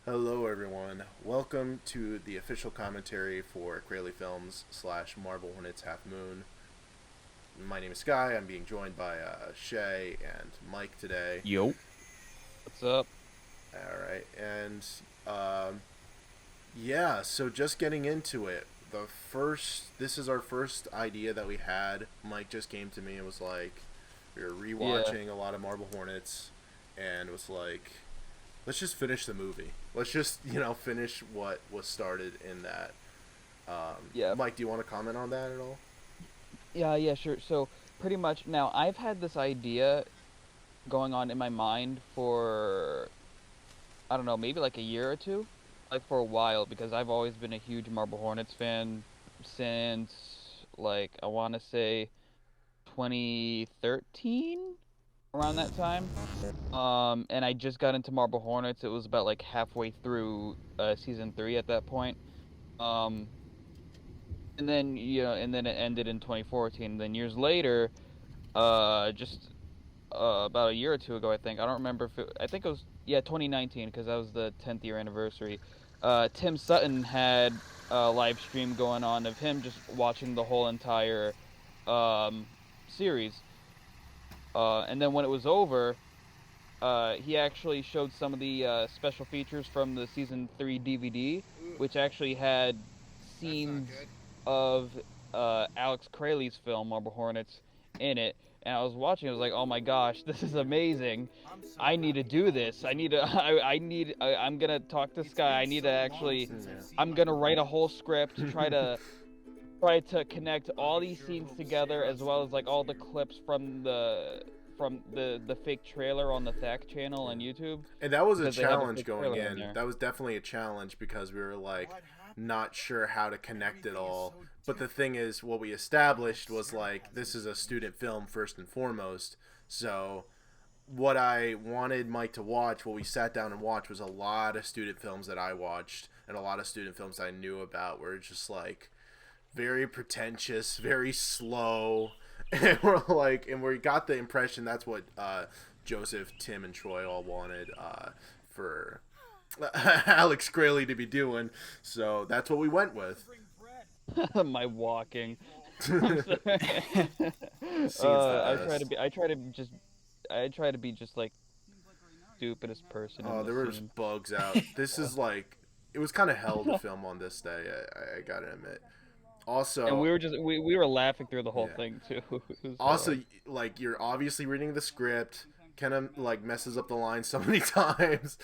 Hello, everyone. Welcome to the official commentary for Kralie Films / Marble Hornets Half Moon. My name is Sky. I'm being joined by Shay and Mike today. Yo. What's up? All right, and yeah, so just getting into it. This is our first idea that we had. Mike just came to me and was like, we were Yeah, rewatching a lot of Marble Hornets, and was like, let's just finish the movie. Let's just finish what was started in that. yeah, Mike, do you want to comment on that at all? yeah, sure. So pretty much now I've had this idea going on in my mind for I don't know, maybe like a year or two, like for a while because I've always been a huge Marble Hornets fan since like I want to say 2013 around that time. And I just got into Marble Hornets. It was about like halfway through season 3 at that point. Um and then and then it ended in 2014. And then years later, just about a year or two ago, I think. I don't remember if I think it was 2019 because that was the 10th year anniversary. Tim Sutton had a live stream going on of him just watching the whole entire um, series. And then when it was over, he actually showed some of the special features from the season 3 DVD, which actually had scenes of Alex Kralie's film Marble Hornets in it. And I was watching. I was like, "Oh my gosh, this is amazing! I need to do this. I need to. I'm gonna talk to this guy. I need to actually. Yeah. I'm gonna write a whole script to try to connect all these scenes together, as well as like all the clips from the fake trailer on the Thack channel on YouTube, And that was a because they have a challenge fake going trailer in in. there. That was definitely a challenge because we were like not sure how to connect it all. But the thing is, what we established was like this is a student film first and foremost. So what I wanted Mike to watch, what we sat down and watched, was a lot of student films that I watched and a lot of student films I knew about were just like very pretentious, very slow, and we got the impression that's what Joseph, Tim, and Troy all wanted for Alex Kralie to be doing. So that's what we went with. My walking. I'm sorry. Scene's the I try to best. be. I try to be just like stupidest person in Oh, the there were just scene. bugs out. This is like it was kind of hell to film on this day. I gotta admit. And Also, we were laughing through the whole yeah. thing too. It was Also, like you're obviously reading the script, kind of like messes up the line so many times,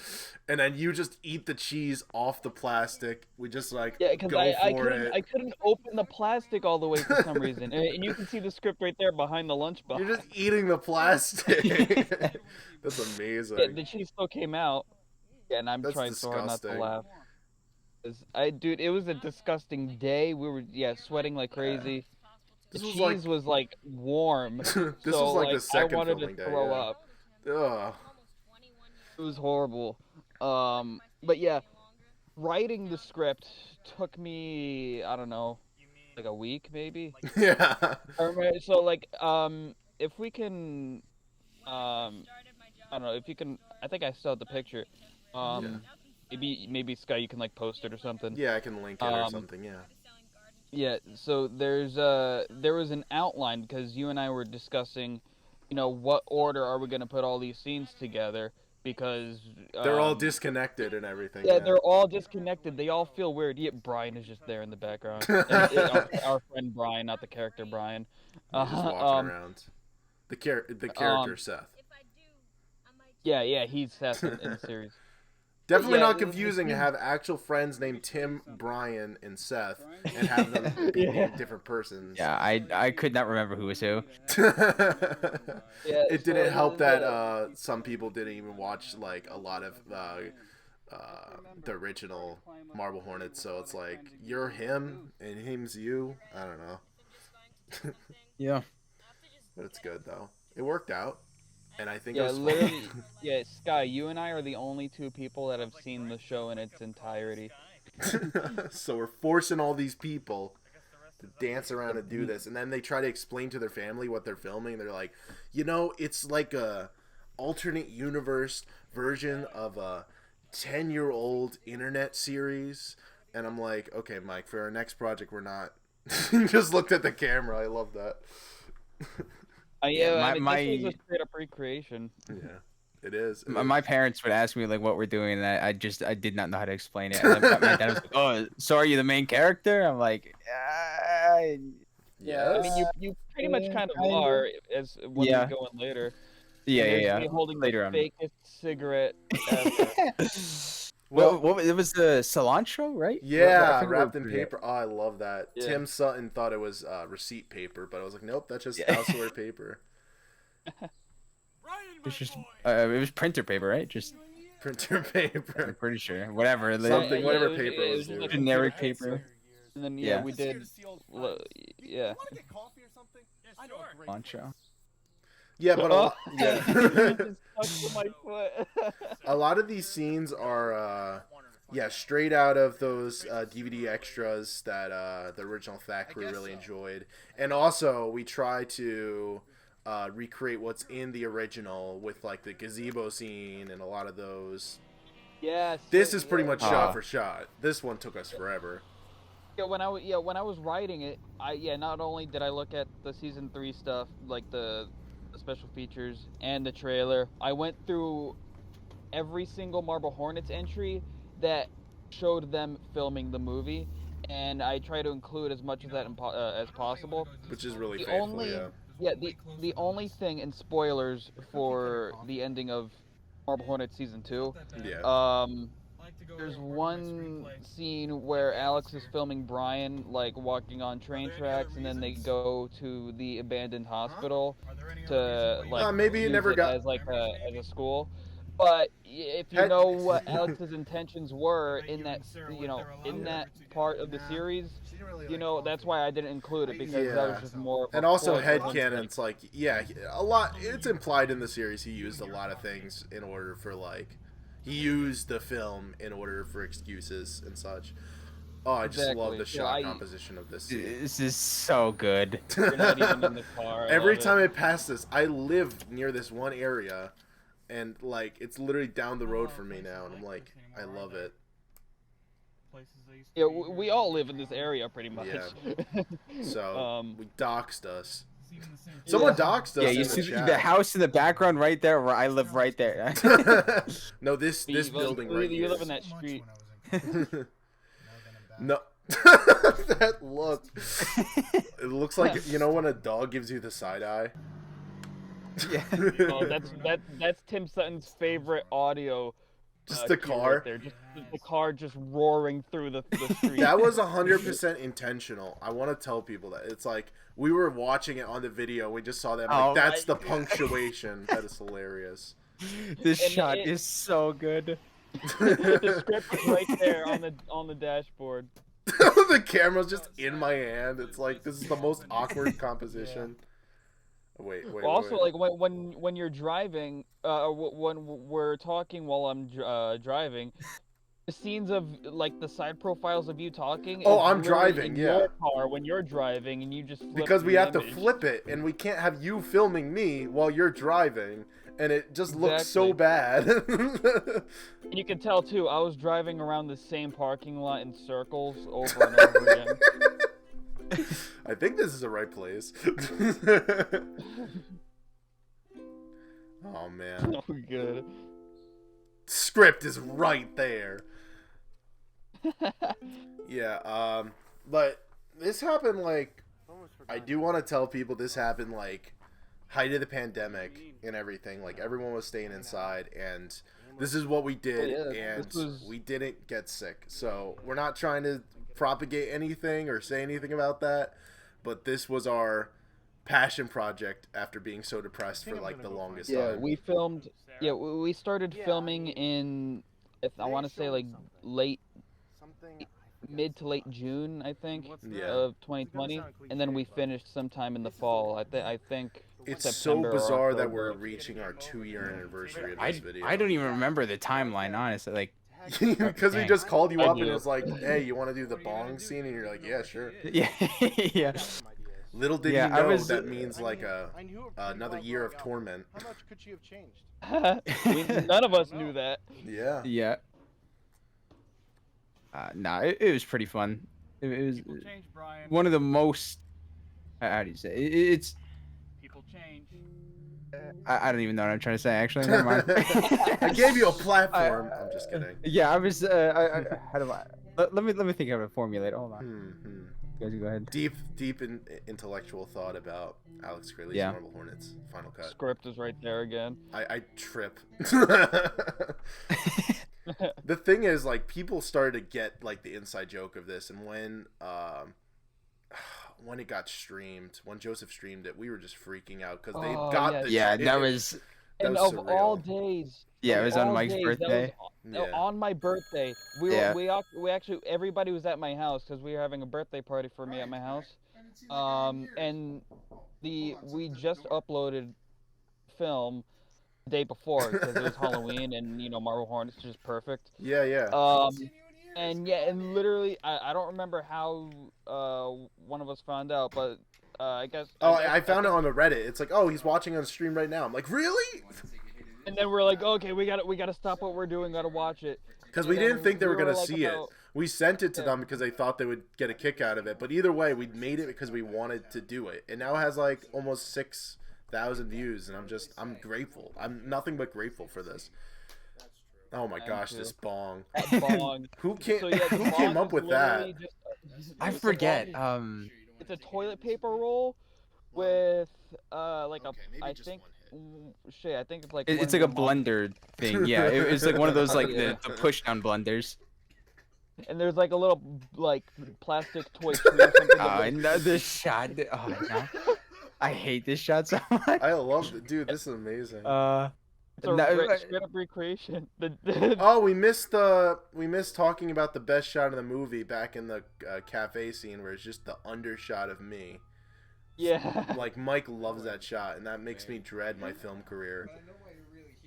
and then you just eat the cheese off the plastic. We just like Yeah, because go I for couldn't it. I couldn't open the plastic all the way for some reason, and you can see the script right there behind the lunchbox. You're just eating the plastic. That's Yeah, amazing. the cheese still came out. Yeah, and I'm That's trying so hard not to disgusting. laugh. 'Dude, it was a disgusting day. We were sweating like Yeah. crazy. The This was like cheese was like warm, this so was like the like I second wanted to filming day. throw up. Yeah. Ugh. It was horrible. But yeah, writing the script took me, I don't know, like a week maybe. Yeah. So like if we can I don't know if you can. I think I still have the picture. Yeah. Um, maybe Sky, you can like post it or something. Yeah, I can link it or Um, something. Yeah. yeah. So there was an outline because you and I were discussing, what order are we gonna put all these scenes together because They're all disconnected and everything. yeah, Yeah. they're all disconnected. They all feel weird. Yeah, Brian is just there in the background, and our friend Brian, not the character Brian. You're just Uh, walking um, around. The character um, Seth. yeah, he's Seth in the series. But Definitely yeah, not the confusing to scenes. have actual friends named Tim, Brian, and Seth, and have them be Yeah. named different persons. Yeah, I could not remember who was who. Yeah, It so didn't help that some people didn't even watch like a lot of the original Marble Hornets, so it's like you're him and him's you. I don't know, Yeah. but it's good though. It worked out, and I think it yeah, was funny. literally, yeah, Sky, you and I are the only two people that have seen the show in its entirety. So we're forcing all these people to dance around and do this, and then they try to explain to their family what they're filming. They're like, it's like a alternate universe version of a 10-year-old internet series, and I'm like, okay, Mike, for our next project, we're not. Just looked at the camera. I love that. Yeah, my- I mean, my- this was a straight up recreation. Yeah, it is. My parents would ask me like what we're doing, and I did not know how to explain it. And then my dad was like, "Oh, so are you the main character?" I'm like, Yes. I mean, you pretty much kind of are as when Yeah. we go in later. yeah, There's yeah, me yeah. holding Later the on. fakest cigarette ever. Well, it was the cilantro, right? I Yeah, think wrapped what- in paper. Oh, I love that. Yeah. Tim Sutton thought it was receipt paper, but I was like, nope, that's just Yeah. houseware paper. It's just it was printer paper, right? Just Printer I'm paper. pretty sure. Whatever. Something, whatever it paper it was. just like Generic computer paper. And then Yeah. we did. Yeah. Cilantro. Yeah, but It just stuck to my foot. a lot of these scenes are, straight out of those DVD extras that the original Thackeray really enjoyed. And also, we try to recreate what's in the original with, like, the gazebo scene and a lot of those. Yes. This is pretty much shot Ah. for shot. This one took us forever. Yeah, when I was writing it, not only did I look at the season 3 stuff, like the special features and the trailer, I went through every single Marble Hornets entry that showed them filming the movie, and I try to include as much of that as possible. Which is really The faithful, only- yeah. Yeah, the only thing, and spoilers for the ending of Marble Hornets season 2, Yeah. there's one scene where Alex is filming Brian, like, walking on train tracks, and then they go to the abandoned hospital to, like, maybe it use never it got- as, like, as a school. But if you know what Alex's intentions were in that, in that part of the series, that's why I didn't include it, because that Yeah. was just more of a And also ploy for him to, headcanons, like, yeah, a lot, it's implied in the series he used a lot of things in order for, like, he used the film in order for excuses and such. Oh, I just love the Exactly. shot composition of this scene. This is so good. You're not even in the car. I Every love time it. I pass this, I live near this one area, and, like, it's literally down the road from me now, and I'm like, I love it. Yeah, we all live in this area pretty much. Yeah. So, we doxed us. Yeah. Someone doxed us Yeah, in you the see chat. the house in the background right there where I live right there. No, this You- building you, right you here. live in that street. No. That look. It looks like, when a dog gives you the side eye? Yeah. Oh, that's Tim Sutton's favorite audio. Just the cue car? Right there. Just the car just roaring through the street. That was 100% intentional. I want to tell people that. It's like, we were watching it on the video. We just saw that. I'm like, Oh that's my the punctuation. That is hilarious. This And shot it- is so good. The script is right there on the dashboard. The camera's just in my hand. It's like, this is the most awkward composition. Wait. Also, like when you're driving, when we're talking while I'm driving, the scenes of like the side profiles of you talking. Oh, is I'm literally driving, in yeah. Your car when you're driving, and you just flip Because we the have to image. flip it, and we can't have you filming me while you're driving, and it just looks so bad. And you can tell too. I was driving around the same parking lot in circles over and over again. I think this is the right place. Oh man. Oh, good. Script is right there. Yeah, but this happened like, I do want to tell people this happened like height of the pandemic and everything. Like, everyone was staying inside, and this is what we did, and we didn't get sick. So we're not trying to propagate anything or say anything about that, but this was our passion project after being so depressed for like the longest Yeah, time. we filmed. Yeah, we started filming in, if I want to say like mid to late June, I think, Yeah. of 2020, and then we finished sometime in the fall. I think. It's September so or bizarre that October. we're reaching our 2-year anniversary of I, this video. I don't even remember the timeline, honestly. Like, Because we Dang. just called you I up and do. it was like, hey, you want to do the bong scene? And you're like, yeah, sure. yeah, yeah. Little did Yeah, you I know was- that means like another year of torment. How much could she have changed? None of us knew that. Yeah. Yeah. Nah, it was pretty fun. It was People change, Brian. one of the most. How do you say? It's. People change. I don't even know what I'm trying to say. Actually, never mind. I gave you a platform. I'm just kidding. Yeah, I was. How do I? Let me think of a formulator. Hold on. You guys go ahead. Deep intellectual thought about Alex Kralie's Yeah. Marble Hornets final cut. Script is right there again. I trip. The thing is, like, people started to get like the inside joke of this, and when it got streamed, when Joseph streamed it, we were just freaking out because they got yes. the Yeah, it- that it- was. And was of all surreal. days. Yeah, it of was on all Mike's days, that birthday. was Yeah. on my birthday. We actually everybody was at my house because we were having a birthday party for me at my house. And we just uploaded film the day before because it was Halloween and Marble Hornets is just perfect. Yeah. And literally I don't remember how one of us found out, but I guess. I found it on the Reddit. It's like, oh, he's watching on stream right now. I'm like, really? And then we're like, okay, we gotta stop what we're doing, gotta watch it. Because we And then didn't think they were gonna like see it. about- We sent it to Yeah. them because they thought they would get a kick out of it. But either way, we made it because we wanted to do it. And now it has like almost 6,000 views, and I'm grateful. I'm nothing but grateful for this. Oh my gosh, too. this bong. That bong. Who came So, yeah, the who came bong up is with that? literally just I the forget. bong is- It's a toilet paper roll with like Okay, maybe I just think one shit. I think it's like It's one like a of the mon- blender thing. Yeah, it's like one of those like Yeah. the push down blenders. And there's like a little like plastic toy tree or something. that Oh, goes- another shot. Oh, no. I hate this shot so much. I love it. Dude, this is amazing. It's a no, straight up recreation. Oh, we missed talking about the best shot of the movie back in the cafe scene where it's just the undershot of me. Yeah. Like, Mike loves that shot, and that makes me dread my film career.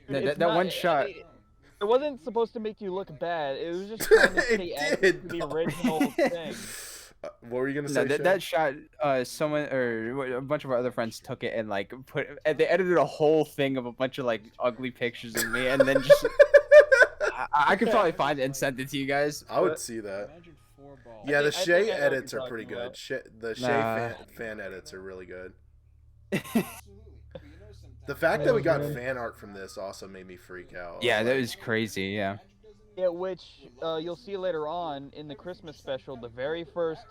that It's one not- shot. It wasn't supposed to make you look bad. It was just trying to It stay accurate did, to the though. original thing. What were you gonna No, say? that, Shay? that shot, someone or a bunch of our other friends took it and like they edited a whole thing of a bunch of like ugly pictures of me, and then just I could probably find it and send it to you guys. I would see that. Imagine 4 balls. Yeah, the think- I Shay think I know what edits you're are pretty talking good. about. The Shay Nah. fan edits are really good. The fact that we got Yeah. fan art from this also made me freak out. Yeah, that was crazy. Yeah. Yeah, which you'll see later on in the Christmas special. The very first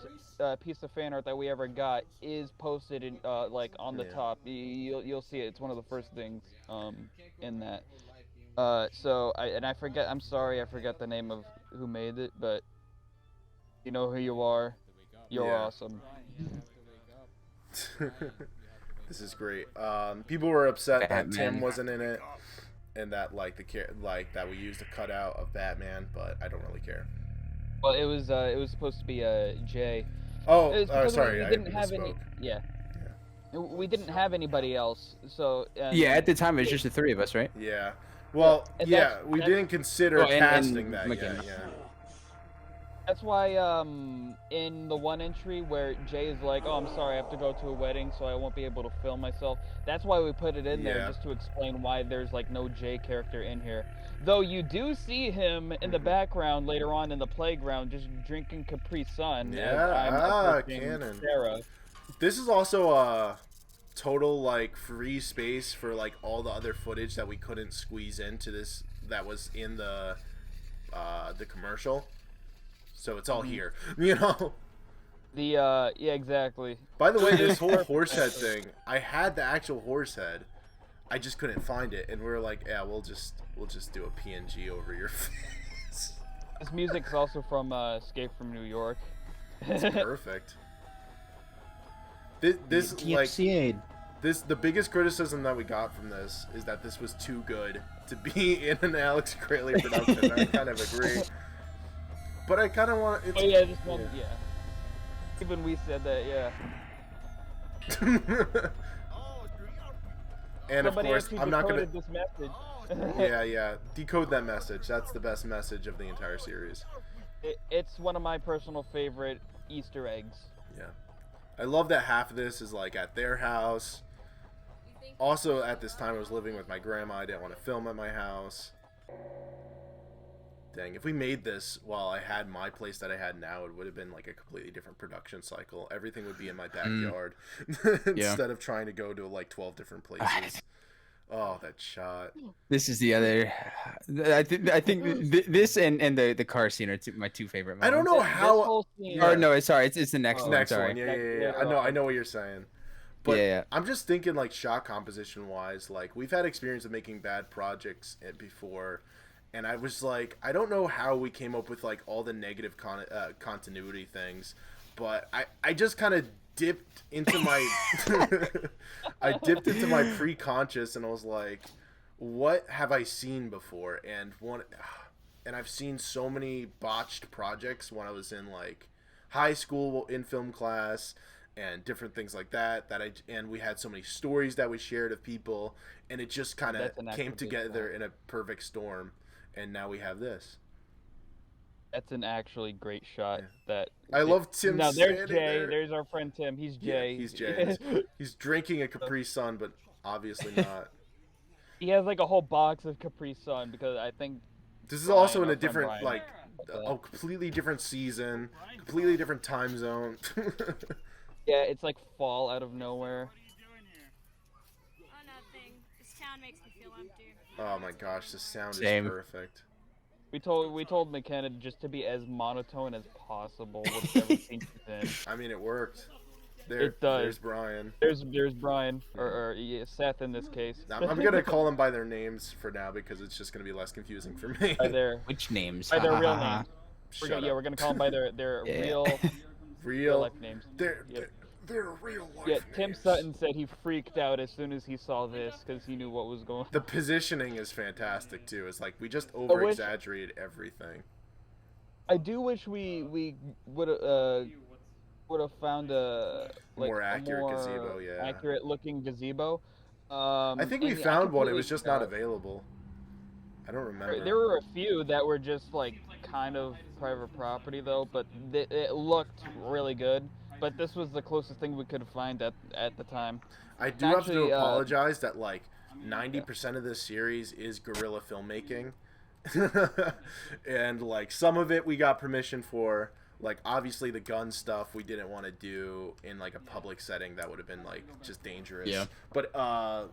piece of fan art that we ever got is posted in like on the Yeah. top. You'll see it. It's one of the first things in that. So I forget. I'm sorry, I forgot the name of who made it, but you know who you are. You're Yeah. awesome. This is great. People were upset that Tim Batman. wasn't in it, and that like that we used a cutout of Batman, but I don't really care. Well, it was supposed to be Jay. Oh, It's because sorry, we I didn't have any. misspoke. Yeah. We didn't have anybody else, so. Yeah, at the time it was just the three of us, right? Yeah. Well, And yeah, that's- we that's- didn't consider Oh, and casting that yet. McKenna. Yeah. That's why in the one entry where Jay is like, "Oh, I'm sorry, I have to go to a wedding, so I won't be able to film myself." That's why we put it in there, Yeah. just to explain why there's like no Jay character in here. Though you do see him in the background later on in the playground, just drinking Capri Sun. as Yeah, I'm approaching canon. Sarah. This is also a total like free space for like all the other footage that we couldn't squeeze into this that was in the commercial. So it's all here, you know. The yeah, exactly. By the way, this whole horse head thing, I had the actual horse head. I just couldn't find it, and we were like, yeah, we'll just do a PNG over your face. This music's also from Escape from New York. It's perfect. This like the biggest criticism that we got from this is that this was too good to be in an Alex Kralie production. I kind of agree, but I kind of want it's. Oh yeah, this one, yeah. Even we said that, yeah. And of Somebody course, actually I'm not gonna. decoded this message. Yeah, decode that message. That's the best message of the entire series. It's one of my personal favorite Easter eggs. Yeah, I love that half of this is like at their house. Also, at this time, I was living with my grandma. I didn't want to film at my house. Dang, if we made this while I had my place that I had now, it would have been like a completely different production cycle. Everything would be in my backyard instead of trying to go to like 12 different places. Oh, that shot. This is the other. I think this and the car scene are my two favorite moments. I don't know This how. whole scene- Or no, sorry, it's the next Oh, one. Next Sorry. one, yeah. I know what you're saying. But Yeah. I'm just thinking, like, shot composition wise, like, we've had experience of making bad projects before, and I was like, I don't know how we came up with like all the negative continuity things, but I just kind of dipped into my I dipped into my pre-conscious, and I was like, what have I seen before? And I've seen so many botched projects when I was in like high school in film class and different things like that and we had so many stories that we shared of people, and it just kind of came together in a perfect storm, and now we have this. That's an actually great shot. That I love Tim. Now there's standing Jay. there. There's our friend Tim. He's Jay. Yeah, he's Jay. He's drinking a Capri Sun, but obviously not. He has like a whole box of Capri Sun because I think This is also in our a friend different, Brian. like, a completely different season, completely different time zone. yeah, it's like fall out of nowhere. Oh, nothing. This town makes me feel empty. Oh my gosh, the sound Same. is perfect. We told McKenna just to be as monotone as possible with every scene she's in. I mean, it worked. It does. There's Brian. There's Brian or yeah, Seth in this case. I'm gonna call them by their names for now because it's just gonna be less confusing for me. by their Which names? by their real names. Shut We're up. gonna call them by their Yeah. real Real. life names. They're Yep. they're real life Yeah, Tim names. Sutton said he freaked out as soon as he saw this because he knew what was going on. The positioning is fantastic too. It's like we just wish- over exaggerated everything. I do wish we would have found a like More accurate more gazebo, yeah. accurate looking gazebo. I think we and I found one. It completely was just not forgot. available. I don't remember. There were a few that were just like kind of private property though, but it looked really good. But this was the closest thing we could find at the time. I do have Actually, to apologize that like 90% of this series is guerrilla filmmaking. And like some of it we got permission for. Like obviously the gun stuff we didn't want to do in like a public setting. That would have been like just dangerous. Yeah. But a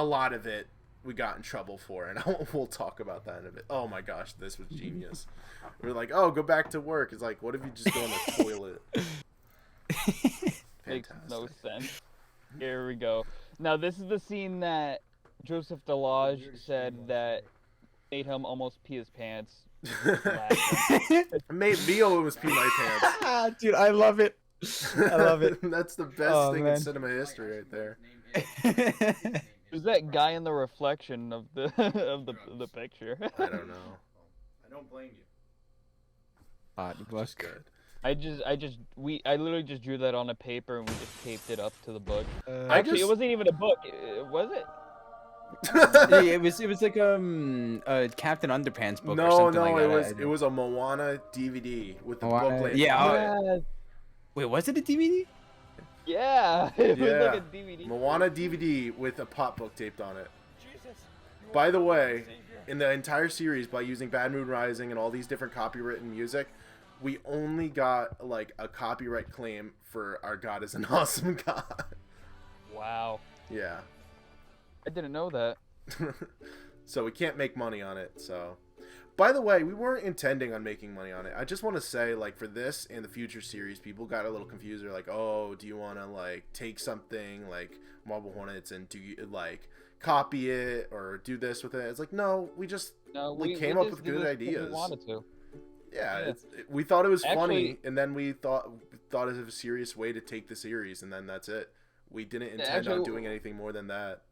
lot of it we got in trouble for, and we'll talk about that in a bit. Oh my gosh, this was genius. We're like, oh, go back to work. It's like, what if you just go in the toilet? Makes no Fantastic. sense. Here we go. Now this is the scene that Joseph Delage said that made him almost pee his pants. Made me almost pee my pants. Dude, I love it. I love it. That's the best Oh, thing man. in cinema history right there. Who's that guy in the reflection of the of the picture? I don't know. I don't blame you. Hot That's book. good. I literally just drew that on a paper and we just taped it up to the book. I Actually, just- it wasn't even a book. Was it? Yeah, it was like a Captain Underpants book or something like that. it was a Moana DVD with the Moana- booklet. yeah, on it. Yeah. Wait, was it a DVD? Yeah. It was Yeah. like a DVD. Moana DVD with a pop book taped on it. By the way, in the entire series, by using Bad Moon Rising and all these different copywritten music, we only got like a copyright claim for Our God is an Awesome God. Wow. Yeah. I didn't know that. So we can't make money on it. So, by the way, we weren't intending on making money on it. I just want to say, like, for this and the future series, people got a little confused. They're like, oh, do you want to like take something like Marble Hornets and do you like copy it or do this with it? It's like, no, we just No, we we came up just with did good this 'cause ideas. We wanted to. Yeah, Yeah. we thought it was funny, Actually- and then we thought it was a serious way to take the series, and then that's it. We didn't intend on Actually- doing anything more than that.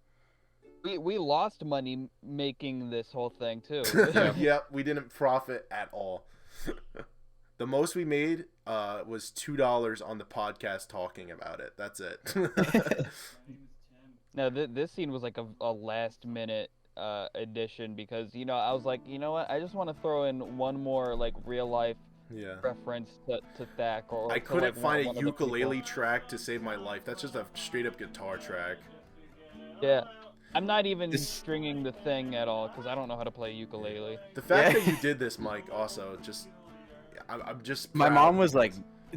We lost money making this whole thing too. Yep, we didn't profit at all. The most we made was $2 on the podcast talking about it. That's it. No, this scene was like a last minute addition because I was like, you know what, I just want to throw in one more like real life Yeah. reference to Thak or I to, couldn't like, find one a of the people. ukulele track to save my life. That's just a straight up guitar track. Yeah. I'm not even This- stringing the thing at all because I don't know how to play ukulele. The fact Yeah. that you did this, Mike, also just I'm just My proud. mom was like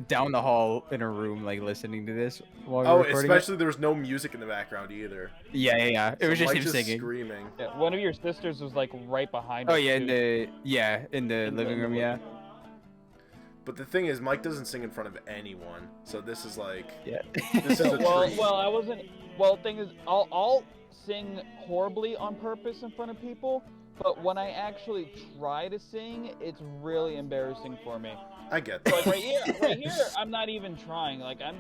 down the hall in her room, like listening to this while we Oh, were recording especially there was no music in the background either. it. Yeah. It So was just Mike him singing. screaming. Yeah, one of your sisters was like right behind Oh us. yeah, too. in the living room. Yeah. But the thing is, Mike doesn't sing in front of anyone. So this is like, Yeah. this is a Well, treat. I wasn't. Well, the thing is, I'll sing horribly on purpose in front of people, but when I actually try to sing, it's really embarrassing for me. I get So, like that. right here, I'm not even trying. Like I'm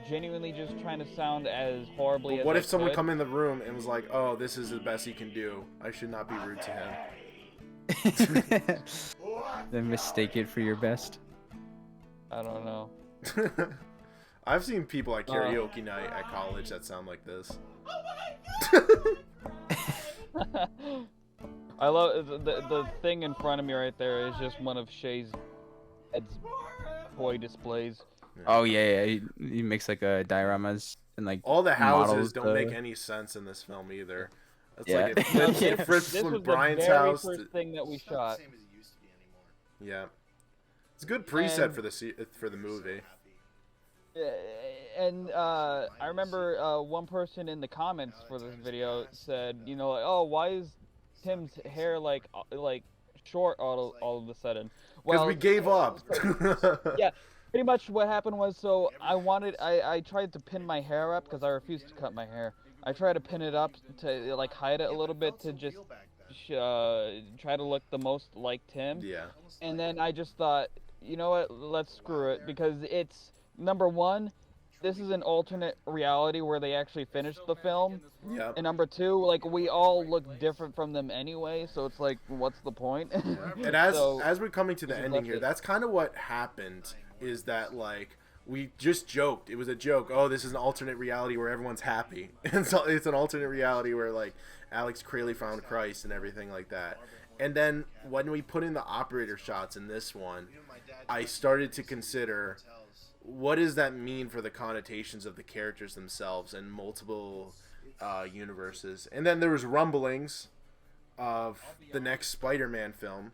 genuinely just trying to sound as horribly But as what I if someone could. come in the room and was like, "Oh, this is the best he can do. I should not be rude to him." Then mistake it for your best. I don't know. I've seen people at karaoke night at college that sound like this. I love the thing in front of me right there is just one of Shay's toy displays. Oh yeah. He makes like dioramas and like All the houses models, don't make any sense in this film either. It's Yeah. like it flips, Yeah. it flips This from was Brian's the very house. first thing that we shot. Yeah, it's a good preset And- for the movie. And I remember one person in the comments for this video said, you know, like, oh, why is Tim's hair like short all of a sudden? Because we gave up. Yeah, pretty much what happened was, so I tried to pin my hair up because I refused to cut my hair. I tried to pin it up to like hide it a little bit to just try to look the most like Tim. Yeah. And then I just thought, you know what, let's screw it, because it's, number one, this is an alternate reality where they actually finished the film. Yeah. And number two, like, we all look different from them anyway, so it's like, what's the point? And as So, as we're coming to the just ending left here, it. that's kind of what happened. Is that like we just joked? It was a joke. Oh, this is an alternate reality where everyone's happy. And so it's an alternate reality where like Alex Kralie found Christ and everything like that. And then when we put in the operator shots in this one, I started to consider, what does that mean for the connotations of the characters themselves in multiple universes? And then there was rumblings of the next Spider-Man film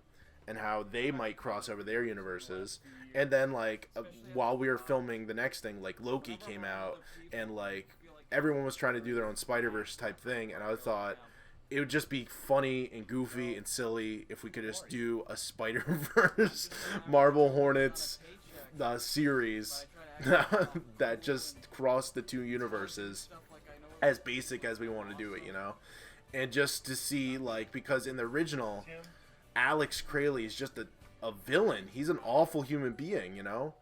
and how they might cross over their universes. And then like while we were filming the next thing, like Loki came out and like everyone was trying to do their own Spider-Verse type thing, and I thought it would just be funny and goofy and silly if we could just do a Spider-Verse Marvel Hornets series that just crossed the two universes, as basic as we want to do it, you know? And just to see, like, because in the original, Alex Kralie is just a villain. He's an awful human being, you know?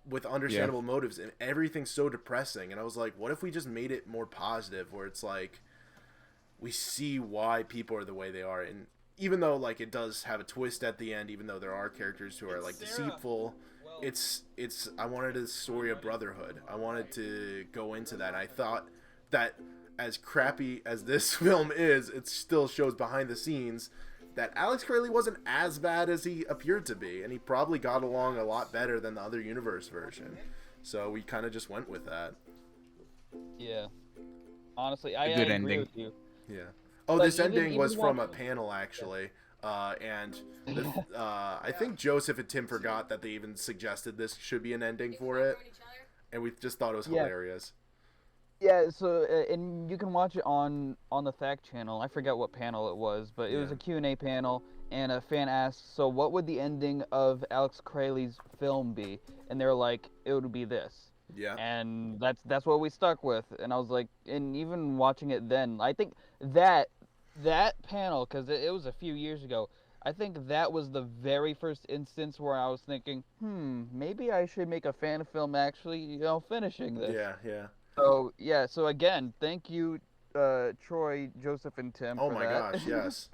With understandable motives, and everything's so depressing. And I was like, what if we just made it more positive, where it's like, we see why people are the way they are, and even though like it does have a twist at the end, even though there are characters who are like deceitful, it's I wanted a story of brotherhood. I wanted to go into that. I thought that as crappy as this film is, it still shows behind the scenes that Alex Kralie wasn't as bad as he appeared to be, and he probably got along a lot better than the other universe version. So we kind of just went with that. Yeah. Honestly, I good agree ending. with you. Yeah. Oh, But this even- ending was even from a watching- panel, actually. And I think Joseph and Tim forgot that they even suggested this should be an ending for it. And we just thought it was Yeah. hilarious. Yeah, so and you can watch it on the Fact channel. I forget what panel it was, but it was Yeah. a Q&A panel, and a fan asked, so what would the ending of Alex Kralie's film be? And they're like, it would be this. Yeah. And that's what we stuck with. And I was like, and even watching it then, I think that panel, because it was a few years ago, I think that was the very first instance where I was thinking, maybe I should make a fan film actually, finishing this. Yeah, yeah. So yeah, so again, thank you, Troy, Joseph, and Tim. Oh for my that. gosh, yes.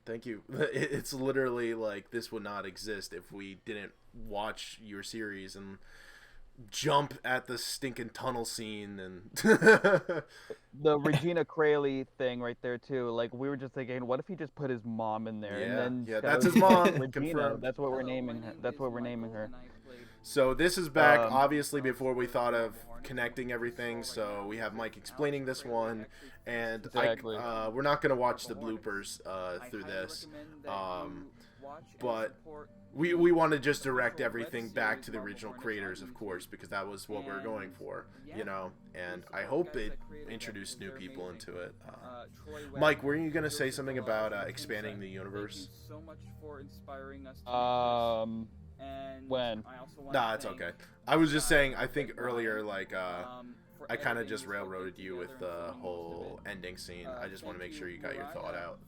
Thank you. It's literally like this would not exist if we didn't watch your series and jump at the stinking tunnel scene and The Regina Kralie thing right there too. Like we were just thinking, what if he just put his mom in there? Yeah, and then yeah, that that's was his mom, Regina. confirmed. That's what we're naming her. That's what we're naming her. So this is back, obviously, before we thought of connecting everything. So we have Mike explaining this one, and Exactly. we're not gonna watch the bloopers through this, but we want to just direct everything back to the original creators, of course, because that was what we were going for, you know. And I hope it introduced new people into it. Mike, were you gonna say something about expanding the universe? When? Nah, it's okay. I was just saying, I think earlier, like, I kind of just railroaded you with the whole ending scene. I just want to make sure you got your thought out.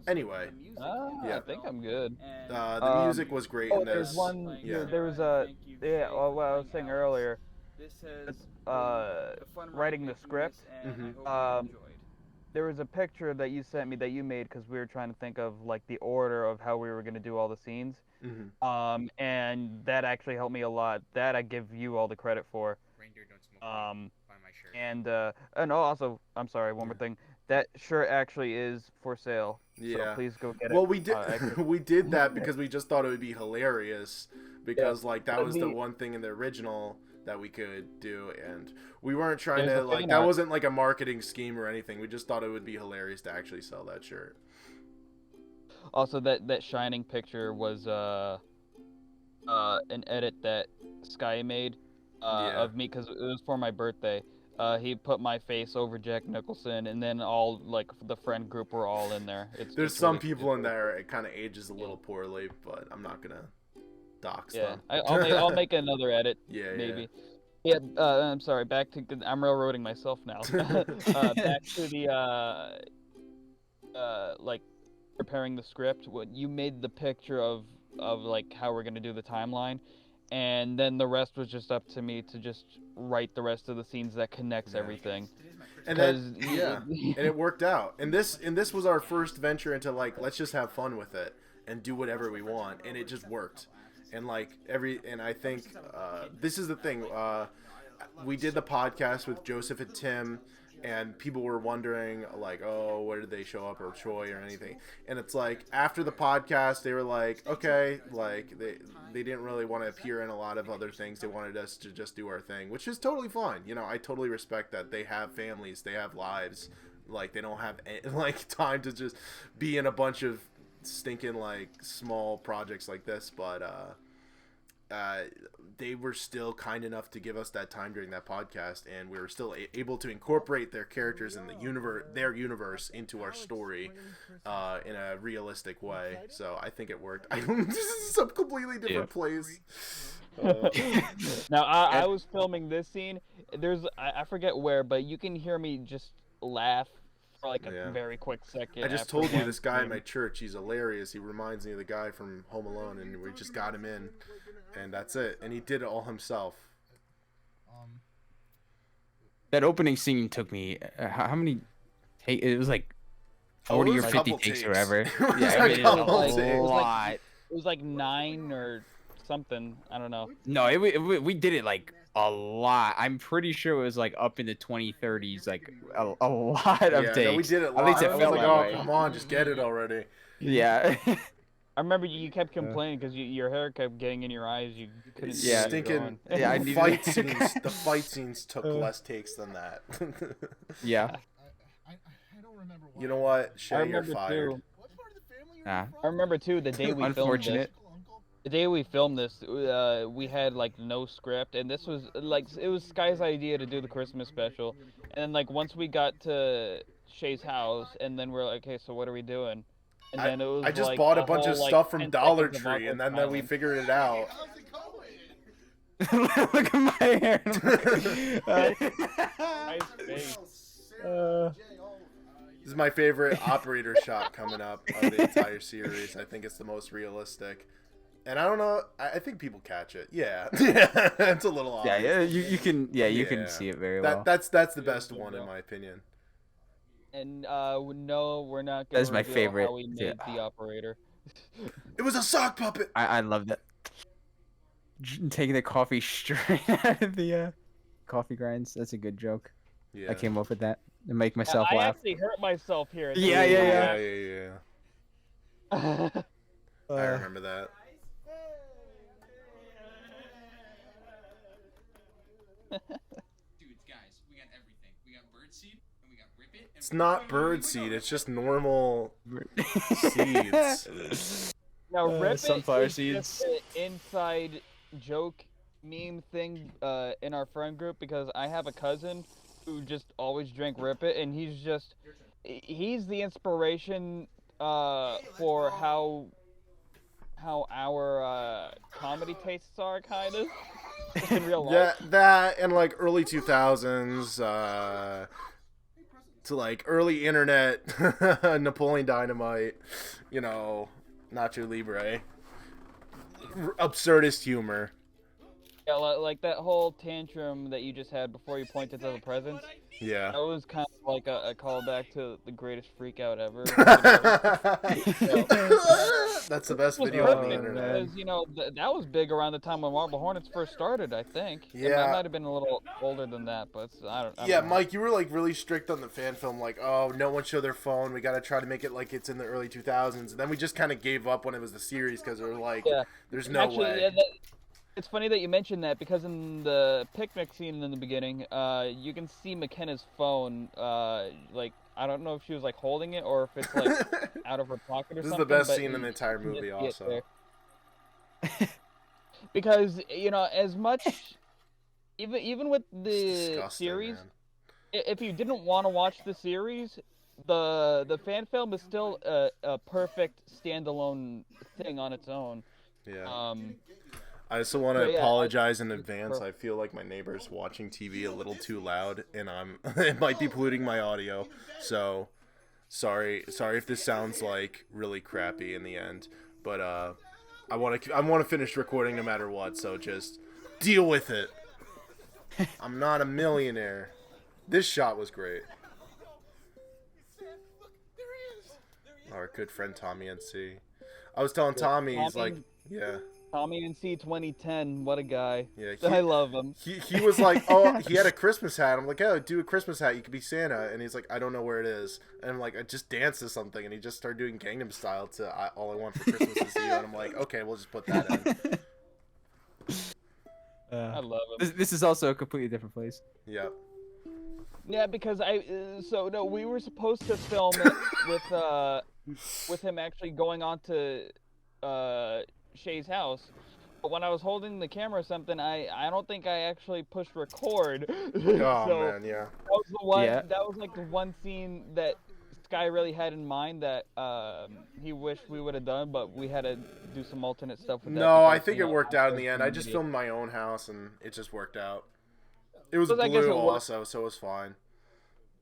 Anyway, yeah. I think I'm good. The music was great in this. There's one. Yeah. There was a. Yeah. Well, what I was saying earlier. Writing the script. There was a picture that you sent me that you made because we were trying to think of like the order of how we were going to do all the scenes. And that actually helped me a lot. That I give you all the credit for. Reindeer don't smoke buy my shirt. And also, I'm sorry, one more thing. That shirt actually is for sale. Yeah. So please go get it. Well, we did we did that because we just thought it would be hilarious because like that was the one thing in the original that we could do, and we weren't trying to like that wasn't like a marketing scheme or anything. We just thought it would be hilarious to actually sell that shirt. Also, that shining picture was an edit that Sky made of me because it was for my birthday. He put my face over Jack Nicholson, and then all like the friend group were all in there. There's some people in there. It kind of ages a little poorly, but I'm not gonna dox them. I'll make another edit. Yeah, maybe. Yeah. I'm sorry. Back to I'm railroading myself now. Back to the like preparing the script. What you made the picture of like how we're gonna do the timeline. And then the rest was just up to me to just write the rest of the scenes that connects everything. And then, and it worked out. And this was our first venture into like, let's just have fun with it and do whatever we want. And it just worked. And like and I think this is the thing. We did the podcast with Joseph and Tim, and people were wondering like, oh, where did they show up, or Troy or anything. And it's like after the podcast they were like, okay, like they didn't really want to appear in a lot of other things. They wanted us to just do our thing, which is totally fine. You know, I totally respect that. They have families, they have lives, like they don't have like time to just be in a bunch of stinking like small projects like this. But they were still kind enough to give us that time during that podcast, and we were still able to incorporate their characters and their universe into our story in a realistic way. So I think it worked. This is some completely different place. Now I was filming this scene. I forget where, but you can hear me just laugh for like a very quick second. I just told you this guy in my church, he's hilarious. He reminds me of the guy from Home Alone, and we just got him in. And that's it. And he did it all himself. That opening scene took me how many takes? It was like 40 or 50 takes or whatever. Yeah, it was a lot. It was like 9 or something. I don't know. No, we did it like a lot. I'm pretty sure it was like up in the 20-30s, like a lot of takes. No, we did it. At least it felt like, oh, come on, just get it already. Yeah. I remember you kept complaining because your hair kept getting in your eyes. You couldn't see stinking. Yeah, the fight scenes. The fight scenes took less takes than that. Yeah. I don't remember why. You know what? Shay, you're fired. What part of the family Ah. I remember too the day we filmed this. The day we filmed this, we had like no script, and this was like it was Sky's idea to do the Christmas special, and then like once we got to Shay's house, and then we're like, okay, so what are we doing? And then it was I just like bought a bunch of whole, stuff like, from 10 Dollar seconds of Tree, and then awkward we figured it out. Look at my hair. Nice face. This is my favorite operator shot coming up of the entire series. I think it's the most realistic. And I don't know, I think people catch it. Yeah. Yeah, it's a little odd. Yeah, you can can see it very well. That's the best one in my opinion. And no, we're not gonna That's my reveal favorite. how we made the operator. It was a sock puppet. I love that. Taking the coffee straight out of the coffee grinds. That's a good joke. Yeah. I came up with that to make myself I laugh. actually hurt myself here. Yeah. I remember that. Dudes, guys, we got everything. We got birdseed, and we got rip it. And It's not birdseed. It's just normal seeds. Now, Rip It sunflower is seeds. just an inside joke meme thing in our friend group because I have a cousin who just always drank Rip It, and he's the inspiration for how our comedy tastes are, kind of. Just in real life. Yeah, that and like early 2000s to like early internet Napoleon Dynamite, Nacho Libre. Absurdist humor. Yeah, like that whole tantrum that you just had before you pointed to the presents. Yeah. That was kind of like a callback to the greatest freak out ever. That's the best It was video on the perfect internet. because, that was big around the time when Marble Hornets first started, I think. Yeah. I might have been a little older than that, but I don't Yeah, know. Mike, you were like really strict on the fan film, like, oh, no one show their phone. We got to try to make it like it's in the early 2000s. And then we just kind of gave up when it was the series because we were like, Yeah. there's no Actually, way. yeah, it's funny that you mentioned that because in the picnic scene in the beginning, you can see McKenna's phone. Like, I don't know if she was like holding it or if it's like out of her pocket or This is something. the best but scene in the entire you can movie, just see it also. there. Because as much, even with It's the disgusting, series, man. if you didn't want to watch the series, the fan film is still a perfect standalone thing on its own. Yeah. I also want to But yeah, apologize in advance. I feel like my neighbor's watching TV a little too loud, and it might be polluting my audio. So, sorry if this sounds like really crappy in the end. But I want to finish recording no matter what. So just deal with it. I'm not a millionaire. This shot was great. Our good friend Tommy NC. I was telling Tommy, he's like, yeah. Tommy NC 2010, what a guy. Yeah, I love him. He was like, oh, he had a Christmas hat. I'm like, oh, do a Christmas hat. You could be Santa. And he's like, I don't know where it is. And I'm like, I just danced to something. And he just started doing Gangnam Style to All I Want for Christmas Is You. And I'm like, okay, we'll just put that in. I love him. This is also a completely different place. Yeah. Yeah, because we were supposed to film it with him actually going on to Shay's house, but when I was holding the camera or something, I don't think I actually pushed record. Oh, So man, yeah. that was the one. Yeah. That was like the one scene that Sky really had in mind that he wished we would have done, but we had to do some alternate stuff with that. No, I because, think you it know, worked out in the end. I I'm just an filmed my own house, and it just worked out. It was Because I guess blue it worked. also, so it was fine.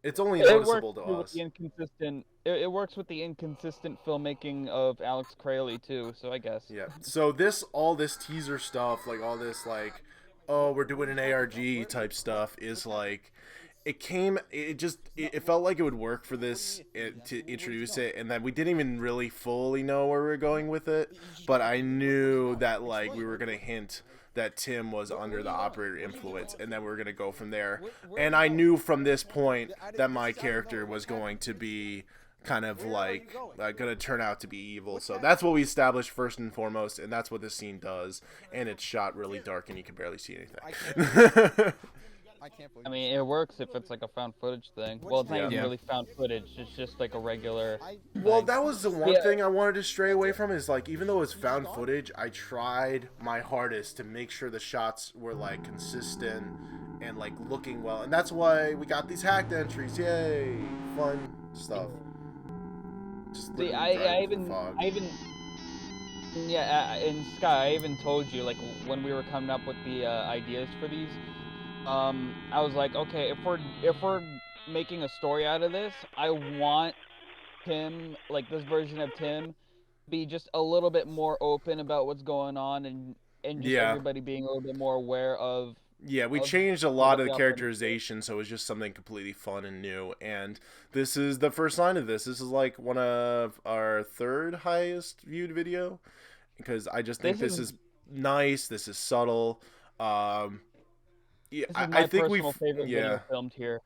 It's only idiot. noticeable to With us. the inconsistent. It works with the inconsistent filmmaking of Alex Kralie too. So I guess. Yeah. So all this teaser stuff, like all this like, oh, we're doing an ARG type stuff is like, it felt like it would work for this to introduce it, and then we didn't even really fully know where we were going with it, but I knew that like we were gonna hint that Tim was under the operator influence, and then we were gonna go from there. And I knew from this point that my character was going to be kind of like gonna turn out to be evil. So that's what we established first and foremost, and that's what this scene does. And it's shot really dark, and you can barely see anything. I mean, it works if it's like a found footage thing. Well, it's not even Yeah. really found footage. It's just like a regular. Well, thing. that was the one Yeah. thing I wanted to stray away from is like, even though it's found footage, I tried my hardest to make sure the shots were like consistent and like looking well, and that's why we got these hacked entries. Yay, fun stuff. Just See, literally I driving even, through fog. in Sky, I even told you like when we were coming up with the ideas for these. I was like, okay, if we're making a story out of this, I want Tim, like this version of Tim, be just a little bit more open about what's going on and just Yeah. everybody being a little bit more aware of. Yeah, we of changed a lot of the the characterization, so it was just something completely fun and new. And this is the first line of this. This is like one of our third highest viewed video, because I just think this is nice. This is subtle. Yeah, This is my I think personal favorite video yeah. filmed here.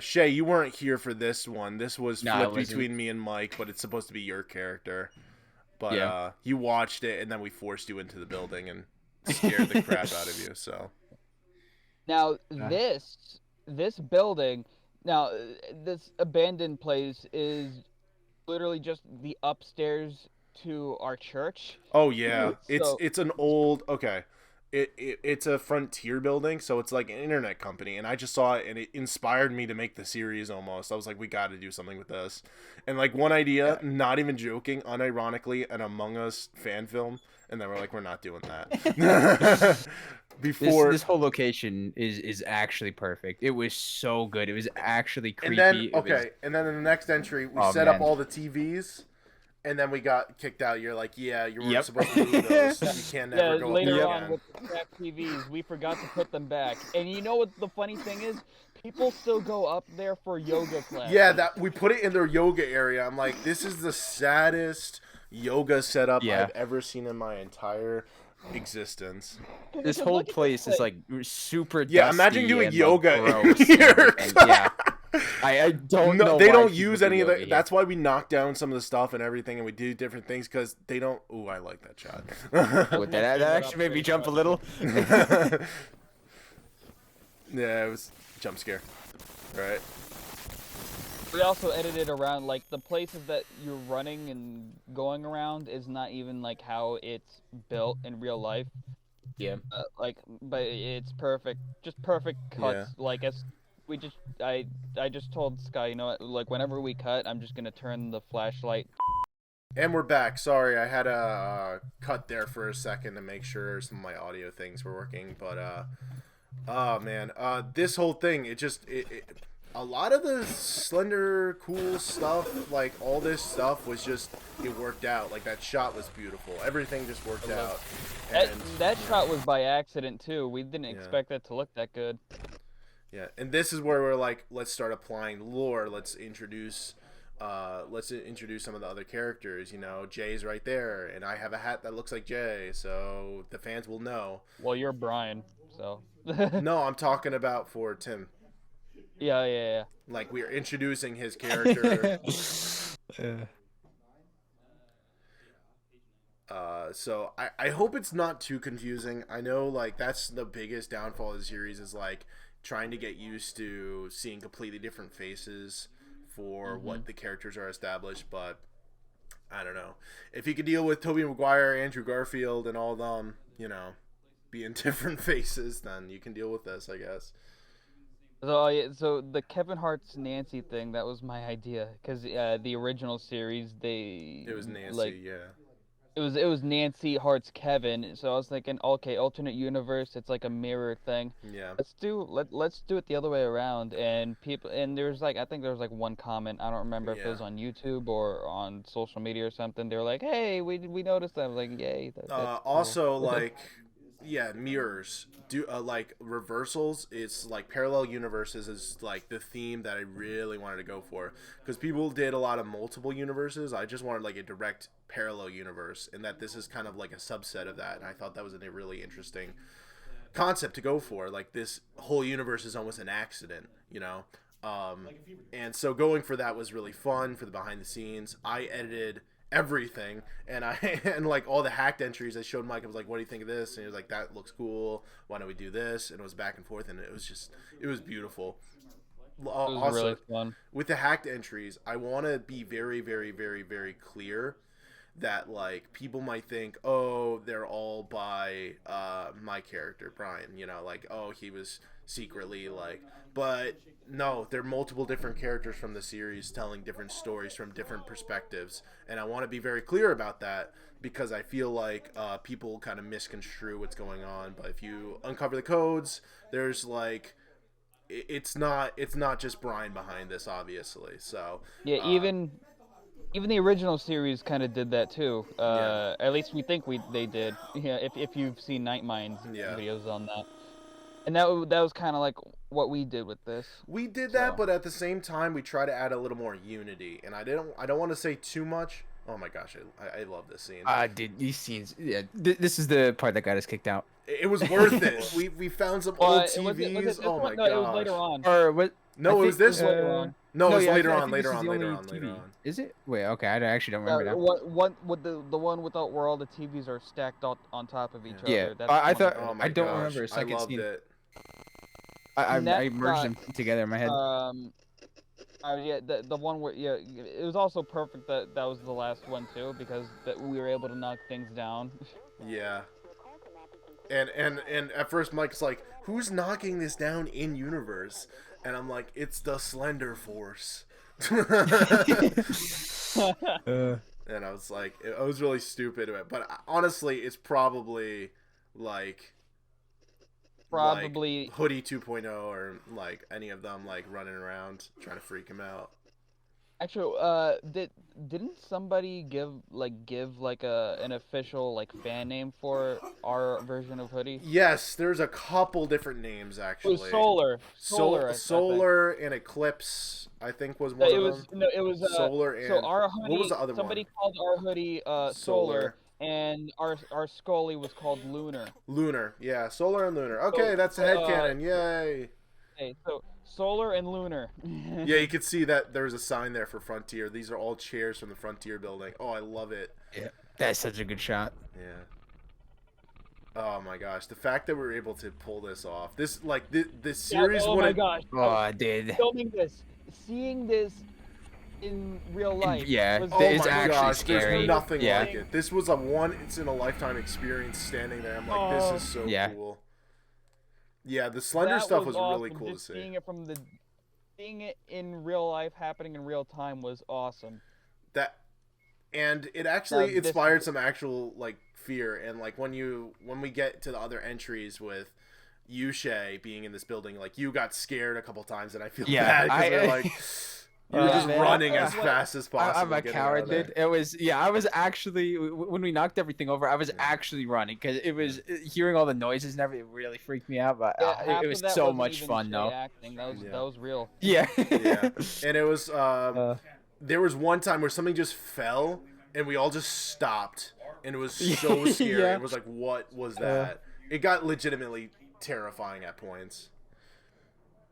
Shay, you weren't here for this one. This was No, I flipped wasn't. between me and Mike, but it's supposed to be your character. But Yeah. you watched it, and then we forced you into the building and scared the crap out of you. So Now this building, now this abandoned place is literally just the upstairs to our church. Oh yeah, So it's an old okay. It's a frontier building, so it's like an internet company, and I just saw it and it inspired me to make the series almost. I was like, we got to do something with this. And like one idea, not even joking, unironically, an Among Us fan film, and then we're like, we're not doing that. Before This whole location is actually perfect. It was so good. It was actually creepy. and then It was- okay, and then in the next entry, we Oh, set up man. all the TVs. And then we got kicked out. You're like, yeah, you weren't Yep. supposed to move those. You can never go up later there on again. with the cracked TVs, we forgot to put them back. And you know what the funny thing is? People still go up there for yoga class. Yeah, that we put it in their yoga area. I'm like, this is the saddest yoga setup Yeah. I've ever seen in my entire existence. This whole place is like super. Yeah, imagine dusty doing and, yoga like, in gross and here. everything. Yeah, I don't know. They why don't people use do any of yoga the. here. That's why we knock down some of the stuff and everything, and we do different things because they don't. Ooh, I like that shot. What, that actually made me jump a little. Yeah, it was jump scare. Right. We also edited around, like, the places that you're running and going around is not even, like, how it's built in real life. Yeah. But it's perfect. Just perfect cuts. Like, as we just, I just told Sky, you know what, like, whenever we cut, I'm just gonna turn the flashlight. And we're back. Sorry, I had a cut there for a second to make sure some of my audio things were working. But, oh, man. This whole thing, a lot of the Slender cool stuff, like all this stuff was just, it worked out. Like that shot was beautiful. Everything just worked out. That shot was by accident too. We didn't expect that to look that good. Yeah, and this is where we're like, let's start applying lore. Let's introduce some of the other characters. You know, Jay's right there, and I have a hat that looks like Jay, so the fans will know. Well, you're Brian, so. No, I'm talking about for Tim. Yeah. Like we're introducing his character. So I hope it's not too confusing. I know like that's the biggest downfall of the series is like trying to get used to seeing completely different faces for what the characters are established, but I don't know. If you could deal with Tobey Maguire, Andrew Garfield, and all of them, you know, being different faces, then you can deal with this, I guess. So the Kevin Hart's Nancy thing, that was my idea, because the original series, It was Nancy, like, yeah. It was Nancy Hart's Kevin, so I was thinking, okay, alternate universe, it's like a mirror thing. Yeah. Let's do it the other way around, and there's like, I think there was like one comment, I don't remember if it was on YouTube or on social media or something. They were like, hey, we noticed that. I was like, yay. That's Also, cool. like, yeah, mirrors do like reversals. It's like parallel universes is like the theme that I really wanted to go for because people did a lot of multiple universes. I just wanted like a direct parallel universe, and that this is kind of like a subset of that. And I thought that was a really interesting concept to go for. Like this whole universe is almost an accident, you know. And so going for that was really fun for the behind the scenes. I edited everything, and and like all the hacked entries I showed Mike. I was like, what do you think of this? And he was like, that looks cool, why don't we do this? And it was back and forth, and it was beautiful. It was Also, really fun. with the hacked entries, I want to be very, very, very, very clear that like people might think, oh, they're all by my character Brian, you know, like, oh, he was secretly like, but no, they're multiple different characters from the series telling different stories from different perspectives, and I want to be very clear about that because I feel like people kind of misconstrue what's going on. But if you uncover the codes, there's like it's not just Brian behind this, obviously. So Yeah, even the original series kind of did that too. At least we think they did. Yeah, if you've seen Nightmine's videos on that. And that was kind of like what we did with this. We did that, but at the same time, we try to add a little more unity. And I don't want to say too much. Oh my gosh, I love this scene. Dude, these scenes. Yeah, this is the part that got us kicked out. It was worth it. We found some old TVs. Oh my gosh. No, it was later on. Or what? No, it was this later one. on. No, it was yeah, later I on. think Later this is on. the Later only on. TV. Later on. Is it? Wait, okay, I actually don't remember now. One with the one without where all the TVs are stacked on top of each Yeah, other. That's I one thought. of them. Oh my I don't gosh, remember a second I loved scene. it. I Next, merged them together in my head. Yeah, the one where it was also perfect that that was the last one too because that we were able to knock things down. Yeah. And at first Mike's like, who's knocking this down in universe? And I'm like, it's the Slender Force. And I was like, I was really stupid, but honestly, it's probably like Probably. like Hoodie 2.0 or like any of them like running around trying to freak him out. Actually, didn't somebody give like an official like fan name for our version of Hoodie? Yes, there's a couple different names It actually. was Solar. Solar. I think. Solar and Eclipse, I think was one It of was them. no, it was Solar and so our hoodie. what was the other somebody one? called our hoodie Solar, and our Scully was called Lunar. Lunar, yeah, Solar and Lunar. Okay, that's a headcanon. Yay. Okay, so Solar and Lunar. Yeah, you could see that there's a sign there for Frontier. These are all chairs from the Frontier building. Oh, I love it. Yeah, that's such a good shot. Yeah. Oh my gosh, the fact that we were able to pull this off. This like this series Oh my gosh. Oh, I did. Filming this, seeing this in real life. Yeah, was it's my actually gosh, scary. There's nothing Yeah. like it. This was a once in a lifetime experience standing there. I'm like, this is so Yeah. cool. Yeah, the Slender stuff was really awesome. cool Just to see. Seeing it in real life happening in real time was awesome. And it actually Now, this- inspired some actual like fear. And like when we get to the other entries with Yushay being in this building, like you got scared a couple times, and I feel Yeah, bad because we're like you were just man, running I- as fast as possible. I'm a getting out coward, of there. dude. It was I was actually when we knocked everything over, I was actually running because it was hearing all the noises and everything really freaked me out. But Half it of was that so wasn't much even fun Shay though. Acting. That Yeah. was real. Yeah. Yeah, and it was there was one time where something just fell and we all just stopped, and it was so scary. Yeah. It was like, what was that? It got legitimately terrifying at points.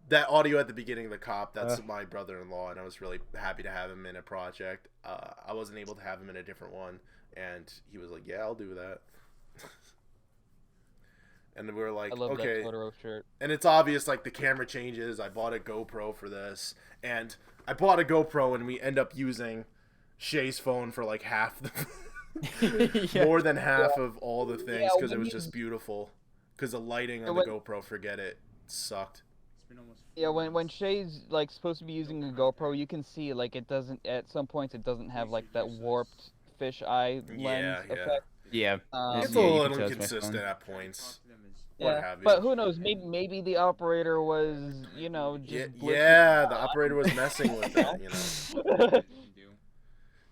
That audio at the beginning of the cop, that's my brother-in-law, and I was really happy to have him in a project. I wasn't able to have him in a different one, and he was like, yeah, I'll do that. And we were like, I love okay. that Totoro shirt. And it's obvious, like, the camera changes. I bought a GoPro for this, and I bought a GoPro, and we end up using Shay's phone for like half the Yeah. more than half of all the things, Yeah, because it when was you- just beautiful. Because the lighting on Yeah, the when- GoPro, forget it, sucked. It's been almost Yeah, when Shay's like supposed to be using a GoPro, you can see like it doesn't at some points it doesn't have like that warped fish eye lens Yeah, yeah. effect. Yeah. It's Yeah, a you little can tell it's my inconsistent phone. at points. talk to them as What Yeah, have you. but who knows? Maybe the operator was just Yeah, blitzing yeah, out. the operator was messing with it, you know. you can do.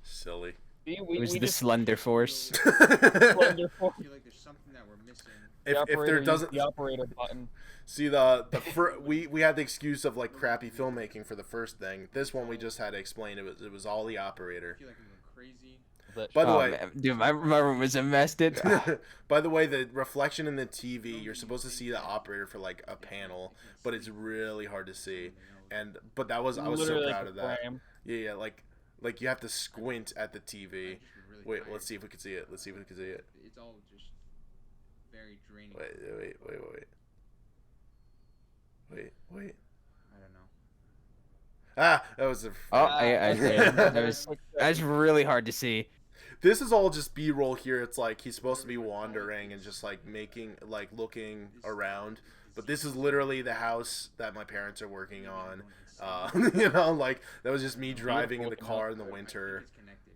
Silly. It was we the just Slender Force. wonderful. I feel like there's something that we're missing. The If operator there used doesn't the operator button. see we had the excuse of like crappy filmmaking for the first thing. This one we just had to explain it was all the operator. I feel like I'm going crazy. By the Oh, way, man. Dude, my room was a mess, dude. by the way, the reflection in the TV, you're supposed to see the operator for like a panel, but it's really hard to see. But I was so Literally proud like of a that. frame. Yeah, like you have to squint at the TV. Really Wait, tired. let's see if we can see it. Let's see if we can see it. It's all just very draining. Wait. I don't know. Ah, that was a. Oh, that was really hard to see. This is all just B-roll here. It's like he's supposed to be wandering and just like looking around, but this is literally the house that my parents are working on. You know, like that was just me driving in the car in the winter. It's connected.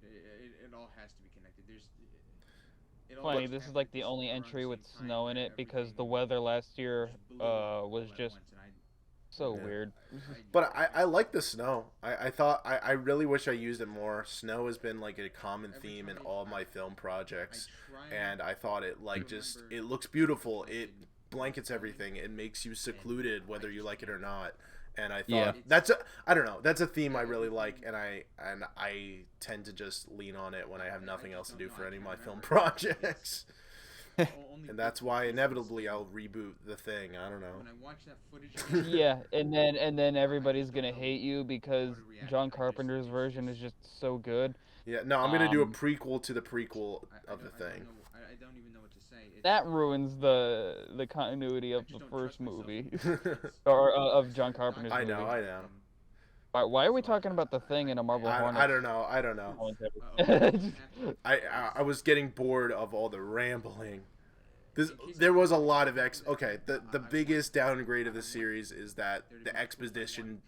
It all has to be connected. It all Funny, just this is like the happens only around entry the with same time snow in and it because the everything weather last year blew up was all at just once, and so Yeah. weird. But I like the snow. I thought I really wish I used it more. Snow has been like a common theme in all my film projects, and I thought it like just it looks beautiful. It blankets everything. It makes you secluded whether you like it or not. And I thought Yeah. I don't know, that's a theme I really like, and I tend to just lean on it when I have nothing else to do for any of my film projects. And that's why inevitably I'll reboot The Thing. I don't know. When I watch that footage, Yeah, and then everybody's gonna hate you because John Carpenter's version is just so good. Yeah, no, I'm gonna do a Um, prequel to the prequel of The Thing. I don't even know what to say. That ruins the continuity of just the don't first trust myself. movie or of John Carpenter's I movie. know, I know. Why are we talking about the Thing in a Marble Hornet? I don't know. I don't know. No one's Uh-oh. I was getting bored of all the rambling. There was a lot of okay, the biggest downgrade of the series is that the exposition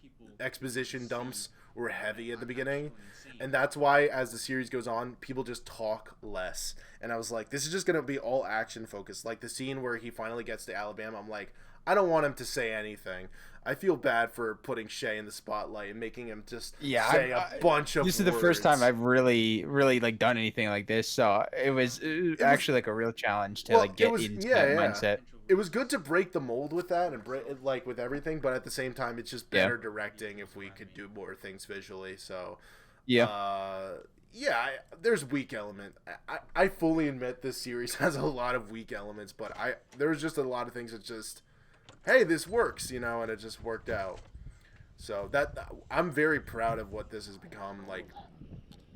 dumps were heavy at the beginning, and that's why as the series goes on, people just talk less. And I was like, this is just gonna be all action focused. Like the scene where he finally gets to Alabama, I'm like, I don't want him to say anything. I feel bad for putting Shay in the spotlight and making him just say a bunch of This is words. the first time I've really like done anything like this, so it was actually like a real challenge to like get into that mindset. It was good to break the mold with that and like with everything, but at the same time, it's just better directing if we could do more things visually. So, there's weak element. I fully admit this series has a lot of weak elements, but there's just a lot of things that just, hey, this works, you know, and it just worked out. So I'm very proud of what this has become.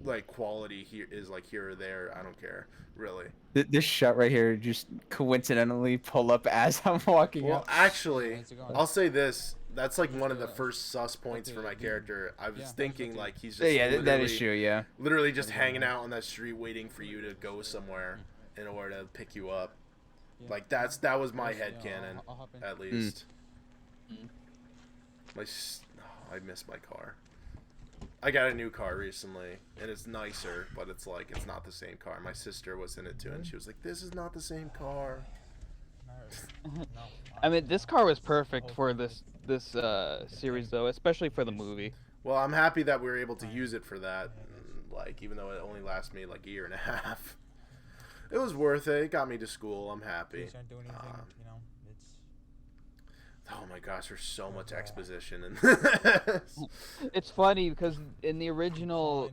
Like quality here is like here or there. I don't care really. This shot right here just coincidentally pull up as I'm walking up. Actually, I'll say this. That's like one of the first sus points for my character. I was thinking like he's just that is true. Yeah, literally just hanging out on that street waiting for you to go somewhere in order to pick you up. Like that was my headcanon, at least. I miss my car. I got a new car recently, and it's nicer, but it's like it's not the same car. My sister was in it too, and she was like, "This is not the same car." I mean, this car was perfect for this series though, especially for the movie. Well, I'm happy that we were able to use it for that. Like, even though it only lasted me like a year and a half, it was worth it. It got me to school. I'm happy. Oh my gosh, there's so much exposition in this. It's funny because in the original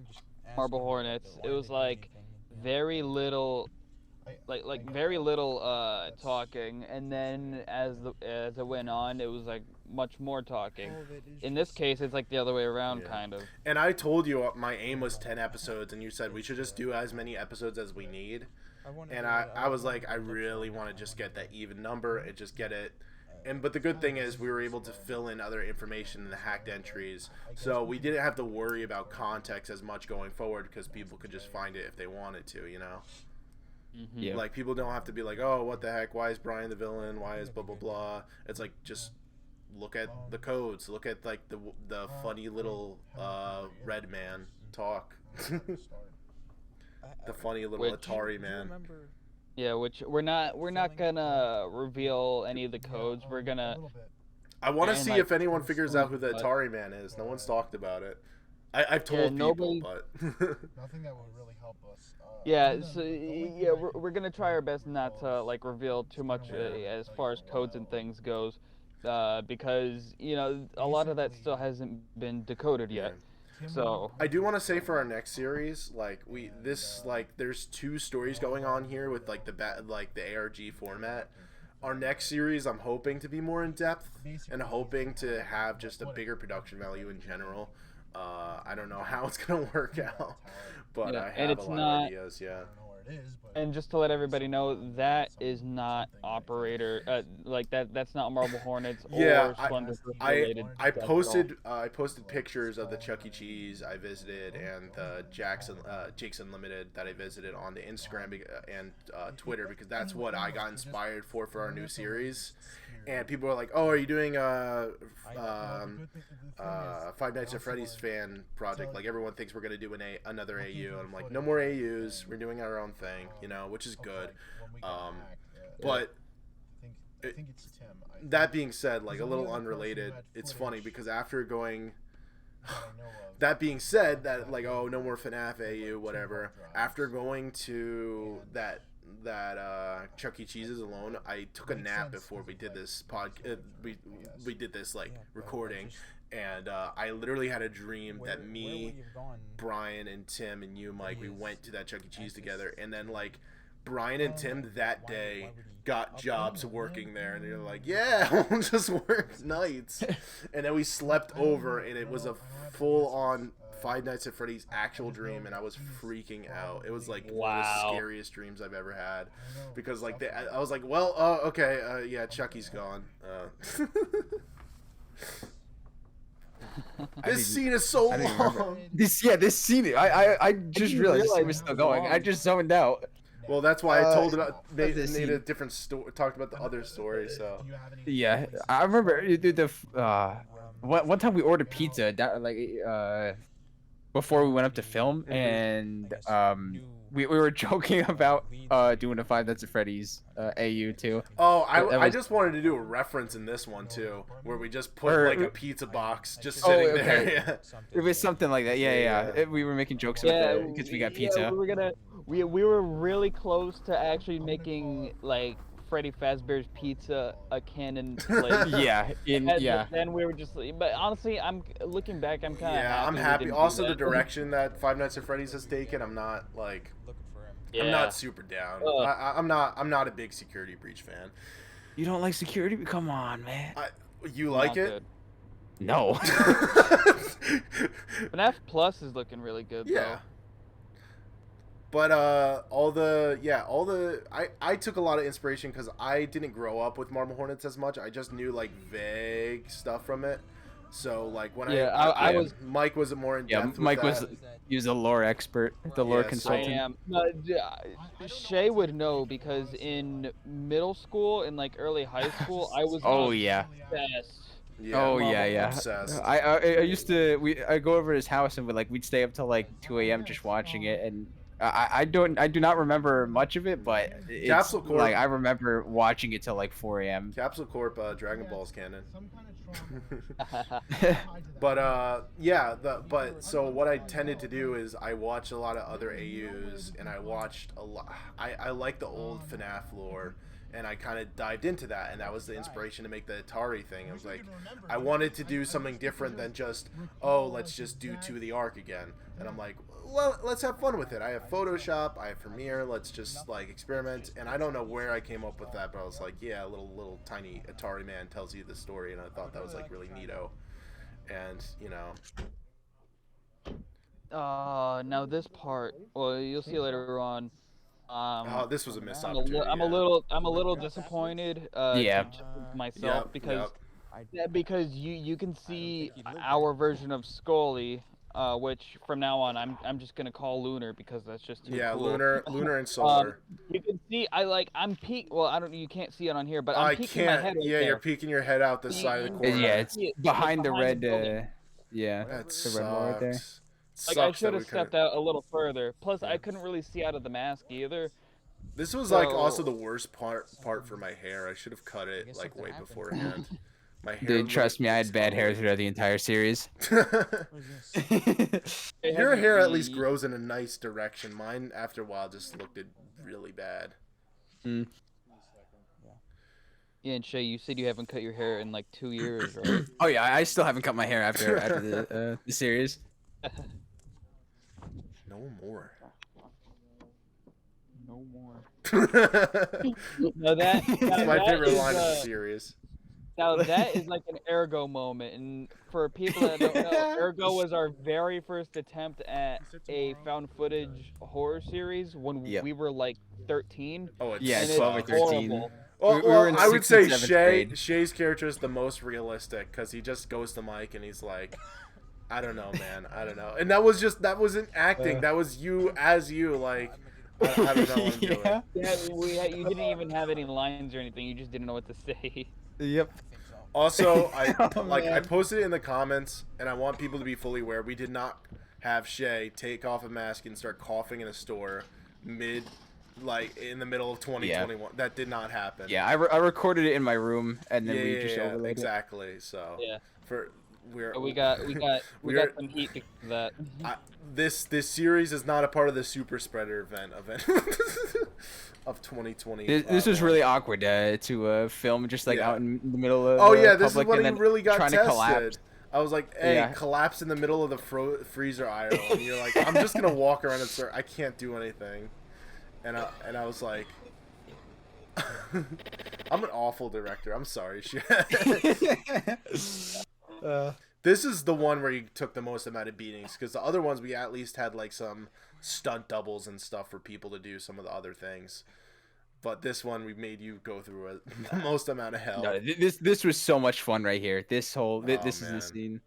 Marble Hornets, it was like very little, very little talking, and then as it went on, it was like much more talking. In this case, it's like the other way around, kind of. And I told you my aim was 10 episodes, and you said we should just do as many episodes as we need. And I was like, I really want to just get that even number and just get it. But the good thing is we were able to fill in other information in the hacked entries, so we didn't have to worry about context as much going forward because people could just find it if they wanted to, you know? Yeah. Like, people don't have to be like, oh, what the heck, why is Brian the villain, why is blah blah blah. It's like, just look at the codes, look at like the funny little red man talk. The funny little Atari man. Yeah, which we're not gonna reveal any of the codes. We're gonna. I want to see if anyone figures out who the Atari man is. No one's talked about it. I've told people, but Nothing that would really help us. We're gonna try our best not to like reveal too much as far as codes and things goes, because a lot of that still hasn't been decoded yet. So I do want to say for our next series, there's 2 stories going on here with like the ARG format. Our next series, I'm hoping to be more in depth and hoping to have just a bigger production value in general. I don't know how it's gonna work out, but I have a lot of ideas. Yeah. And just to let everybody know, that is not operator that's not Marble Hornets or Splendor related. I posted pictures of the Chuck E. Cheese I visited and the Jake's Unlimited that I visited on the Instagram and Twitter, because that's what I got inspired for our new series. And people are like, "Oh, are you doing Five Nights at Freddy's fan project? Like everyone thinks we're gonna do another AU." And I'm like, "No more AUs. We're doing our own thing, which is good." But that being said, like a little unrelated, it's funny because after going. That being said, that like, oh, no more FNAF AU, whatever. After going to that Chuck E. Cheese's alone, I took a nap before we did this we did this like recording, and I literally had a dream that me, Brian, and Tim and you, Mike, we went to that Chuck E. Cheese together, and then like Brian and Tim that day got jobs working there, and they're like, yeah, we'll just work nights. And then we slept over, and it was a full-on Five Nights at Freddy's actual dream, and I was freaking out. It was like one of Wow. the scariest dreams I've ever had, because like I was like, well, okay, yeah, Chucky's gone. This scene is so I didn't remember. long. This scene. I just didn't realized this realize scene was it still was going. long. I just zoned out. Well, that's why I told about they this made a scene? different story, talked about the other story. So Do you have any Yeah, I remember one time we ordered pizza before we went up to film, and we were joking about doing a Five Nights at Freddy's AU too. oh, That I was- just wanted to do a reference in this one too, where we just put Or- like a pizza box just Oh, sitting okay. there. Yeah. It was something like that. Yeah. We were making jokes about it because we got pizza. Yeah, we were really close to actually making like Freddy Fazbear's Pizza a canon place. Yeah, Then we were just, but honestly, I'm looking back, I'm kind of Yeah, happy. I'm we happy. didn't do Also, the that. direction that Five Nights at Freddy's has taken, I'm not like, I'm not super down. Ugh. I'm not a big Security Breach fan. You don't like security? Come on, man. You Not like it? good. No. FNAF Plus is looking really good. Yeah. But I took a lot of inspiration because I didn't grow up with Marble Hornets as much. I just knew like vague stuff from it. So like when Yeah, I I was- Mike was more in Yeah, depth. Mike with was that. he was a lore expert, the lore Yeah, so- I consultant. am. Shay would know because in middle school and like early high school, I was Oh yeah. obsessed. Yeah, Oh I'm yeah, yeah. obsessed. I used to I go over to his house and we'd stay up till like 2 a.m. just watching it, and I do not remember much of it, but it's Capsule Corp. like I remember watching it till like 4 a.m. Capsule Corp, Dragon Ball's canon. some kind of trauma? But so what I tended to do is I watched a lot of other AUs, and I watched a lot. I like the old FNAF lore, and I kind of dived into that, and that was the inspiration to make the Atari thing. I was like, I wanted to do something different than just, oh, let's just do 2 of the Ark again. And I'm like, well, let's have fun with it. I have Photoshop, I have Premiere, let's just like experiment. And I don't know where I came up with that, but I was like, yeah, a little tiny Atari man tells you the story, and I thought that was like really neato. And you know, Now this part, well, you'll see later on. oh, this was a missed I'm opportunity. a little disappointed. Yeah. Myself Yep, because yep. because you can see our version of Scully, which from now on I'm just gonna call Lunar because that's just too Yeah, cool. Lunar and Solar. You can see I'm peek. Well, I don't. You can't see it on here, but I I'm peeking my head. can't. Right Yeah, there. you're peeking your head out the side of the corner. Yeah, it's behind the red. building. Yeah, That the red wall right there. sucks. Like I Sucks that should we have stepped couldn't- out a little further. Plus, I couldn't really see out of the mask either. This was like So- also the worst part for my hair. I should have cut it like way beforehand. My hair. Dude, trust me, I had bad hair throughout the entire series. Your hair at least grows in a nice direction. Mine, after a while, just looked really bad. Yeah, and Shay, you said you haven't cut your hair in like 2 years, right? Oh yeah, I still haven't cut my hair after the series. No more. No more. It's No, my favorite is, line of the series. Now that is like an Ergo moment, and for people that don't know, Ergo was our very first attempt at a found footage horror series when Yep. we were like 13. Oh, it's Yeah, and sucks. 12 or 13. horrible. Well, We were in I would 6th say and 7th grade. Shay's character is the most realistic because he just goes to Mike and he's like, I don't know, man, I don't know. And that wasn't acting. That was you as you, like, I don't know what I'm doing. Yeah. You didn't even have any lines or anything. You just didn't know what to say. Yep. Also, I Oh, I man. posted it in the comments, and I want people to be fully aware. We did not have Shay take off a mask and start coughing in a store in the middle of 2021. That did not happen. Yeah, I recorded it in my room and then we just overlaid exactly. So Yeah. we got We're- some heat because of that. this series is not a part of the super spreader event of 2020. it. This was really awkward to film just like Yeah. out in the middle of Oh the yeah, this is public when and he then really got trying tested. to collapse. I was like, hey, Yeah. collapse in the middle of the freezer aisle, and you're like, I'm just gonna walk around and start. I can't do anything, and I was like, I'm an awful director. I'm sorry, shit. This is the one where you took the most amount of beatings, because the other ones we at least had like some stunt doubles and stuff for people to do some of the other things. But this one we made you go through the most amount of hell. No, this was so much fun right here. This whole this is man. the scene.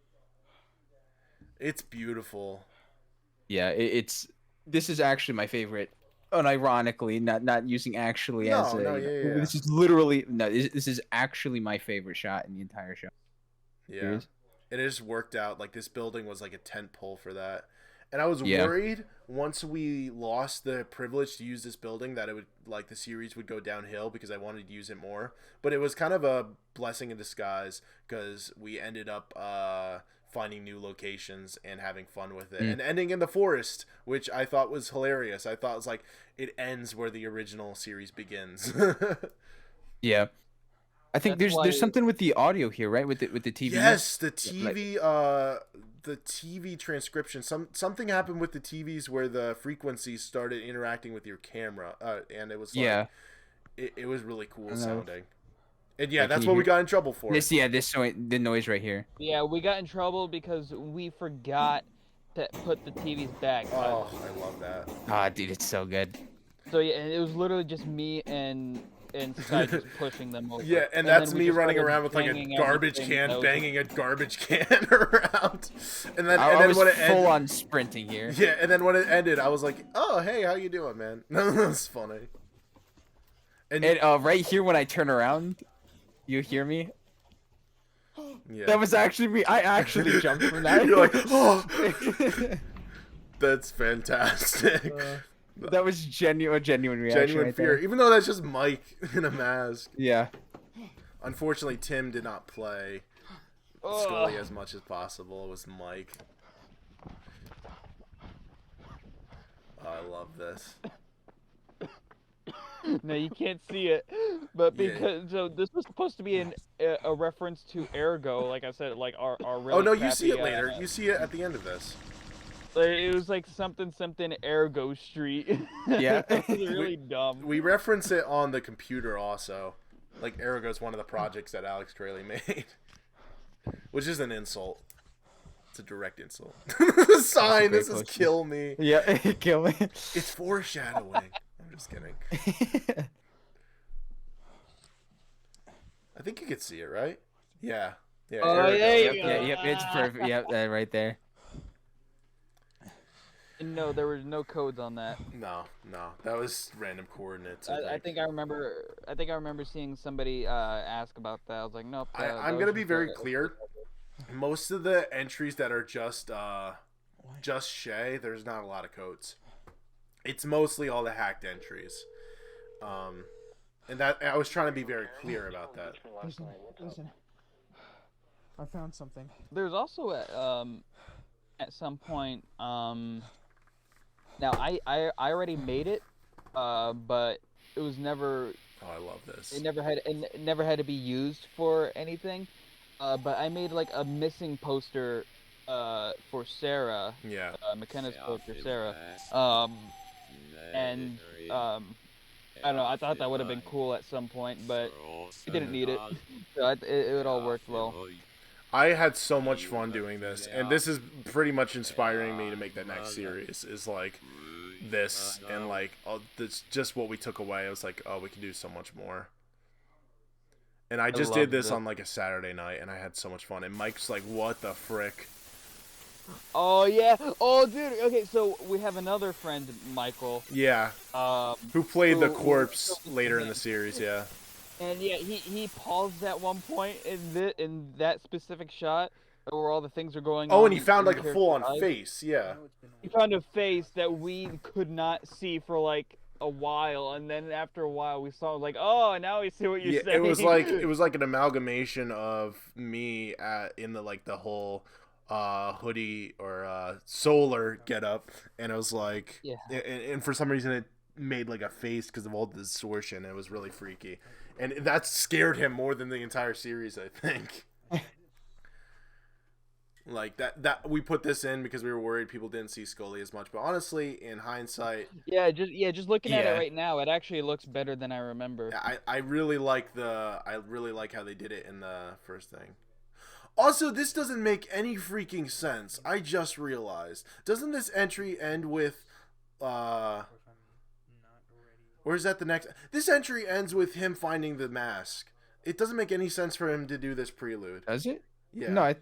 It's beautiful. Yeah, this is actually my favorite. Unironically, not using actually as a. Yeah. This is literally This is actually my favorite shot in the entire show. Yeah. Serious? It just worked out. Like, this building was like a tent pole for that. And I was Yeah. worried once we lost the privilege to use this building that it would, like, the series would go downhill, because I wanted to use it more. But it was kind of a blessing in disguise, because we ended up finding new locations and having fun with it. And ending in the forest, which I thought was hilarious. I thought it was like, it ends where the original series begins. Yeah. I think That's there's why- something with the audio here, right? With the TV. Yes, the TV, the TV transcription. Something happened with the TVs where the frequencies started interacting with your camera, and it was like, Yeah. it was really cool know. sounding. And yeah, Like, that's can you what we hear- got in trouble for. The noise right here. Yeah, we got in trouble because we forgot to put the TVs back. Oh, I love that. Ah, dude, it's so good. So yeah, and it was literally just me and Sky just pushing them over. Yeah, and then that's we me just running started around with like a banging garbage everything can, that was- banging a garbage can around, and then I was when it full ended, on sprinting here. yeah, and then when it ended, I was like, "Oh, hey, how you doing, man?" That's funny. And And right here when I turn around, you hear me? yeah, That was actually me. I actually jumped from that. you're like, "Oh, that's fantastic." That was a genuine reaction. Genuine right fear, there. even though that's just Mike in a mask. Yeah. Unfortunately, Tim did not play Scully as much as possible. It was Mike. Oh, I love this. No, you can't see it, but Yeah. because so this was supposed to be a reference to Ergo, like I said, like our really. Oh no, you crappy, see it later. You see it at the end of this. It was like something Ergo Street. Yeah. It was really dumb. We reference it on the computer also. Like, Ergo's one of the projects that Alex Kralie made. Which is an insult. It's a direct insult. Sign, great this is poster. kill me. Yeah, kill me. It's foreshadowing. I'm just kidding. I think you could see it, right? Yeah. Yeah. Oh, Ergo. there you Yep, go. Yeah, yep, it's perfect. Yep, right there. No, there were no codes on that. No, that was random coordinates. I think I remember seeing somebody ask about that. I was like, nope. I'm gonna be very clear. Most of the entries that are just Shay, there's not a lot of codes. It's mostly all the hacked entries. And that I was trying to be very clear about that. Listen. I found something. There's also at some point now I already made it, but it was never Oh, I love this. it never had to be used for anything. But I made like a missing poster for Sarah, Yeah. McKenna's poster, Sarah. And I don't know. I thought that would have been cool at some point, but we didn't need it. So it all worked well. I had so much fun doing this, and this is pretty much inspiring me to make the next series. Is like this, and like that's just what we took away. I was like, oh, we can do so much more. And I just did loved this it. on like a Saturday night, and I had so much fun. And Mike's like, "What the frick?" Oh yeah. Oh dude. Okay, so we have another friend, Michael. Yeah, Um, who played the Who- corpse later in the series? Yeah. and yeah, he paused at one point in that specific shot where all the things are going on. Oh, and he found in like the a full-on character's eyes. face. Yeah. He found a face that we could not see for like a while, and then after a while we saw like, oh, now we see what you're Yeah, saying. it was like an amalgamation of me in the like the whole hoodie or solar getup, and it was like, Yeah. and for some reason it made like a face because of all the distortion. It was really freaky, and that scared him more than the entire series, I think. Like that we put this in because we were worried people didn't see Scully as much, but honestly, in hindsight, just looking at Yeah. it right now, it actually looks better than I remember. I really like how they did it in the first thing. Also, this doesn't make any freaking sense. I just realized. Doesn't this entry end with, or is that the next? This entry ends with him finding the mask. It doesn't make any sense for him to do this prelude. Does it? Yeah. No,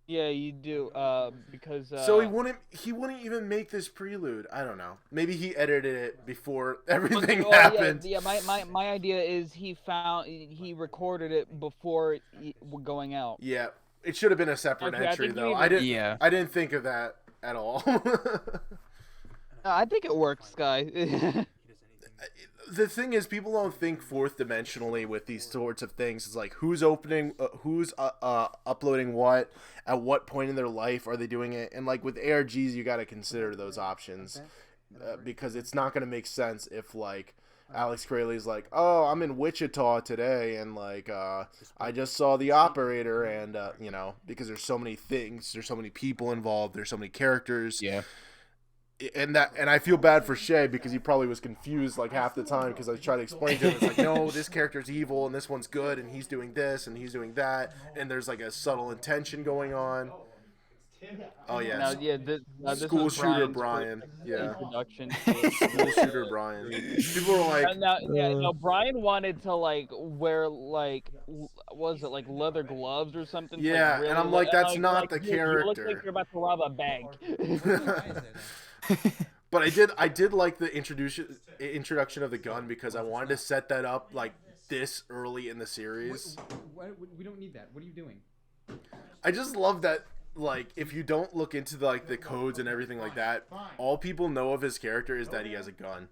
Yeah, you do. Because So he wouldn't even make this prelude. I don't know. Maybe he edited it before everything happened. Yeah, my idea is he recorded it before going out. Yeah, it should have been a separate Okay, I entry think you though. even- I didn't think of that at all. I think it works, Sky. The thing is, people don't think fourth dimensionally with these sorts of things. It's like who's uploading what at what point in their life are they doing it, and like with ARGs, you got to consider those options because it's not going to make sense if like Alex Kralie's like, oh, I'm in Wichita today, and like I just saw the operator, and you know, because there's so many things, there's so many people involved, there's so many characters. Yeah. And I feel bad for Shay because he probably was confused like half the time because I tried to explain to him, it's like, no, this character's evil and this one's good and he's doing this and he's doing that, and there's like a subtle intention going on. Oh yeah, This school was shooter Brian's Brian. Yeah, introduction. school shooter Brian. People were like, Now Brian wanted to like wear like was it like leather gloves or something? to, Yeah, really and I'm look- like, that's not the You look like character. you're about to rob a bank. but I did like the introduction of the gun because I wanted to set that up like this early in the series. We don't need that. What are you doing? I just love that, like, if you don't look into the codes and everything like that, all people know of his character is that he has a gun.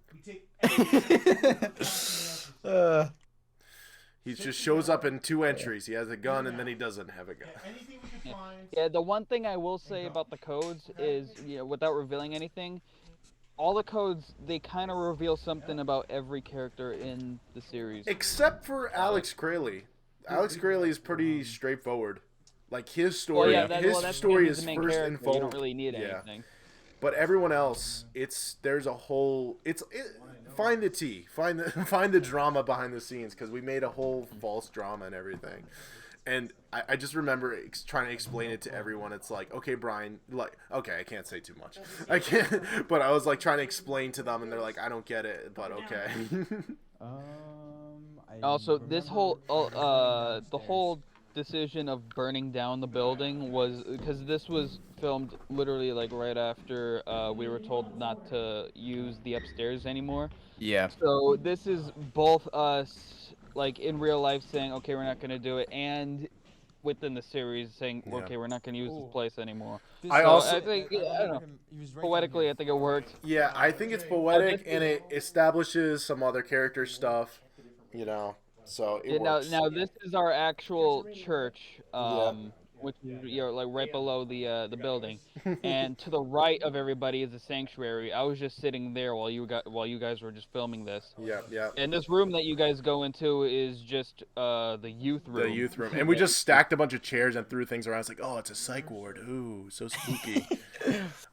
He just shows up in 2 entries. He has a gun and then he doesn't have a gun. Yeah, the one thing I will say about the codes is, you know, without revealing anything, all the codes, they kind of reveal something about every character in the series. Except for Alex Kralie. Alex Kralie is pretty straightforward. Like, his story, that's story because is he's the main first character. and You foremost. don't really need anything. But everyone else, there's a whole, find the tea, find the drama behind the scenes, because we made a whole false drama and everything. And I just remember trying to explain it to everyone. It's like, okay, Brian, like, okay, I can't say too much. I can't, but I was like trying to explain to them, and they're like, I don't get it, but okay. Also, this whole, the whole decision of burning down the building was because this was filmed literally like right after we were told not to use the upstairs anymore. Yeah. So this is both us like in real life saying, okay, we're not going to do it, and within the series saying, okay, we're not going to use this place anymore. I also, I think, I don't know, poetically, I think it worked. yeah, I think it's poetic, and it establishes some other character stuff, you know. So it works. Now this is our actual church, which is like right below the building, and to the right of everybody is a sanctuary. I was just sitting there while you guys were just filming this. Yeah. And this room that you guys go into is just the youth room. The youth room, and we just stacked a bunch of chairs and threw things around. It's like, oh, it's a psych ward. Ooh, so spooky.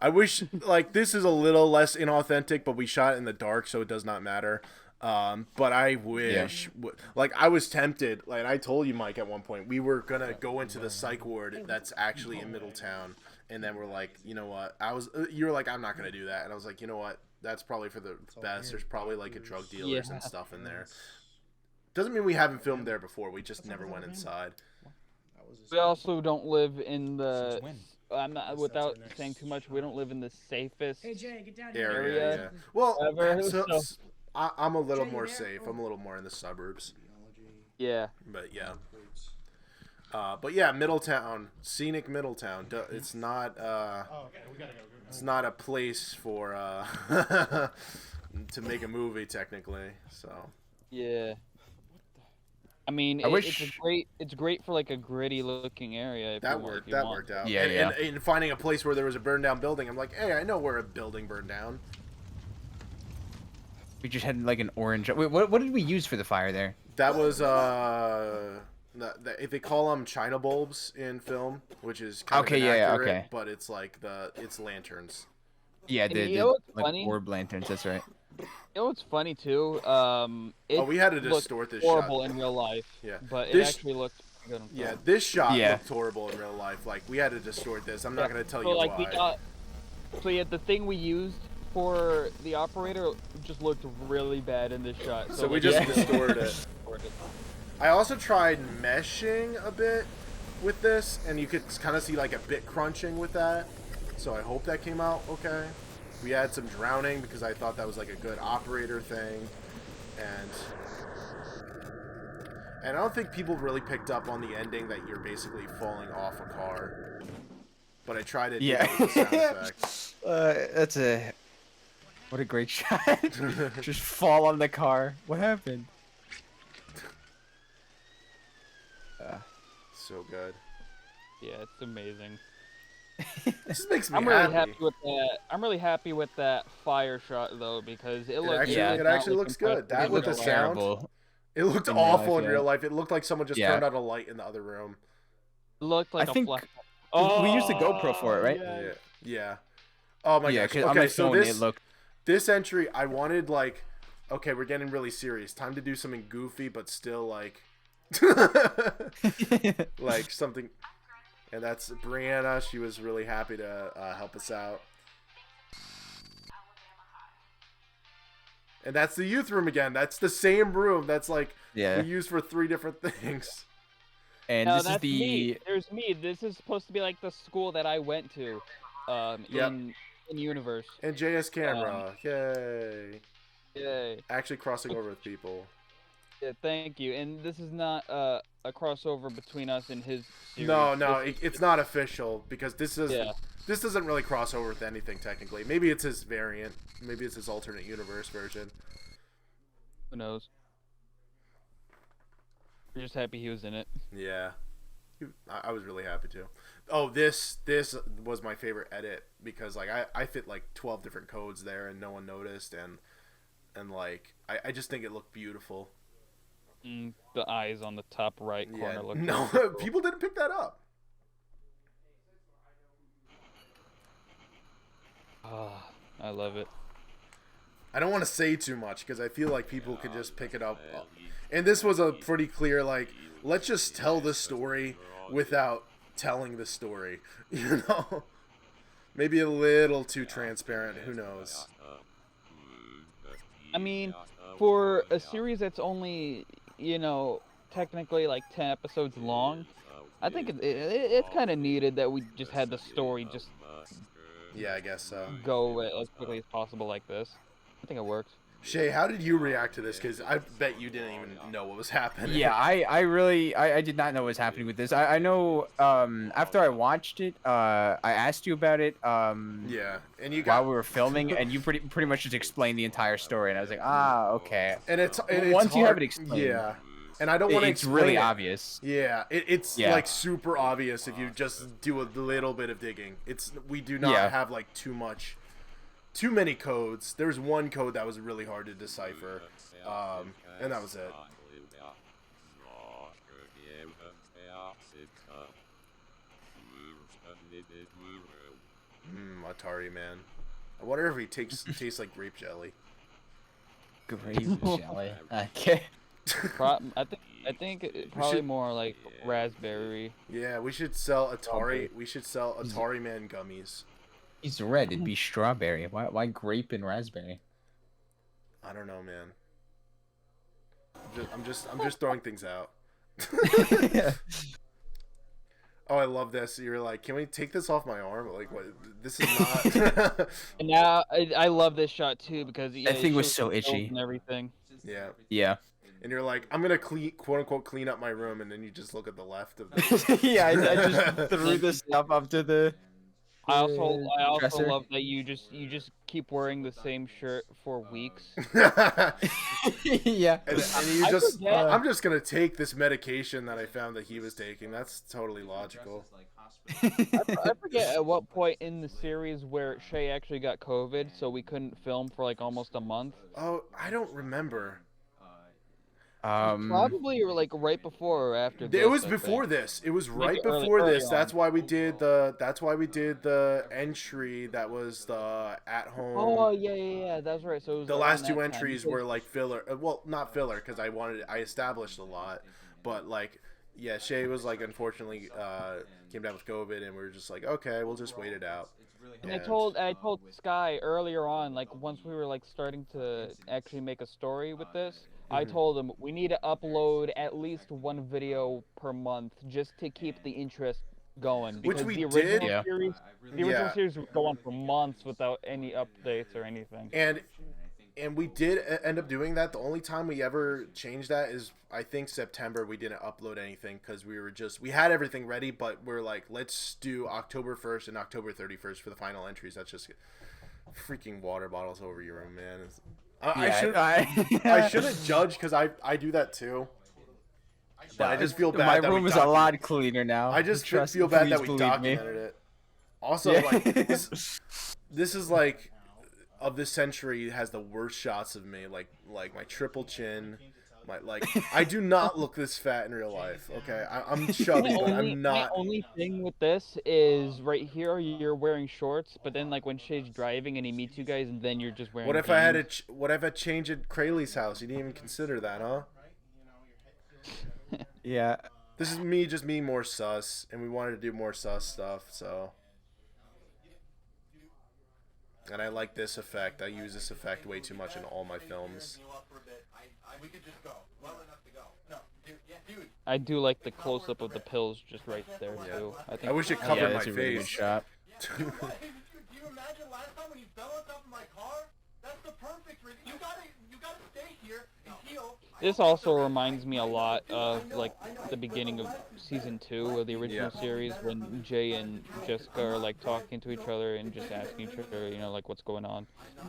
I wish like this is a little less inauthentic, but we shot it in the dark, so it does not matter. But I wish, like, I was tempted. Like I told you, Mike, at one point we were gonna go into the psych ward that's actually in Middletown, and then we're like, you know what? You were like, I'm not gonna do that, and I was like, you know what? That's probably for the best. There's probably like a drug dealers and stuff in there. Doesn't mean we haven't filmed there before. We just never went inside. We also don't live in the. I'm not, without saying too much, we don't live in the safest area. Yeah. Well, ever. I'm a little more safe. I'm a little more in the suburbs. Yeah. But yeah, Middletown, scenic Middletown. It's not. It's not a place for to make a movie technically. So. Yeah. I mean, it's great for like a gritty looking area. If that you worked. if you That want. worked out. Yeah, And finding a place where there was a burned down building, I'm like, hey, I know where a building burned down. We just had like an orange. Wait, what did we use for the fire there? That was they call them China bulbs in film, which is kind of inaccurate, okay. but it's like it's lanterns. Yeah, And the you know what's like funny? orb lanterns. That's right. You know what's funny too? We had to looked distort this horrible shot. in real life. Yeah. But it This- actually looked good on Yeah, film. this shot Yeah. looked horrible in real life. Like, we had to distort this. I'm not Yeah, gonna tell so, you like, why. we got. So yeah, the thing we used for the operator just looked really bad in this shot. So we like, just Yeah. distorted it. I also tried meshing a bit with this, and you could kind of see like a bit crunching with that. So I hope that came out okay. We had some drowning because I thought that was like a good operator thing, and I don't think people really picked up on the ending that you're basically falling off a car. But I tried to do Yeah. that with the sound effect. That's a. What a great shot. Just fall on the car. What happened? So good. Yeah, it's amazing. This makes me I'm really happy. happy with that. I'm really happy with that fire shot though because it looks. actually- Yeah. it did actually not looks look good. impressive That in with real the life. sound. terrible. It looked In real awful life, in yeah. real life. It looked like someone just Yeah. turned on a light in the other room. It looked like I a think flash. we used the GoPro for it, right? Yeah. Yeah. Oh my Yeah, gosh. 'cause on Okay, my so phone this it looked. this entry, I wanted like, okay, we're getting really serious. Time to do something goofy, but still like, like something. And that's Brianna. She was really happy to help us out. And that's the youth room again. That's the same room. That's like Yeah. we used for 3 different things. And No, this is that's the. me. There's me. This is supposed to be like the school that I went to, Yep. in universe. And JS camera. Yay. Yay. Actually crossing over with people. Yeah, thank you. And this is not a crossover between us and his series. No, This it's not official because this is Yeah. this doesn't really cross over with anything technically. Maybe it's his variant. Maybe it's his alternate universe version. Who knows? We're just happy he was in it. Yeah, I was really happy too. Oh, this was my favorite edit because like I fit like 12 different codes there and no one noticed and like I just think it looked beautiful. The eyes on the top right corner Yeah, look. no, really cool. people didn't pick that up. Ah, I love it. I don't want to say too much because I feel like people could just pick it up. And this was a pretty clear, like, let's just tell the story without telling the story. You know? Maybe a little too transparent. Who knows? I mean, for a series that's only, technically like 10 episodes long, I think it's kind of needed that we just had the story just Yeah, I guess so. go as quickly as possible like this. I think it works. Shay, how did you react to this? Because I bet you didn't even know what was happening. Yeah, I really did not know what was happening with this. I know after I watched it, I asked you about it Yeah, and you while got we were filming, and you pretty much just explained the entire story, and I was like, ah, okay. and it's Once you have hard- it explained, Yeah, and I don't want to. It's really obvious. Yeah, it's Yeah. like super obvious if you just do a little bit of digging. We do not Yeah. have like too many codes. There's one code that was really hard to decipher, and that was it. Atari man. I wonder if he tastes like grape jelly. Grape jelly. Okay. I think probably more like raspberry. Yeah, we should sell Atari. We should sell Atari man gummies. He's red. It'd be strawberry. Why grape and raspberry? I don't know, man. I'm just throwing things out. Oh, I love this. You're like, can we take this off my arm? Like, what? This is not. And now I love this shot too because That thing was so itchy. and everything. Yeah. Yeah. And you're like, I'm gonna quote unquote clean up my room, and then you just look at the left of the. Yeah, I just threw the stuff up to the. I also dresser. love that you just keep wearing the same shirt for weeks. Yeah. And you I just, forget. I'm just gonna take this medication that I found that he was taking. That's totally logical. I forget at what point in the series where Shay actually got COVID, so we couldn't film for like almost a month. Oh, I don't remember. Probably like right before or after. It this, was I before think. this. It was right early- before early this. on. That's why we did the entry that was the at home. Oh yeah. That's right. So it was The around last that two time, entries because- were like filler. Well, not filler because I established a lot, but like yeah, Shay was like, unfortunately, came down with COVID, and we were just like, okay, we'll just wait it out. And I told Sky earlier on, like once we were like starting to actually make a story with this, I told him we need to upload at least one video per month just to keep the interest going. Which Because we the original did. series, would go on for months without any updates or anything. And we did end up doing that. The only time we ever changed that is, I think, September. We didn't upload anything because we had everything ready, but we're like, let's do October 1st and October 31st for the final entries. That's just freaking water bottles over your room, man. I shouldn't judge because I do that too. But I just feel bad. My that room we is a lot cleaner now. I just Trust feel me, bad please that we believe me. documented it. Also, like this is like, of this century has the worst shots of me, like my triple chin, I do not look this fat in real life. Okay, I'm chubby, but I'm not. My only thing with this is right here you're wearing shorts, but then like when Shay's driving and he meets you guys, and then you're just wearing. What if jeans. I had what if I changed at Kralie's house? You didn't even consider that, huh? Yeah. This is me, just me more sus, and we wanted to do more sus stuff, so. And I like this effect. I use this effect way too much in all my films. I do like the close up of the pills just right there too. I wish it covered my that's a really good face. shot. Do you imagine last time when you fell on top of my car? That's the perfect reason. You gotta stay here and heal. This also reminds me a lot of like the beginning of season 2 of the original series when Jay and Jessica are like talking to each other and just asking each other, you know, like what's going on.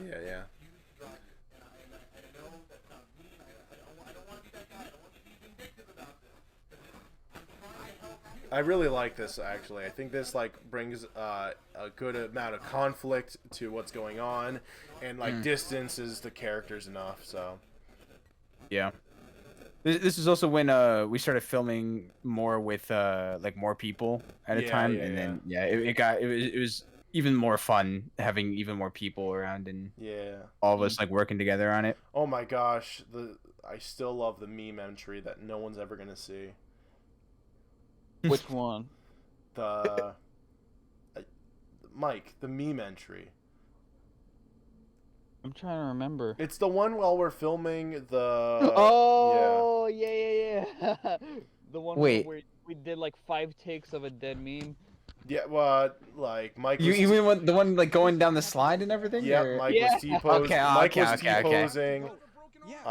Yeah. I really like this, actually. I think this like brings a good amount of conflict to what's going on, and like distances the characters enough. So Yeah. This is also when we started filming more with like more people at a time, and then it was even more fun having even more people around and all of us like working together on it. Oh my gosh, I still love the meme entry that no one's ever gonna see. Which one? Mike, the meme entry. I'm trying to remember. It's the one while we're filming the. Oh yeah. The one Wait. where we did like 5 takes of a dead meme. Yeah, well, like Mike. You mean the one like going down the slide and everything? Yeah, or... Mike was T-posing. Mike was T-posing.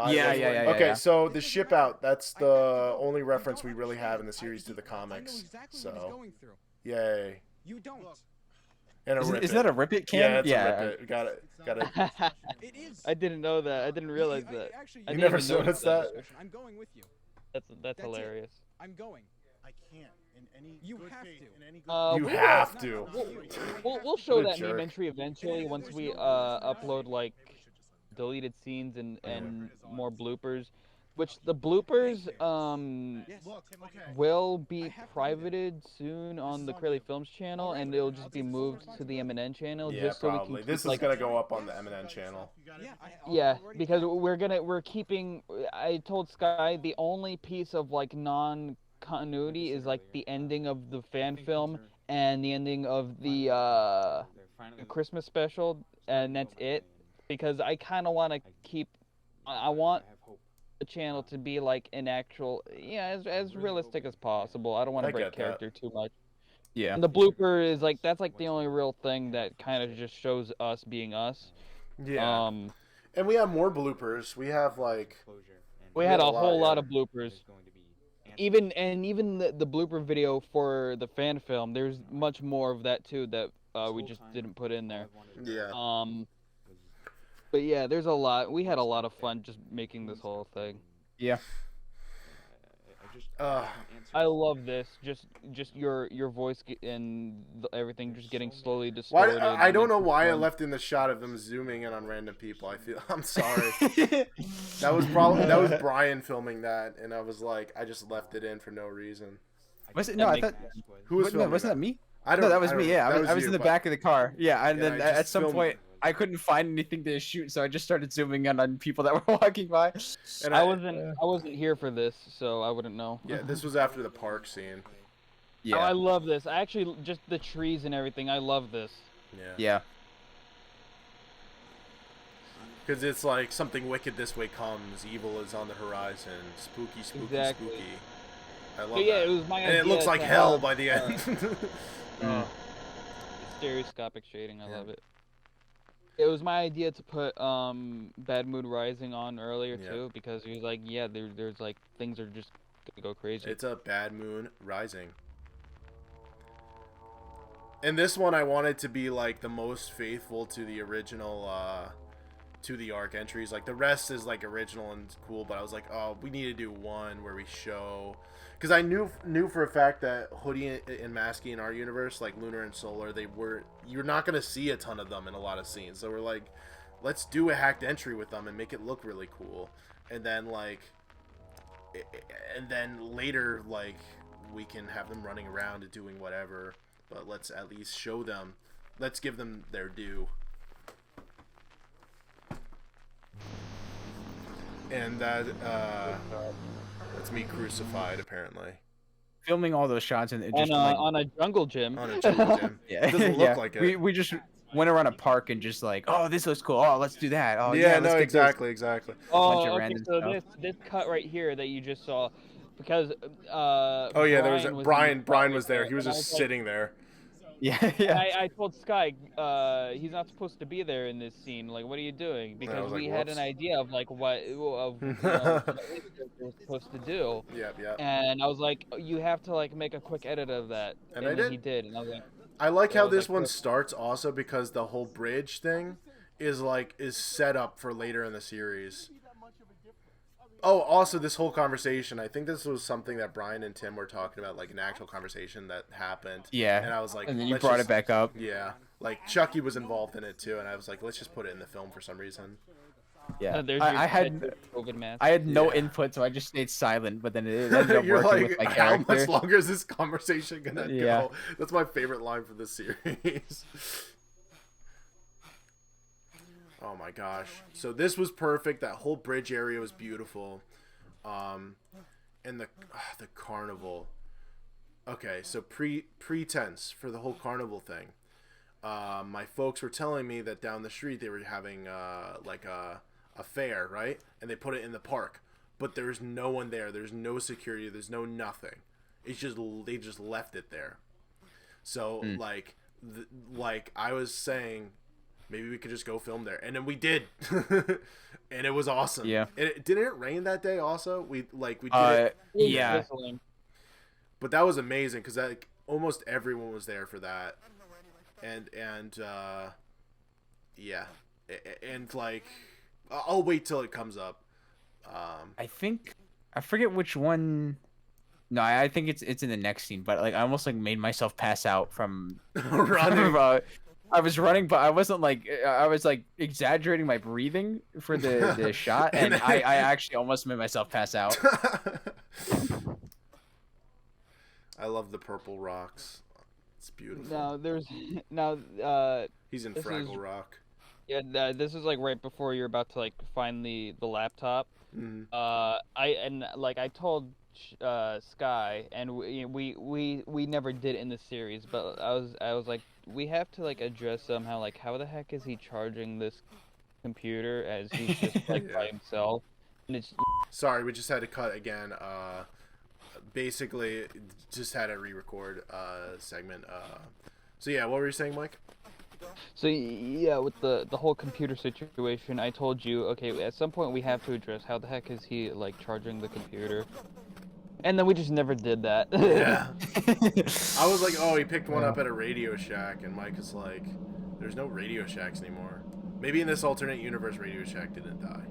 Yeah. Okay, so the ship out, that's the only reference we really have in the series to the comics. So, yay. You don't. And a rip Isn't that a rip it cam? Yeah, it's a rip it. Got it. It is. I didn't know that. I didn't realize that. Actually, I You didn't never even notice noticed that? I'm going with you. That's hilarious. I'm going. I can't. In any You good have faith, to. in any good You We'll- have to. We'll show What a that jerk. meme entry eventually once we upload like deleted scenes and more bloopers, which the bloopers will be privated soon on the Kralie Films channel, and it'll just be moved to the MNN channel Yeah, just so we probably. can This keep, is gonna go up on the M&N channel. Yeah, because we're keeping. I told Sky the only piece of like non-continuity is like the ending of the fan film and the ending of the Christmas special, and that's it. Because I kind of want to keep. I want the channel to be like an actual, as realistic as possible. I don't want I to break get that. character too much. Yeah. And the blooper is like that's like the only real thing that kind of just shows us being us. Yeah. And we have more bloopers. We have like. We had a lot, whole yeah. lot of bloopers. Even the blooper video for the fan film, there's much more of that too that we just didn't put in there. Yeah. But yeah, there's a lot. We had a lot of fun just making this whole thing. Yeah. I love this. Just your voice and everything just getting slowly Why? distorted. I don't know and why I fun. left in the shot of them zooming in on random people. I'm sorry. That was Brian filming that, and I was like, I just left it in for no reason. Was it? No, I thought. Who was filming Wasn't that me? I don't. No, that was I don't me. know. Yeah, That I was you, in the but- back of the car. Yeah, and Yeah, then I at just some filmed- point, I couldn't find anything to shoot, so I just started zooming in on people that were walking by. And I wasn't here for this, so I wouldn't know. Yeah, this was after the park scene. Yeah. Oh, I love this. I actually just the trees and everything. I love this. Yeah. Yeah. Because it's like something wicked this way comes, evil is on the horizon, spooky, spooky, Exactly. spooky. I love So, yeah, that. it was my And it idea looks like to hell have, by the end. Stereoscopic shading. I Yeah. love it. It was my idea to put Bad Mood Rising on earlier Yeah. too, because he was like, yeah, there's like things are just gonna go crazy. It's a bad moon rising. And this one I wanted to be like the most faithful to the original to the arc entries. Like the rest is like original and cool, but I was like, oh, we need to do one where we show, because I knew for a fact that Hoodie and Masky in our universe, like Lunar and Solar, you're not gonna see a ton of them in a lot of scenes. So we're like, let's do a hacked entry with them and make it look really cool. And then later, like, we can have them running around and doing whatever. But let's at least show them. Let's give them their due. And that's me crucified, apparently. Filming all those shots and it just on a jungle gym. On a jungle gym. yeah, It doesn't look like it. We just went around a park and just like, oh, this looks cool. Oh, let's do that. Oh, yeah, let's no, get exactly. bunch Oh, of okay. random So stuff. this cut right here that you just saw, because Oh yeah, there was Brian. Brian was there. He was and I just like- sitting there. Yeah, yeah. I told Sky, he's not supposed to be there in this scene. Like, what are you doing? Because was like, we had whoops. an idea of like what what we're supposed to do. Yep, yep. And I was like, you have to like make a quick edit of that. And then I did. He did, and I was like, I like Yeah, how I was this like, one look. starts also because the whole bridge thing is set up for later in the series. Oh, also this whole conversation, I think this was something that Brian and Tim were talking about, like an actual conversation that happened. Yeah. And I was like, And then you let's brought just- it back up. Yeah. Like Chucky was involved in it too, and I was like, let's just put it in the film for some reason. Yeah. there's I your had COVID mask. I had no Yeah. input, so I just stayed silent. But then it ended up You're working like, with my how character. much longer is this conversation gonna Yeah. go? That's my favorite line from this series. Oh my gosh. So this was perfect. That whole bridge area was beautiful. And the carnival. Okay, so pretense for the whole carnival thing. My folks were telling me that down the street they were having like a fair, right? And they put it in the park. But there's no one there. There's no security. There's no nothing. It's just they just left it there. So like I was saying, maybe we could just go film there, and then we did, and it was awesome. Yeah. Didn't it rain that day? Also, we did it, It was Yeah. whistling. but that was amazing because like almost everyone was there for that, and yeah, and like I'll wait till it comes up. I forget which one. No, I think it's in the next scene. But like I almost like made myself pass out from Running. I was running, but I wasn't like I was like exaggerating my breathing for the shot, and I actually almost made myself pass out. I love the purple rocks. It's beautiful. Now there's He's in this Fraggle is- Rock. yeah, this is like right before you're about to like find the laptop. Mhm. I told Sky, and we never did in the series, but I was like, we have to like address somehow like how the heck is he charging this computer as he's just like by Yeah. himself, and it's Sorry, we just had to cut again. Basically, just had a re-record segment. So yeah, what were you saying, Mike? so yeah, with the whole computer situation. I told you, okay, at some point we have to address how the heck is he like charging the computer, and then we just never did that. Yeah. I was like, oh, he picked one up at a Radio Shack, and Mike is like, there's no Radio Shacks anymore. Maybe in this alternate universe, Radio Shack didn't die.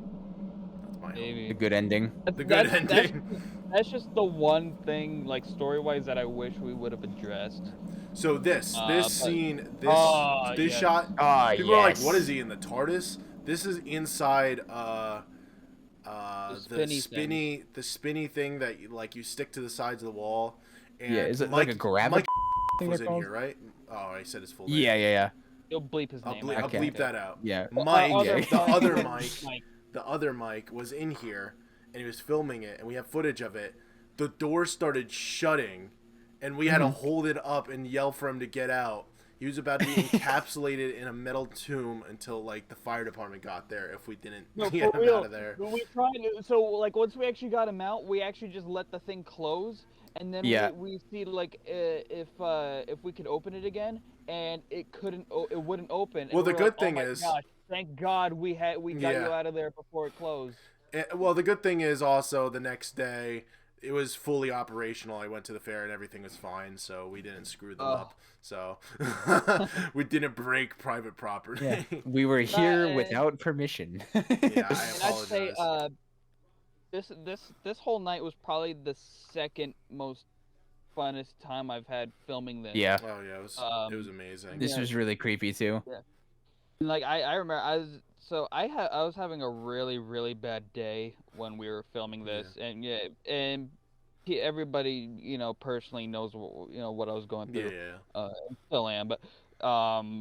That's my hope. Maybe. A good ending. The good ending. That's just the one thing, like story-wise, that I wish we would have addressed. So this but- scene, Oh, this yes. shot. Ah, People are like, yes. what is he in the TARDIS? This is inside the spinny thing that you stick to the sides of the wall. And Yeah, is it like a grab Mike thing was they're in called? here, right? Oh, I said his full name. Yeah. You'll bleep his name. I'll Okay. bleep that out. Yeah. Mike, Other the Mike. other Mike, Mike. the other Mike was in here, and he was filming it, and we have footage of it. The door started shutting, and we had to hold it up and yell for him to get out. He was about to be encapsulated in a metal tomb until like the fire department got there. If we didn't No, get for him real. out of there. We tried to, so like once we actually got him out, we actually just let the thing close, and then Yeah. we see like if we could open it again, and it couldn't. It wouldn't open. And Well, the we're good like, thing oh my is- gosh, thank God we got Yeah. you out of there before it closed. Well, the good thing is also the next day it was fully operational. I went to the fair and everything was fine, so we didn't screw them up. So we didn't break private property. Yeah. We were here and- without permission. Yeah, I And I'd say apologize. this whole night was probably the second most funnest time I've had filming this. Yeah. Oh yeah, it was amazing. This was really creepy too. Like I remember I was having a really bad day when we were filming this, and everybody personally knows what I was going through. Yeah. Still am,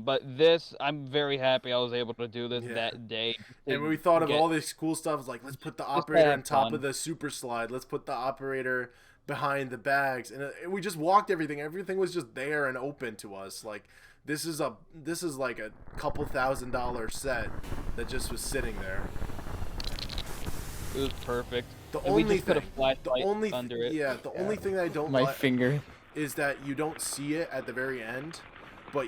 but this I'm very happy I was able to do this Yeah. that day. And when we thought of all this cool stuff, it's like, let's put the operator on have top fun. of the super slide. Let's put the operator behind the bags, and we just walked everything. Everything was just there and open to us. Like this is like a couple $1,000 set that just was sitting there. It was perfect. The And we only just put a thing, flashlight under it. yeah, the only thing that I don't My like finger. is that you don't see it at the very end, but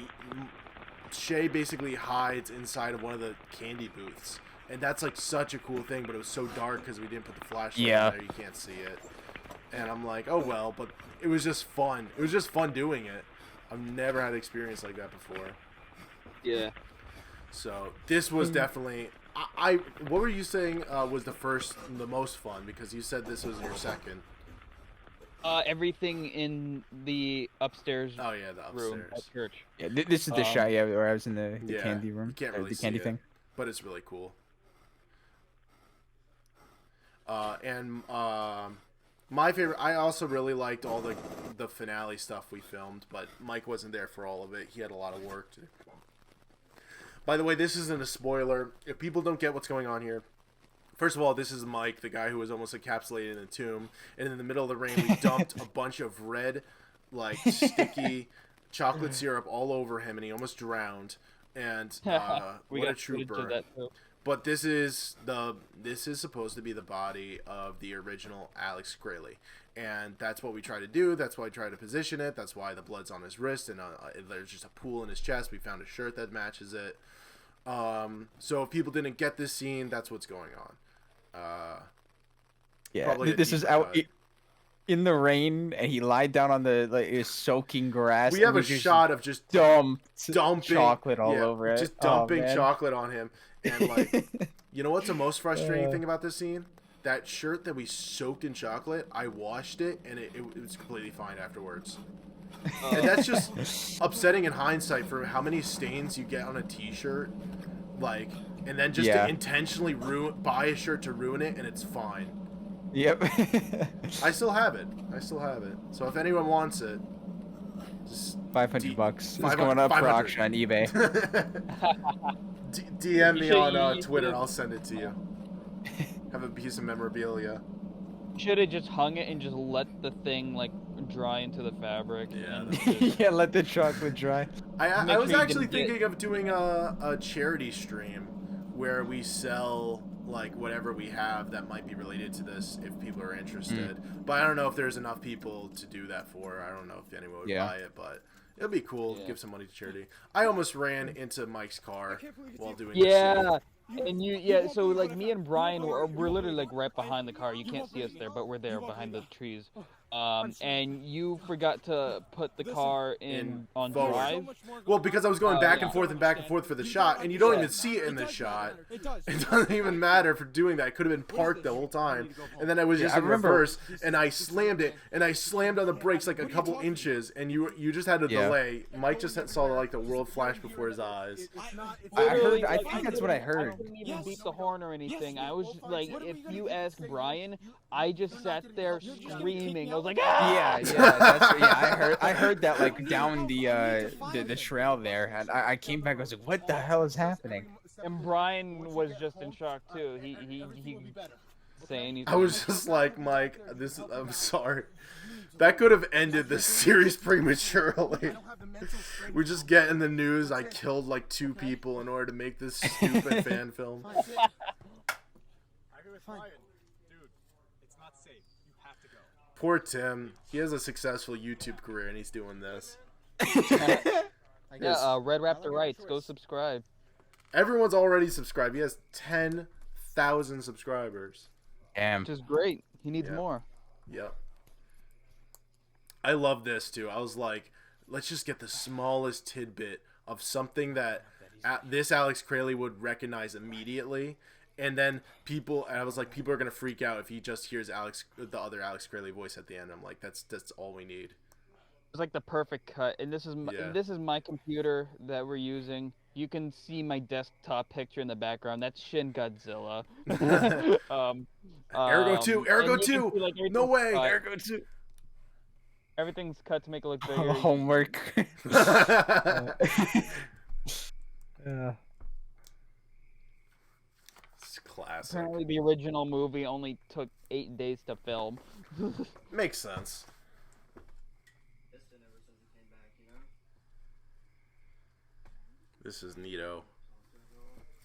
Shay basically hides inside of one of the candy booths, and that's like such a cool thing. But it was so dark because we didn't put the flashlight Yeah. in there, you can't see it. And I'm like, oh well, but it was just fun. It was just fun doing it. I've never had experience like that before. Yeah. So this was definitely. What were you saying was the most fun? Because you said this was your second. Everything in the upstairs Oh yeah, the room upstairs. at church. Yeah, this is the shot where I was in the Yeah, candy room. you can't or really the see candy it. thing. But it's really cool. My favorite. I also really liked all the finale stuff we filmed, but Mike wasn't there for all of it. He had a lot of work to do. By the way, this isn't a spoiler. If people don't get what's going on here, first of all, this is Mike, the guy who was almost encapsulated in a tomb, and in the middle of the rain, we dumped a bunch of red, like sticky chocolate syrup all over him, and he almost drowned. And We what a got footage of trooper! that too. But this is supposed to be the body of the original Alex Kralie, and that's what we try to do. That's why I try to position it. That's why the blood's on his wrist, and there's just a pool in his chest. We found a shirt that matches it. So if people didn't get this scene, that's what's going on. Yeah, Probably a this is deeper out cut. in the rain, and he lied down on the soaking grass. We and have a just shot of just dumped dumping chocolate all yeah, over it. just Oh, dumping man. chocolate on him, and like, you know what's the most frustrating thing about this scene? That shirt that we soaked in chocolate, I washed it, and it was completely fine afterwards. And that's just upsetting in hindsight for how many stains you get on a t-shirt, like, and then just Yeah. to intentionally buy a shirt to ruin it, and it's fine. Yep. I still have it. So if anyone wants it, just $500 bucks. It's 500 going up for 500. auction on eBay. DM me You should- on you Twitter. should've- I'll send it to you. Have a piece of memorabilia. Should have just hung it and just let the thing like dry into the fabric. Yeah, and that's just- Yeah, let the chocolate dry. I Make was sure you actually didn't get- thinking of doing a charity stream where we sell like whatever we have that might be related to this if people are interested. But I don't know if there's enough people to do that for. I don't know if anyone would Yeah. buy it, but it'll be cool. Yeah. Give some money to charity. I almost ran into Mike's car while doing this. Yeah, and so like me and Brian we're literally like right behind the car. You can't see us there, but we're there behind the trees. And you forgot to put the car in on forward. drive. Well, because I was going Oh, back yeah. and forth and back and forth for the shot, and you don't even see it in the shot. It does. It doesn't even matter for doing that. It could have been parked the whole time. And then I was just I in remember- reverse, and I slammed it, and I slammed on the brakes like a couple inches, and you just had a Yeah. delay. Mike just saw like the world flash before his eyes. It's not. It's I not- heard. Literally, I like, think that's what I heard. couldn't even Yes. beat the horn or anything. Yes, I was well, just fine. like, What are if we gonna you do? ask Say Brian, you- I just you're sat not gonna there you're just gonna kick screaming. me I was out? like, Yeah, ah! I heard that like down the trail there, and I came back. I was like, what the hell is happening? And Brian was just in shock too. He say anything. I was just like, Mike, I'm sorry. That could have ended the series prematurely. We just get in the news I killed like 2 people in order to make this stupid fan film. I agree with Brian. Dude, it's not safe. You have to go. Poor Tim. He has a successful YouTube career and he's doing this. Yeah, Red Raptor Rights. Go subscribe. Everyone's already subscribed. He has 10,000 subscribers. Damn. Which is great. He needs Yeah. more. Yep. I love this too. I was like, let's just get the smallest tidbit of something that this Alex Kralie would recognize immediately. And then I was like, people are going to freak out if he just hears the other Alex Kralie voice at the end. I'm like, that's all we need. It's like the perfect cut. And this is my computer that we're using. You can see my desktop picture in the background. That's Shin Godzilla. Ergo 2, Ergo and you 2. can see, like, No way. cut. Ergo 2. Everything's cut to make it look bigger. Homework. It's classic. Apparently, the original movie only took 8 days to film. Makes sense. This is neato.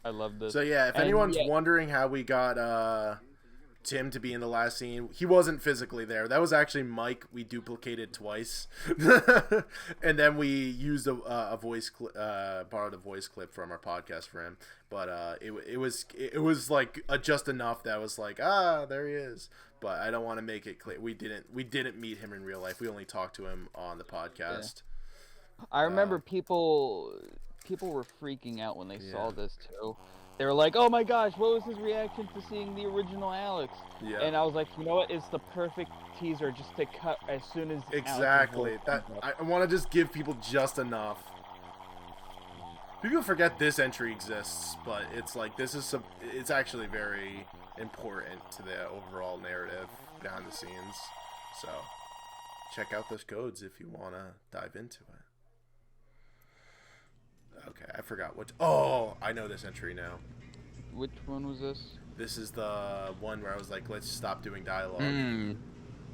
I love this. So yeah, if And, anyone's yeah. wondering how we got Tim to be in the last scene, he wasn't physically there. That was actually Mike. We duplicated twice, and then we used a voice borrowed a voice clip from our podcast for him. But it was like just enough that was like, there he is. But I don't want to make it clear we didn't meet him in real life. We only talked to him on the podcast. I remember people were freaking out when they saw this too. They were like, "Oh my gosh, what was his reaction to seeing the original Alex?" Yeah. And I was like, "You know what? It's the perfect teaser just to cut as soon as Exactly. Alex's That voice comes up. I want to just give people just enough. People forget this entry exists, but it's like it's actually very important to the overall narrative behind the scenes. So check out those codes if you want to dive into it. Okay, I forgot what. Oh, I know this entry now. Which one was this? This is the one where I was like, let's stop doing dialogue.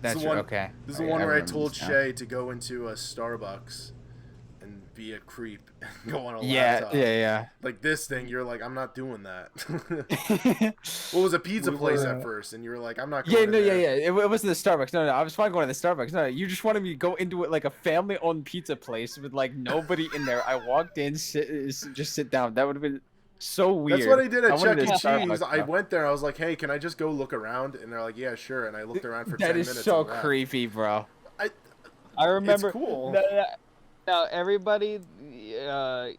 That's the one, okay. This is the one where I remember told this now. Shay to go into a Starbucks and be a creep and go on a Yeah, laptop. yeah, Like this thing, you're like, I'm not doing that. yeah. What was a pizza We place were, at first, and you were like, I'm not Yeah, going no, in yeah, there. yeah. It wasn't the Starbucks. No, I was fine going to the Starbucks. No, you just wanted me to go into it like a family-owned pizza place with like nobody in there. I walked in, just sit down. That would have been so weird. That's what I did at wanted Chuck E. a Cheese. Starbucks, I bro. went there. I was like, hey, can I just go look around? And they're like, yeah, sure. And I looked around for 10 That minutes. is so and left. creepy, bro. I remember. It's cool. Now everybody, yeah,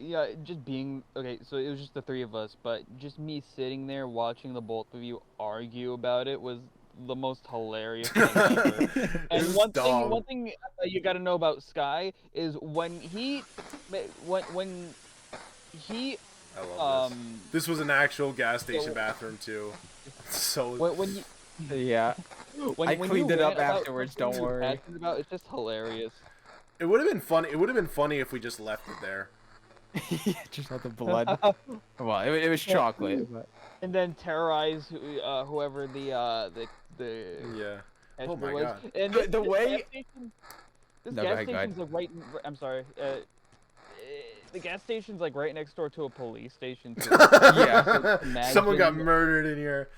just being okay. So it was just the 3 of us, but just me sitting there watching the both of you argue about it was the most hilarious thing ever. It And was one dumb. thing you got to know about Sky is when he I love um this. This was an actual gas station bathroom too. So when he Yeah. when I when cleaned you it up rant about afterwards, something don't you're worry. passionate about, it's just hilarious. it would have been funny. It would have been funny if we just left it there. Just not the blood. Well, it was chocolate. But... And then terrorize whoever the Yeah. Oh Ashby my was. god. And The this way- gas station, this No, go gas ahead, go station's like right. I'm sorry. The gas station's like right next door to a police station. Too. Yeah. Someone got Imagine- murdered in here.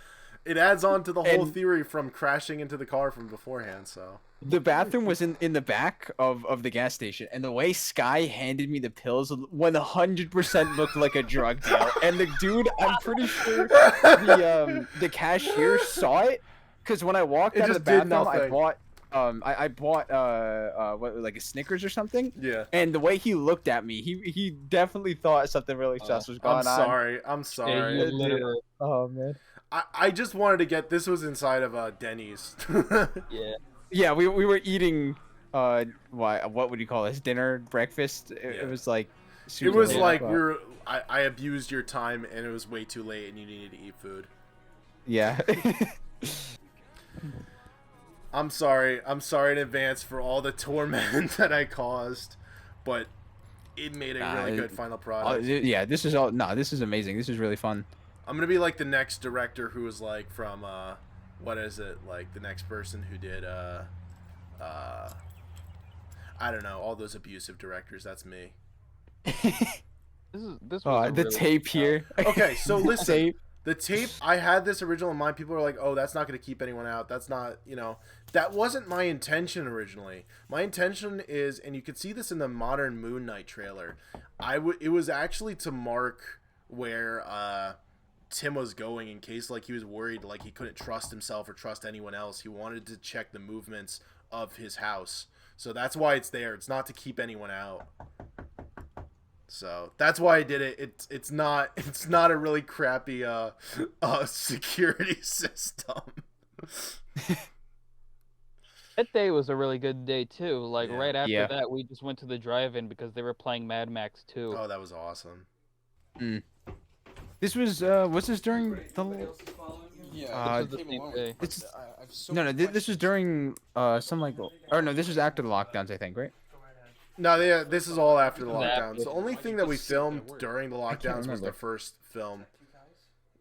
It adds on to the whole And- theory from crashing into the car from beforehand. So The bathroom was in the back of the gas station, and the way Sky handed me the pills 100% looked like a drug deal. And the dude, I'm pretty sure the cashier saw it, because when I walked It out of the just did bathroom, I nothing. bought I bought what, like a Snickers or something. yeah. And the way he looked at me, he definitely thought something really sus was going I'm on. sorry. I'm Yeah, sorry. you Dude. literally. Oh man. I just wanted to get this was inside of Denny's. Yeah. Yeah, we were eating what would you call this, dinner, breakfast? It Yeah. was like It was super like late, we were. I abused your time and it was way too late and you needed to eat food. Yeah. I'm sorry in advance for all the torment that I caused, but it made a really good final product. Yeah, this is all. No, this is amazing. This is really fun. I'm gonna be like the next director who was like from what is it, like the next person who did I don't know, all those abusive directors. That's me. This was Oh, a the really tape good here. Okay, so listen. Tape. The tape, I had this original in mind. People were like, oh, that's not going to keep anyone out. That's not, you know, that wasn't my intention originally. My intention is, and you can see this in the modern Moon Knight trailer, it was actually to mark where Tim was going in case, like, he was worried, like, he couldn't trust himself or trust anyone else. He wanted to check the movements of his house. So that's why it's there. It's not to keep anyone out. So that's why I did it. It's not a really crappy security system. That day was a really good day too. Like Yeah. right after Yeah. that, we just went to the drive-in because they were playing Mad Max 2. Oh, that was awesome. This was this during the? Yeah, This was the same day. It's I've so no, many this was questions. during some like, or no, this was after the lockdowns, I think, right? No, yeah, this is all after the This is after. lockdowns. The only thing that we filmed during the can't lockdowns was remember. the first film.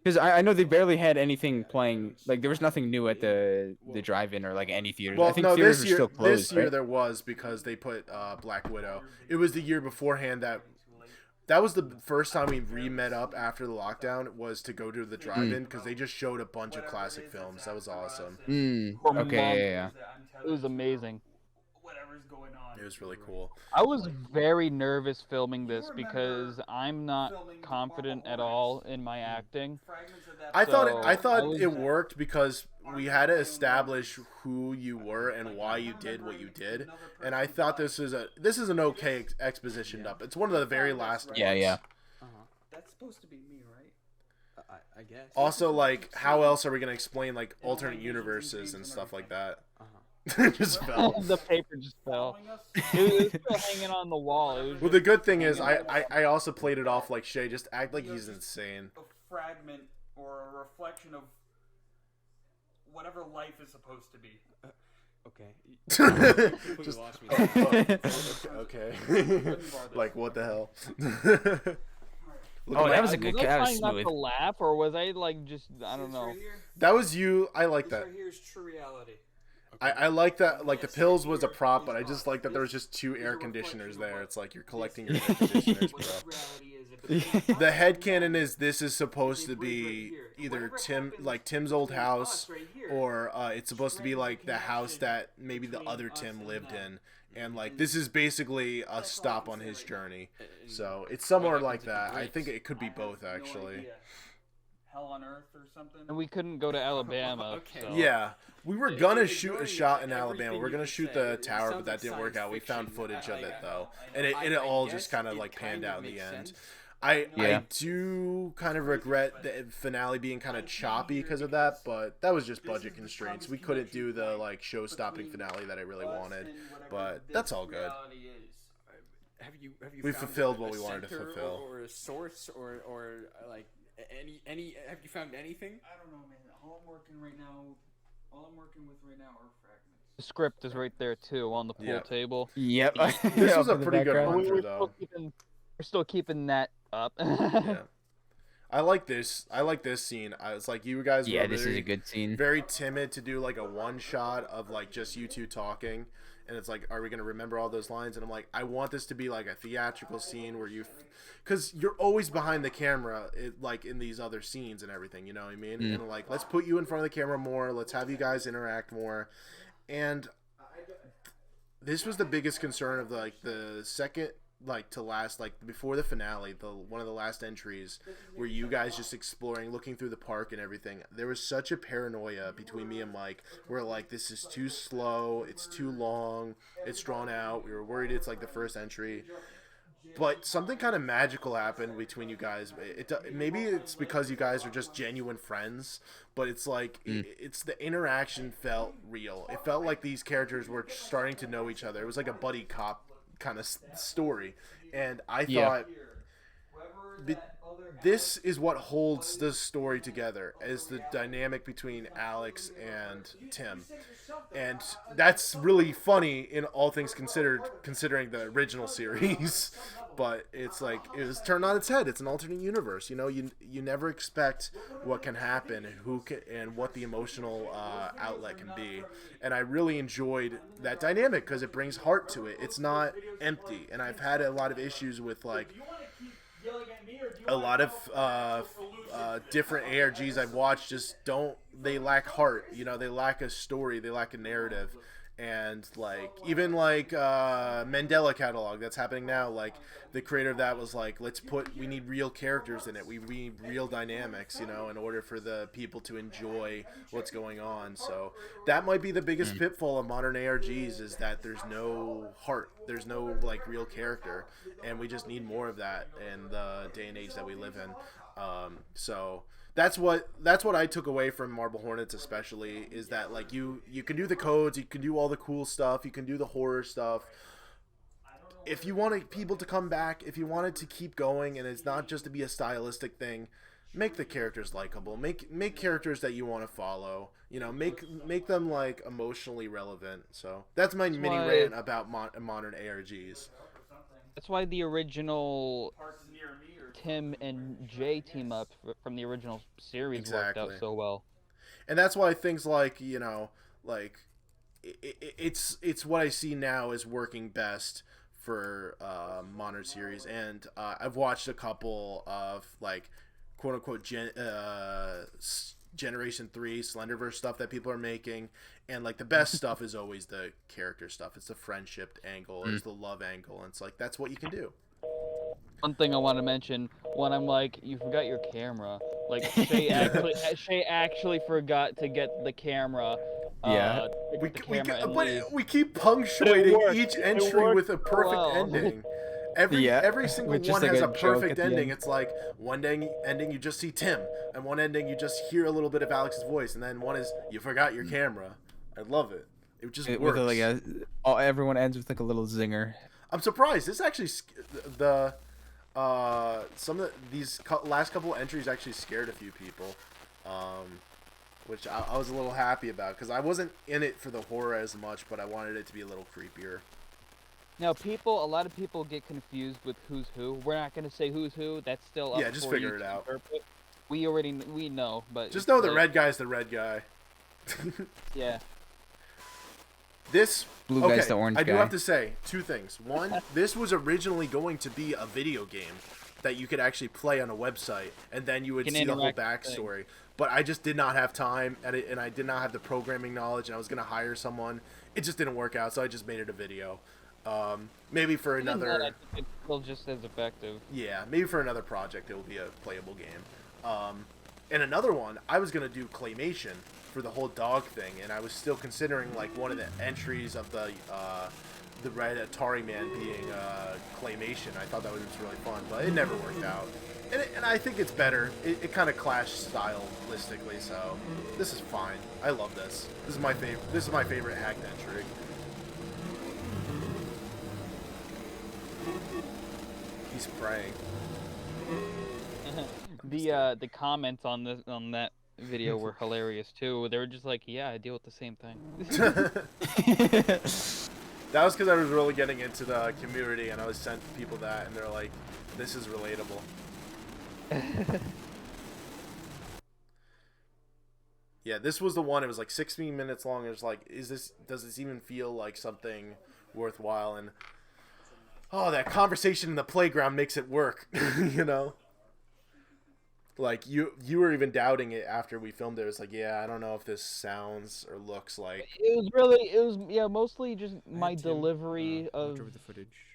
Because I know they barely had anything playing. Like there was nothing new at the drive-in or like any theaters. I Well, think no, theaters this were year, still closed. this year right? there was because they put Black Widow. It was the year beforehand that was the first time we re-met up after the lockdown was to go to the drive-in because they just showed a bunch of classic films. That was awesome. For Okay, yeah. It was amazing. Whatever's going on. It was really cool. I was very nervous filming this because I'm not confident at all in my acting. I thought So, it worked because we had to establish who you were and why you did what you did, and I thought this is an okay exposition dump. It's one of the very last ones. Yeah. That's supposed to be me, right? I guess. Also, like, how else are we gonna explain like alternate universes and stuff like that? It just fell. The paper just fell. It was still hanging on the wall. It was Well, the good thing is I also played it off like Shay. Just act like he's insane. A fragment or a reflection of whatever life is supposed to be. Okay. Just lost me there. okay. Like what the hell? Look Oh, at that my- was a good. Was I That was trying not smooth. to laugh, or was I like just I don't know? That was you. I like that. Right here is true reality. I like that. Like the pills was a prop, but I just like that there was just two air conditioners there. It's like you're collecting your air conditioners, bro. The headcanon is this is supposed to be either Tim's old house, or it's supposed to be like the house that maybe the other Tim lived in, and like this is basically a stop on his journey. So it's somewhere like that. I think it could be both actually. Hell on Earth or something. And we couldn't go to Alabama. So. Yeah, we were gonna shoot a shot in Alabama. We are gonna shoot the tower, but that didn't work out. We found footage of it though, and it all just kind of like panned out in the end. I do kind of regret the finale being kind of choppy because of that, but that was just budget constraints. We couldn't do the like show-stopping finale that I really wanted, but that's all good. We fulfilled what we wanted to fulfill. Or a source, or like any. Have you found anything? I don't know, man. All I'm working with right now are fragments. The script is right there too on the pool Yep. table. Yep. This was Up a in the pretty good background. run through, We're though. still keeping that up. Yeah. I like this. I like this scene. It's like you guys were Yeah, this is very, a good scene. very timid to do like a one shot of like just you two talking, and it's like, are we gonna remember all those lines? And I'm like, I want this to be like a theatrical scene where because you're always behind the camera, like in these other scenes and everything. You know what I mean? And like, let's put you in front of the camera more. Let's have you guys interact more. And this was the biggest concern of like the second. Like to last, like before the finale, one of the last entries where you guys just exploring, looking through the park and everything. There was such a paranoia between me and Mike. We're like, this is too slow, it's too long, it's drawn out. We were worried it's like the first entry, but something kind of magical happened between you guys. Maybe it's because you guys are just genuine friends, but it's like it's the interaction felt real. It felt like these characters were starting to know each other. It was like a buddy cop kind of story, and I thought be- this is what holds this story together, is the dynamic between Alex and Tim. And that's really funny in all things considered, considering the original series. But it's like it was turned on its head. It's an alternate universe. You know, you never expect what can happen and who can and what the emotional outlet can be. And I really enjoyed that dynamic because it brings heart to it. It's not empty. And I've had a lot of issues with like a lot of different ARGs I've watched just don't, they lack heart, you know, they lack a story, they lack a narrative. And like even like Mandela Catalog that's happening now, like the creator of that was like, we need real characters in it, we need real dynamics, you know, in order for the people to enjoy what's going on. So that might be the biggest pitfall of modern ARGs, is that there's no heart, there's no like real character, and we just need more of that in the day and age that we live in. So that's what I took away from Marble Hornets, especially, is that like you can do the codes, you can do all the cool stuff, you can do the horror stuff. If you want people to come back, if you want it to keep going, and it's not just to be a stylistic thing, make the characters likable, make characters that you want to follow, you know, make them like emotionally relevant. So that's my mini rant about modern ARGs. That's why the original Tim and Jay team up from the original series worked out so well. And that's why things like, you know, like it's what I see now is working best for modern series. And I've watched a couple of like quote unquote Generation 3 Slenderverse stuff that people are making, and like the best stuff is always the character stuff. It's the friendship angle, it's the love angle, and it's like that's what you can do. One thing I want to mention, when I'm like, you forgot your camera, like Shay actually forgot to get the camera. We keep punctuating each entry with a perfect ending. Every single one has a perfect ending. It's like one ending you just see Tim, and one ending you just hear a little bit of Alex's voice, and then one is you forgot your camera. I love it. It just works. With everyone ends with like a little zinger. I'm surprised. This actually some of these last couple entries actually scared a few people, which I was a little happy about, because I wasn't in it for the horror as much, but I wanted it to be a little creepier. Now, a lot of people get confused with who's who. We're not going to say who's who. That's still up just for figure you it out. We know, but just know the red guy's the red guy. Yeah. This blue guy's the orange guy. I do have to say two things. One, this was originally going to be a video game that you could actually play on a website, and then you would see the whole backstory. But I just did not have time, and I did not have the programming knowledge, and I was going to hire someone. It just didn't work out, so I just made it a video. Maybe for another. I think it's still just as effective. Yeah, maybe for another project it will be a playable game. And another one, I was gonna do claymation for the whole dog thing, and I was still considering like one of the entries of the Red Atari Man being claymation. I thought that was really fun, but it never worked out. And I think it's better. It kind of clashed stylistically, so this is fine. I love this. This is my favorite. This is my favorite hacked entry. He's praying. The comments on that video were hilarious too. They were just like, "Yeah, I deal with the same thing." That was because I was really getting into the community, and I was sent people that, and they're like, "This is relatable." Yeah, this was the one. It was like 16 minutes long. It was like, does this even feel like something worthwhile? And that conversation in the playground makes it work. You know, like you were even doubting it after we filmed it. It was like, yeah, I don't know if this sounds or looks like. It was mostly just my delivery of the footage.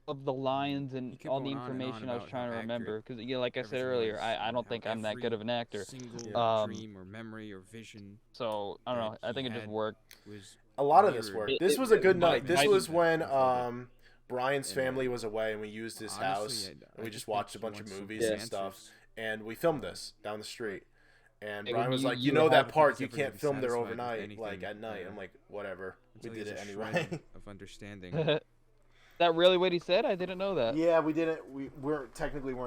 Of the lines and all the information I was trying to remember, because like I said earlier, I don't think I'm that good of an actor. Single dream or memory or vision. So I don't know. I think it just worked. A lot of this worked. This was a good night. This was when Brian's family was away, and we used his house, and we just watched a bunch of movies and stuff, and we filmed this down the street. And Brian was like, "You know that park? You can't film there overnight, like at night." I'm like, "Whatever." We did it anyway. Of understanding. that really what he said? I didn't know that. Yeah, we didn't. We weren't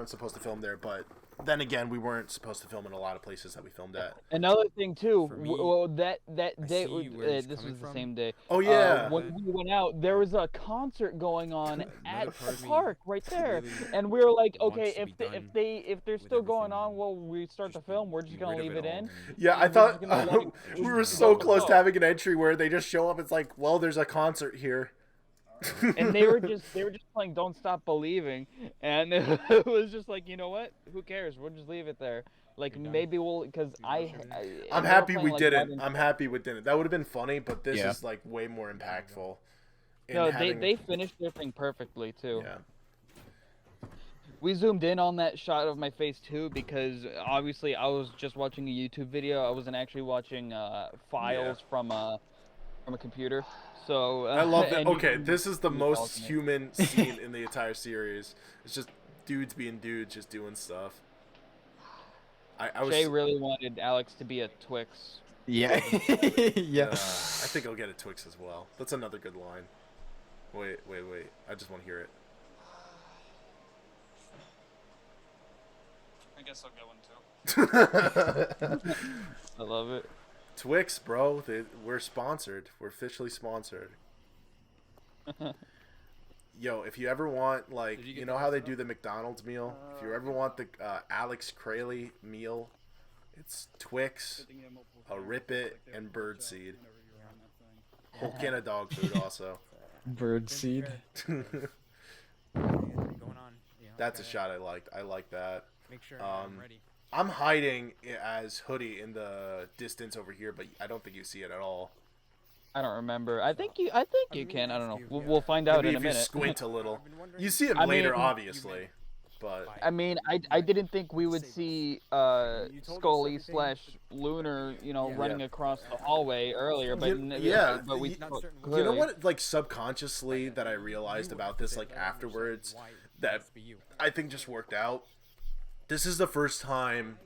supposed to film there, but then again, we weren't supposed to film in a lot of places that we filmed at. Another thing too. For me, Well, that I day, see where he's this coming was the from. same day. Oh yeah. When we went out, there was a concert going on at Another part of the me park right there, really and we were like, wants okay, to be done if they're with still going everything, on, well, we start the just film. We're just be gonna rid of leave it it all in. and- Yeah, I We're thought just gonna let it- we were go, so go, close go. to having an entry where they just show up. It's like, well, there's a concert here. And they were just playing "Don't Stop Believing," and it was just like, you know what? Who cares? We'll just leave it there. Like You're done? maybe we'll, because I'm they were happy playing, we like, didn't. modern- I'm happy we didn't. That would have been funny, but this Yeah. is like way more impactful. in No, having- they finished their thing perfectly too. Yeah. We zoomed in on that shot of my face too because obviously I was just watching a YouTube video. I wasn't actually watching files from a computer. So I love that. and you Okay, can this is the see most alternate. human scene in the entire series. It's just dudes being dudes, just doing stuff. I was. Shay really wanted Alex to be a Twix. Yeah. Yeah. I think I'll get a Twix as well. That's another good line. Wait. I just want to hear it. I guess I'll get one too. I love it. Twix, bro. We're sponsored. We're officially sponsored. Yo, if you ever want, like, Did you you get know the how they stuff? do the McDonald's meal? If you ever want the Alex Kralie meal, it's Twix, a Rip It, and Birdseed. Whole can of dog food also. Bird seed. Going on. You know, That's a gotta shot I liked. I like that. Make sure Um, I'm ready. I'm hiding as Hoodie in the distance over here, but I don't think you see it at all. I don't remember. I think you can. I don't know. you- We'll find out Maybe in a if you minute. squint a little. I've been wondering- You see him I later, mean- obviously. But I mean, I didn't think we would see You told us Scully everything. / Lunar, you know, Yeah. running Yeah. across the hallway earlier, but but we Not saw it certain- you know clearly. what, like, subconsciously that I realized about this, like, afterwards, that I think just worked out? This is the first time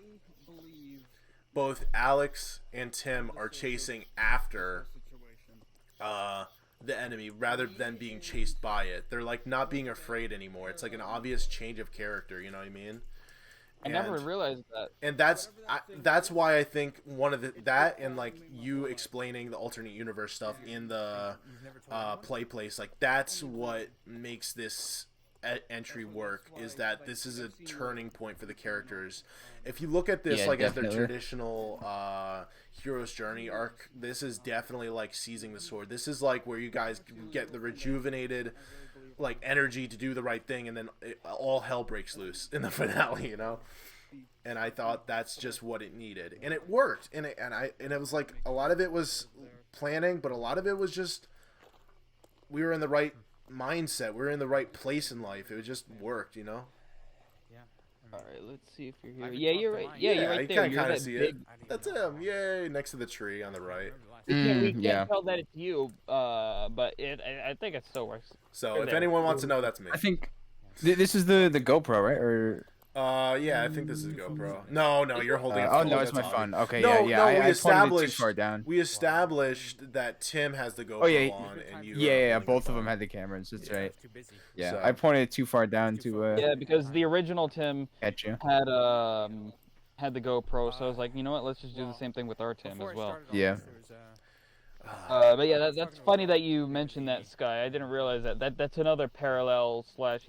both Alex and Tim are chasing after the enemy rather than being chased by it. They're like not being afraid anymore. It's like an obvious change of character, you know what I mean? I never And- realized that. And that's why I think one of that and like you explaining the alternate universe stuff in the play place, like that's what makes this entry work, is that this is a turning point for the characters. If you look at this Yeah, like as their definitely. traditional hero's journey arc, this is definitely like seizing the sword. This is like where you guys get the rejuvenated like energy to do the right thing, and then all hell breaks loose in the finale, you know. And I thought that's just what it needed, and it worked. And it was like a lot of it was planning, but a lot of it was just we were in the right mindset. We were in the right place in life. It just worked, you know. All right, let's see if you're here. I can Yeah, talk you're to right. mine. Yeah, you're Yeah, right you there. can You're kinda that see big. it. That's him. Yay! Next to the tree on the right. We can't yeah. tell that it's you, but I think it still works. So You're if there. anyone wants to know, that's me. I think this is the GoPro, right? Or Yeah, I think this is GoPro. No, you're holding a oh phone. no, it's my That's phone. Avi. Okay, No, yeah. no, I we pointed it too established far down. We established that Tim has the GoPro yeah, on, and you. Yeah, holding both the of them phone. had the cameras. That's right. Too busy. Yeah, So- I pointed it too far down to Yeah, because the original Tim catch you. had the GoPro, so I was like, you know what? Let's just do the same thing with our Tim Before as I well. started all Yeah. this, there was, But yeah, that's funny that you mentioned that, Sky. I didn't realize that. That's another parallel / like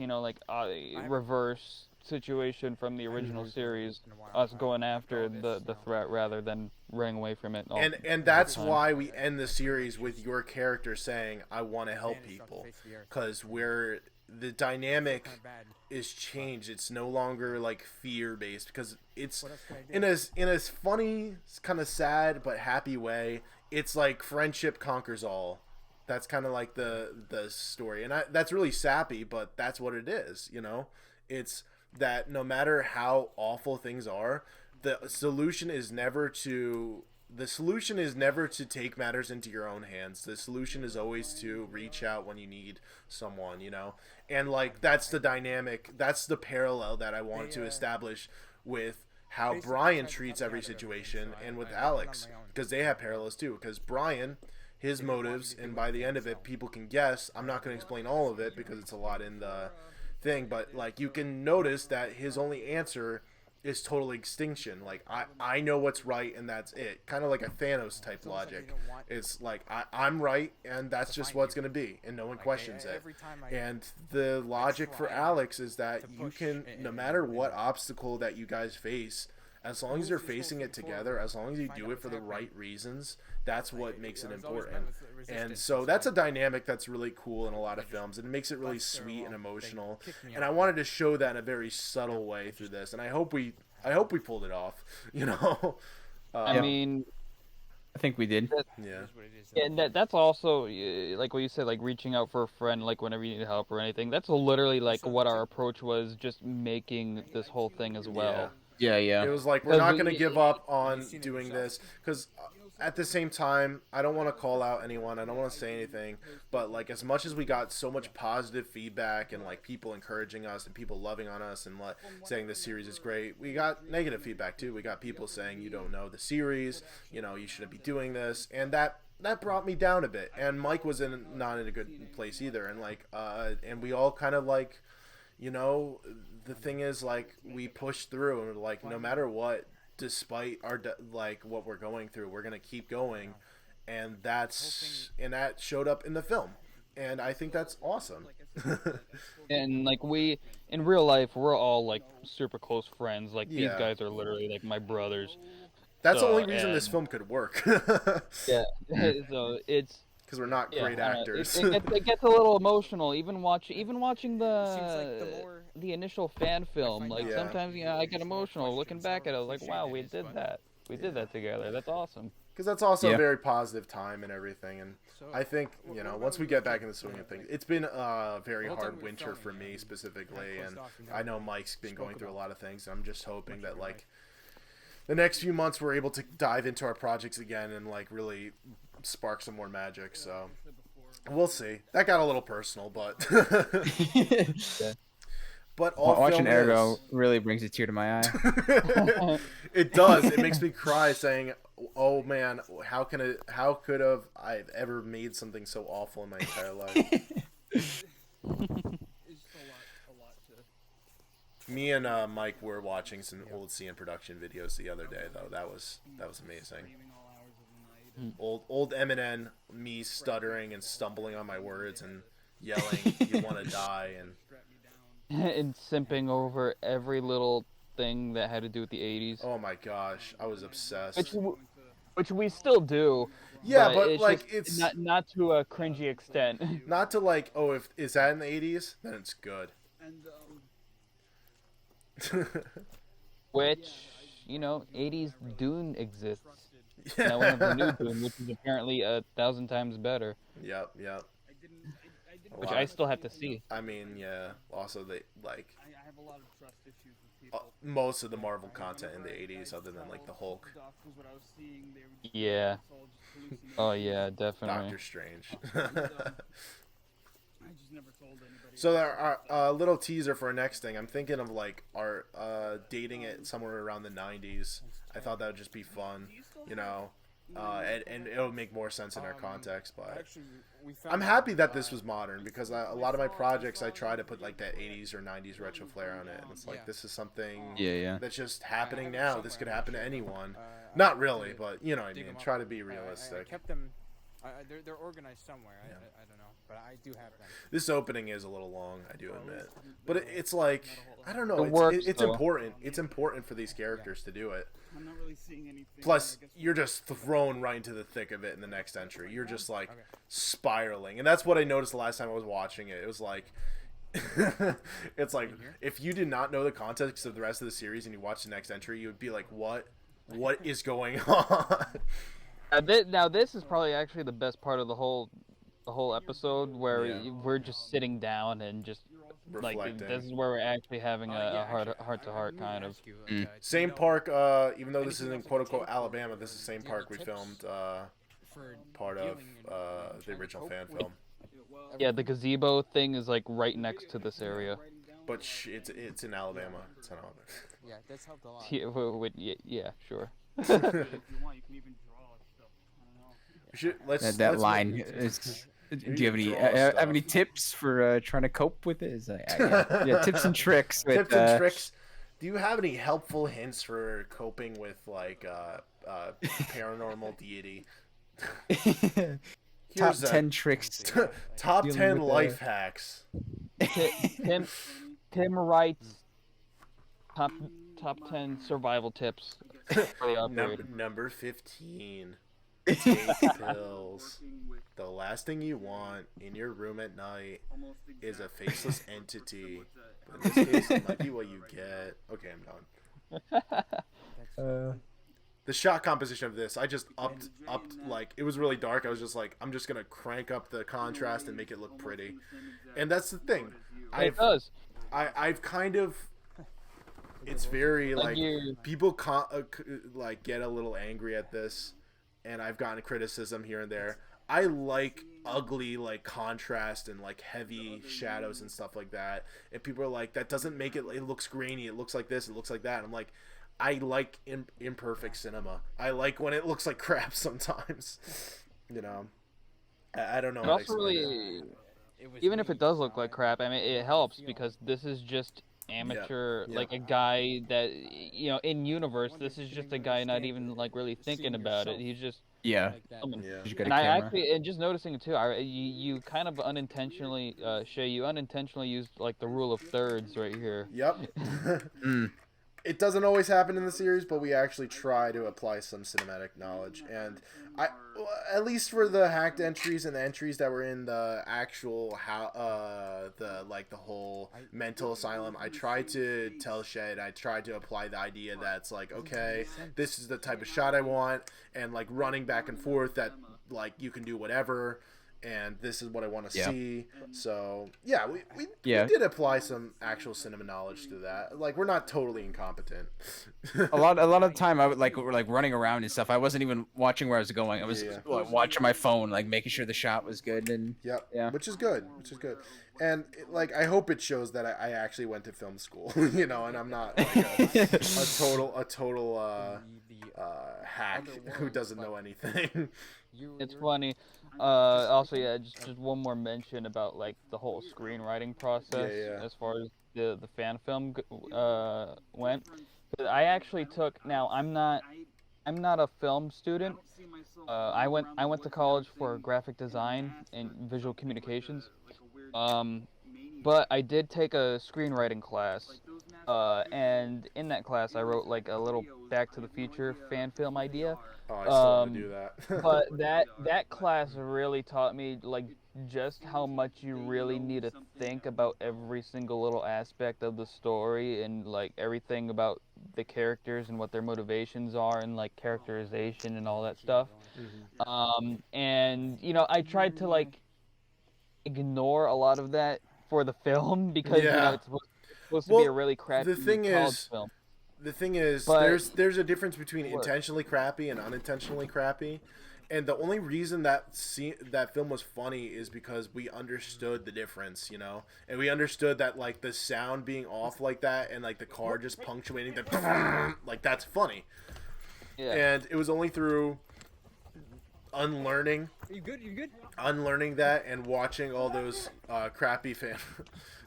reverse situation from the original series. Us going after the threat rather than running away from it. And that's why we end the series with your character saying, "I want to help people," because the dynamic is changed. It's no longer like fear based, because it's in a funny, kind of sad but happy way. It's like friendship conquers all. That's kind of like the story, and that's really sappy, but that's what it is. You know, it's that no matter how awful things are, the solution is never to take matters into your own hands. The solution is always to reach out when you need someone, you know? And like that's the dynamic, that's the parallel that I wanted to establish with how Brian treats every situation and with Alex, because they have parallels too, because Brian his motives, and by the end of it, people can guess. I'm not going to explain all of it because it's a lot in the thing, but like you can notice that his only answer is total extinction. Like I know what's right and that's it. Kind of like a Thanos type logic. It's like I'm right and that's just what's gonna be, and no one questions it. And the logic for Alex is that you can, no matter what obstacle that you guys face, as long as you're facing it together, as long as you do it for the right reasons, that's what makes it important. And so that's a dynamic that's really cool in a lot of films, and it makes it really sweet and emotional. And I wanted to show that in a very subtle way through this, and I hope we pulled it off. You know, I mean, I think we did. yeah. And that's also like what you said, like reaching out for a friend, like whenever you need help or anything. That's literally like what our approach was, just making this whole thing as well. Yeah. It was like, we're not going to give up on doing this, because at the same time, I don't want to call out anyone. I don't want to say anything. But like, as much as we got so much positive feedback and like people encouraging us and people loving on us and saying this series is great, we got negative feedback too. We got people saying, you don't know the series, you know, you shouldn't be doing this. And that brought me down a bit. And Mike was not in a good place either. And like, and we all kind of like, you know, the thing is, like, we push through, and like, no matter what, despite our like what we're going through, we're gonna keep going, and that showed up in the film, and I think that's awesome. And like, we in real life, we're all like super close friends. Like these Yeah. guys are literally like my brothers. That's the So, only reason this and- film could work. Yeah. So it's. Because we're not Yeah, great I don't know. actors. It gets a little emotional, even watching the the initial fan film. Like Yeah. sometimes, I get emotional looking back at it. I was like, wow, we did that. We did that together. That's awesome. Because that's also Yeah. a very positive time and everything. And I think, you know, once we get back in the swing of things, it's been a very hard winter for me specifically. And I know Mike's been going through a lot of things. And I'm just hoping that, like, the next few months we're able to dive into our projects again and, like, really spark some more magic. So we'll see. That got a little personal, but but all Watching film Ergo is. really brings a tear to my eye. It does. It makes me cry, saying, "Oh man, how could have I ever made something so awful in my entire life?" Me and Mike were watching some old CN production videos the other day, though. That was amazing. Old Eminem, me stuttering and stumbling on my words and yelling, "You want to die?" and And simping over every little thing that had to do with the 80s. oh my gosh, I was obsessed. Which we still do. Yeah, but it's like, just it's not to a cringy extent. not to like, oh, if is that in the 80s, then it's good. Which, 80s Dune exists. Now we have the new Dune, which is apparently 1,000 times better. Yep. Which I still have to see. I mean, yeah. Also, they like most of the Marvel content in the 80s, other than like the Hulk, Yeah. Oh yeah, definitely. Doctor Strange. So there are a little teaser for our next thing. I'm thinking of like our dating it somewhere around the 90s. I thought that would just be fun, and it'll make more sense in our context. But I'm happy that this was modern, because a lot of my projects I try to put like that 80s or 90s retro flair on it, and it's like, this is something that's just happening now. This could happen to anyone. Not really, but you know what I mean. Try to be realistic. I kept them. They're organized somewhere. I don't know, but I do have them. This opening is a little long, I do admit, but it's like, I don't know. It works, It's though. important. It's important for these characters to do it. I'm not really seeing anything. Plus, you're just thrown right into the thick of it in the next entry. You're just like spiraling, and that's what I noticed the last time I was watching it. It was like, it's like, if you did not know the context of the rest of the series and you watch the next entry, you would be like, what is going on? Now this is probably actually the best part of the whole episode, where we're just sitting down and just like, Reflecting. this is where we're actually having a heart to heart kind of. Same park, even though this isn't quote unquote Alabama, this is the same park we filmed part of the original fan film. Yeah, the gazebo thing is like right next to this area. But it's in Alabama. It's in Alabama. Yeah, that's helped a lot. Yeah, yeah, sure. If you want, you can even draw stuff. I don't know. That let's line make- is. Do You you have can any draw have any stuff. tips for trying to cope with it? Is yeah, tips and tricks with Tips and tricks. Do you have any helpful hints for coping with like paranormal deity? top Here's a 10 tricks. top dealing 10 with life hacks. Tim writes top 10 survival tips for the operator. Number 15. Take pills. The last thing you want in your room at night is a faceless entity. But in this case, it might be what you get. Okay, I'm done. The shot composition of this, I just upped like it was really dark. I was just like, I'm just gonna crank up the contrast and make it look pretty. And that's the thing. It does. I've kind of. It's very like people like get a little angry at this, and I've gotten criticism here and there. I like ugly like contrast and like heavy shadows and stuff like that. And people are like, that doesn't make it. It looks grainy. It looks like this. It looks like that. And I'm like, I like imperfect cinema. I like when it looks like crap sometimes. You know, I don't know. But also, really, even if it does look like crap, I mean, it helps because this is just amateur, like a guy that in universe. This is just a guy not even like really thinking about it. He's just And I actually, and just noticing it too, you kind of unintentionally, Shay, you unintentionally used like the rule of thirds right here. Yep. It doesn't always happen in the series, but we actually try to apply some cinematic knowledge, and at least for the hacked entries and the entries that were in the actual the whole mental asylum, I tried to tell Shay, and I tried to apply the idea that's like, okay, this is the type of shot I want, and like running back and forth that like you can do whatever. And this is what I want to see. So yeah, we did apply some actual cinema knowledge to that. Like we're not totally incompetent. a lot of the time I would like running around and stuff. I wasn't even watching where I was going. I was watching my phone, like making sure the shot was good. And which is good. And like I hope it shows that I actually went to film school, and I'm not like a total hack who doesn't know anything. It's funny. Also, just one more mention about like the whole screenwriting process as far as the fan film went. But I actually took. Now I'm not a film student. I went to college for graphic design and visual communications. But I did take a screenwriting class. And in that class, I wrote like a little Back to the Future fan film idea. Oh, I still want to do that. But that class really taught me like just how much you really need to think about every single little aspect of the story and like everything about the characters and what their motivations are and like characterization and all that stuff. And I tried to like ignore a lot of that for the film because it's supposed to be a really crappy college film. The thing is, there's a difference between intentionally crappy and unintentionally crappy, and the only reason that film was funny is because we understood the difference, and we understood that like the sound being off like that and like the car just punctuating the like that's funny. Yeah. And it was only through unlearning. You good? Unlearning that and watching all those crappy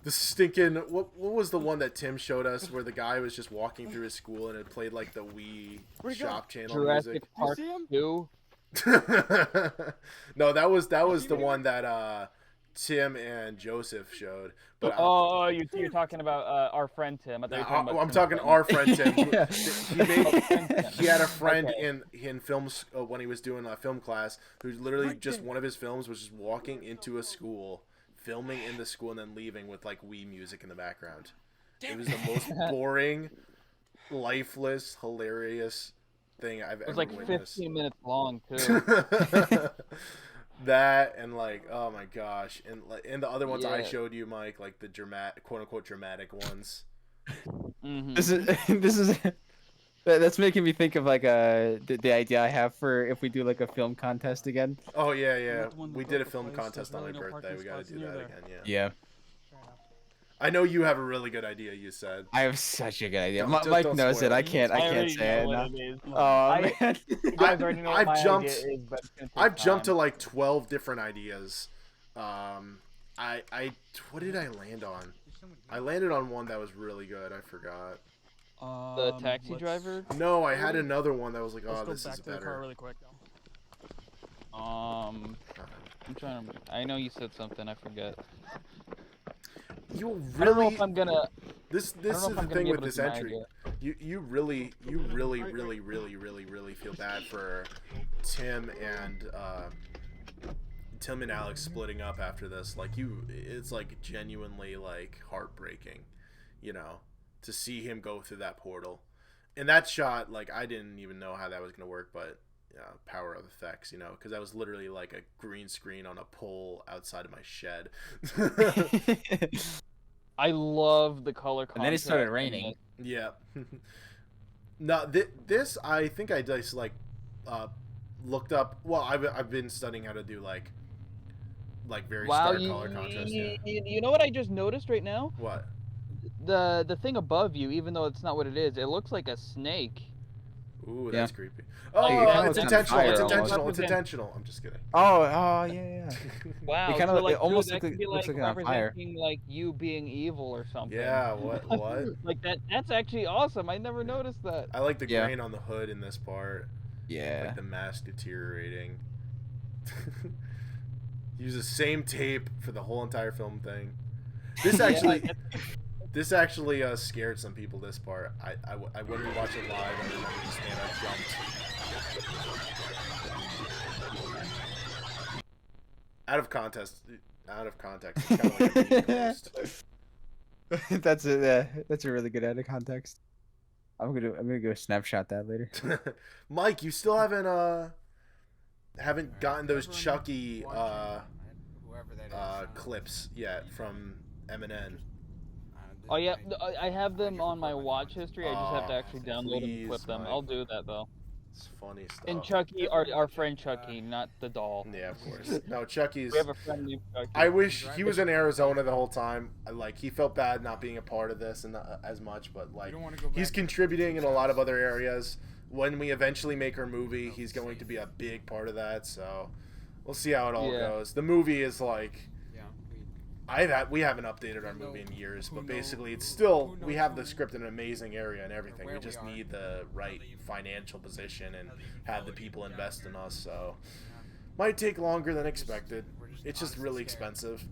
the stinking what was the one that Tim showed us where the guy was just walking through his school and it played like the Wii Shop Channel Jurassic music. Park 2? No, that was the one that Tim and Joseph showed. But you're talking about our friend Tim. I'm talking our friend Tim. He had a friend in films when he was doing a film class who literally just one of his films was just walking into a school, filming in the school, and then leaving with like Wii music in the background. It was the most boring, lifeless, hilarious thing I've ever witnessed. It was like 15 minutes long too. That and like, oh my gosh, and the other ones I showed you, Mike, like the quote unquote dramatic ones. Mm-hmm. This is that's making me think of like the idea I have for if we do like a film contest again. Oh yeah, we did a film contest on my birthday. We gotta do that again. Yeah. I know you have a really good idea. You said. I have such a good idea. Don't Mike knows spoil it. I it. can't already say it. know No. what it is. Oh man. You guys already know what I've my jumped- idea is, but it's gonna take I've jumped to time. like 12 different ideas. What did I land on? I landed on one that was really good. I forgot. The taxi driver. No, I had another one that was like, Let's oh, go this back is to the car better. really quick. I'm trying to. I know you said something. I forget. You I don't know really. if I'm gonna. This I don't is know if the I'm gonna thing be with able to this do my entry. idea. You really feel bad for Tim and Alex splitting up after this. Like it's like genuinely like heartbreaking, you know, to see him go through that portal. And that shot, like I didn't even know how that was gonna work, but power of effects, you know, because that was literally like a green screen on a pole outside of my shed. I love the color contrast. And then it started raining. Yeah. No, this I think I just like looked up. Well, I've been studying how to do like very Wow, stark color contrast. Yeah. you know what I just noticed right now? What? The thing above you, even though it's not what it is, it looks like a snake. Ooh, Yeah. that's creepy. Like, Oh, that it's looks intentional. fire It's almost. intentional. It's Represent- intentional. I'm just kidding. Oh, yeah. Wow, It kinda so, look- like, it almost that look could like- be, looks like like on fire. representing like you being evil or something. Yeah. What? Like that's actually awesome. I never noticed that. I like the Yeah. grain on the hood in this part. Yeah. Like the mask deteriorating. Use the same tape for the whole entire film thing. This Yeah, actually. like, This actually scared some people. This part, I when we watched it live, I remember just jumped. Out of context, it's kind of like a mini ghost. That's a really good out of context. I'm gonna go snapshot that later. Mike, you still haven't gotten those Chucky Whoever that is. clips yet from Eminem. Oh yeah, I have them on my watch history. I just have to Oh, actually download them and clip please, them. Mike. I'll do that though. It's funny stuff. And Chucky, our friend Chucky, not the doll. Yeah, of course. No, Chucky's. We have a friend named Chucky. I wish he was in Arizona the whole time. Like he felt bad not being a part of this and as much, but like don't wanna go back he's to contributing in a lot of other areas. When we eventually make our movie, he's going to be a big part of that. So we'll see how it all Yeah. goes. The movie is like Yeah. we haven't updated our movie in years, but basically it's still we have the script in an amazing area and everything. We just need the right financial position and have the people invest in us. So might take longer than expected. It's just really expensive.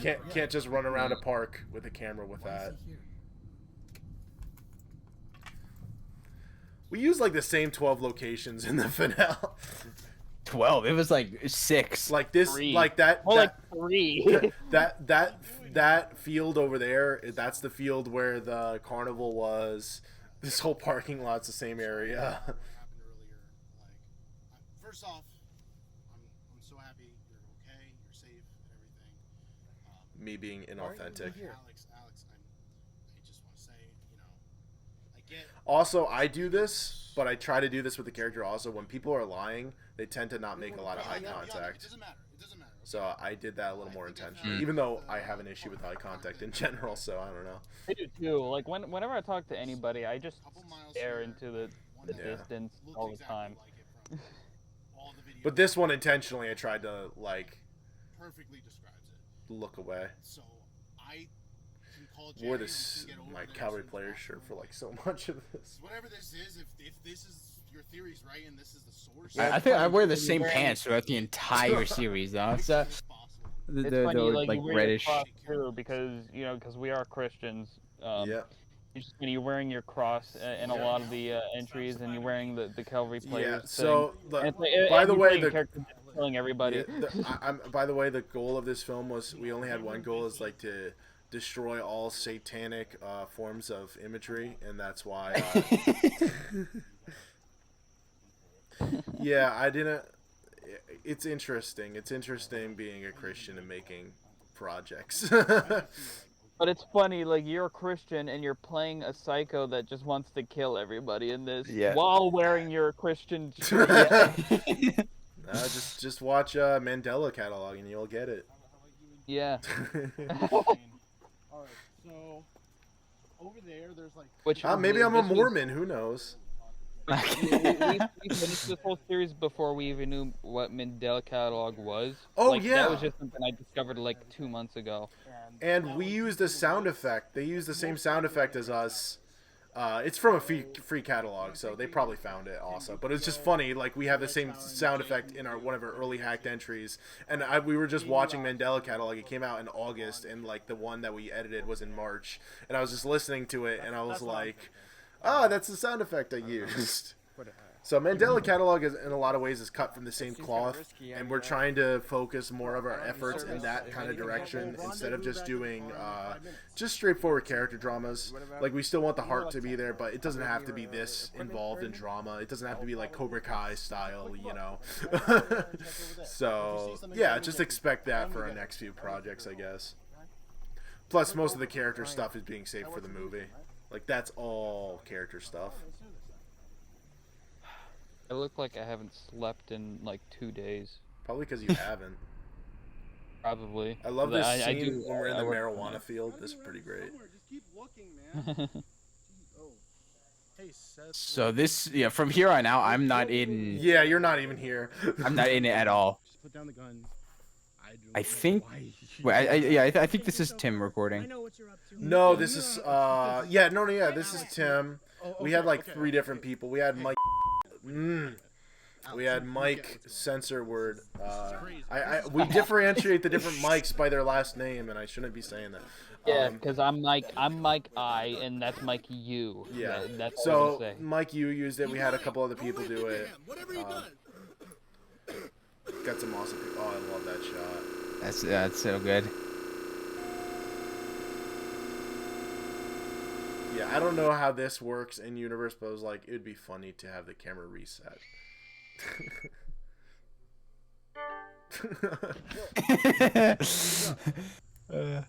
Can't just run around a park with a camera with that. We use like the same 12 locations in the finale. 12. It was like 6. Like this, 3. like that. More that like 3. that field over there. That's the field where the carnival was. This whole parking lot's the same area. happened earlier. Like, first off, I'm so happy you're okay, you're safe, and everything. Me being inauthentic. Alex, I just want to say, you know, I get. Also, I do this, but I try to do this with the character also. When people are lying, they tend to not make a lot of eye It contact. doesn't matter. It doesn't matter. So I did that a little more intentionally, even though I have an issue with eye contact in general. So I don't know. I do too. Like whenever I talk to anybody, I just Couple miles stare here, into the one Yeah. distance looked all the exactly time. like it from all the videos. But this one intentionally, I tried to like perfectly describes it. look away. So I can call Wore Jerry, this we can get over my this Cowboy and Player talk shirt for about like so much of this. whatever this is. If this is your theory's right and this is the source, I think I wear the same pants throughout the entire series, though. It's as possible. It's the funny, like, like you wear reddish. your cross too, because because we are Christians. Yeah. You're wearing your cross in a lot of the entries, and you're wearing the Calvary players. Yeah. thing. So And it's like, by the you're way, playing the characters killing everybody. by the way, the goal of this film was we only had one goal, is like to destroy all satanic forms of imagery, and that's why. Yeah, I didn't. It's interesting. It's interesting being a Christian and making projects. But it's funny, like you're a Christian and you're playing a psycho that just wants to kill everybody in this, Yeah. while wearing your Christian shirt. Just watch Mandela catalog and you'll get it. Yeah. All right, so over there, there's like. Which Maybe I'm a this was- Mormon. Who knows? we finished this whole series before we even knew what Mandela Catalog was. Oh, like, that was yeah. just something I discovered like 2 months ago. And we used a sound effect. They used the same sound effect as us. It's from a free catalog, so they probably found it also. But it's just funny, like we have the same sound effect in one of our early hacked entries, and we were just watching Mandela Catalog. It came out in August, and like the one that we edited was in March, and I was just listening to it, and I was like, "Ah, that's the sound effect I used." So Mandela Catalog is, in a lot of ways, is cut from the same cloth, and we're trying to focus more of our efforts in that kind of direction instead of just doing just straightforward character dramas. Like, we still want the heart to be there, but it doesn't have to be this involved in drama. It doesn't have to be like Cobra Kai style, you know. So yeah, just expect that for our next few projects, I guess. Plus, most of the character stuff is being saved for the movie. Like, that's all character stuff. I look like I haven't slept in like 2 days. Probably because you haven't. Probably. I love this I scene do- when we're in I the work- marijuana field. This is pretty great. Just keep looking, man. Hey, Seth. So this, yeah, from here on out, I'm not in. Yeah, you're not even here. I'm not in it at all. Just put down the gun. I think. Wait, I think this is Tim recording. No, this is yeah, this is Tim. We had like 3 different people. We had Mike. We had Mike censor word. We differentiate the different mics by their last name, and I shouldn't be saying that. Yeah, because I'm Mike I, and that's Mike U. Yeah. That's what I'm So saying. Mike, you used it. We had a couple other people do it. Got some awesome people. Oh, I love that shot. That's so good. Yeah, I don't know how this works in universe, but I was like, it would be funny to have the camera reset. A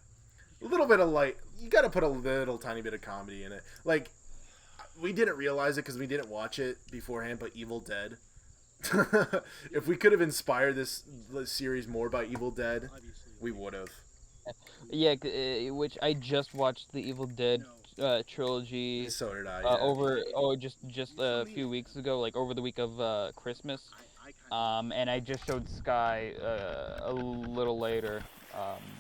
little bit of light. You got to put a little tiny bit of comedy in it. Like, we didn't realize it because we didn't watch it beforehand, but Evil Dead. If we could have inspired this series more by Evil Dead, we would have. Yeah, which I just watched the Evil Dead trilogy. So did I. Yeah. Just a few weeks ago, like over the week of Christmas. And I just showed Sky a little later.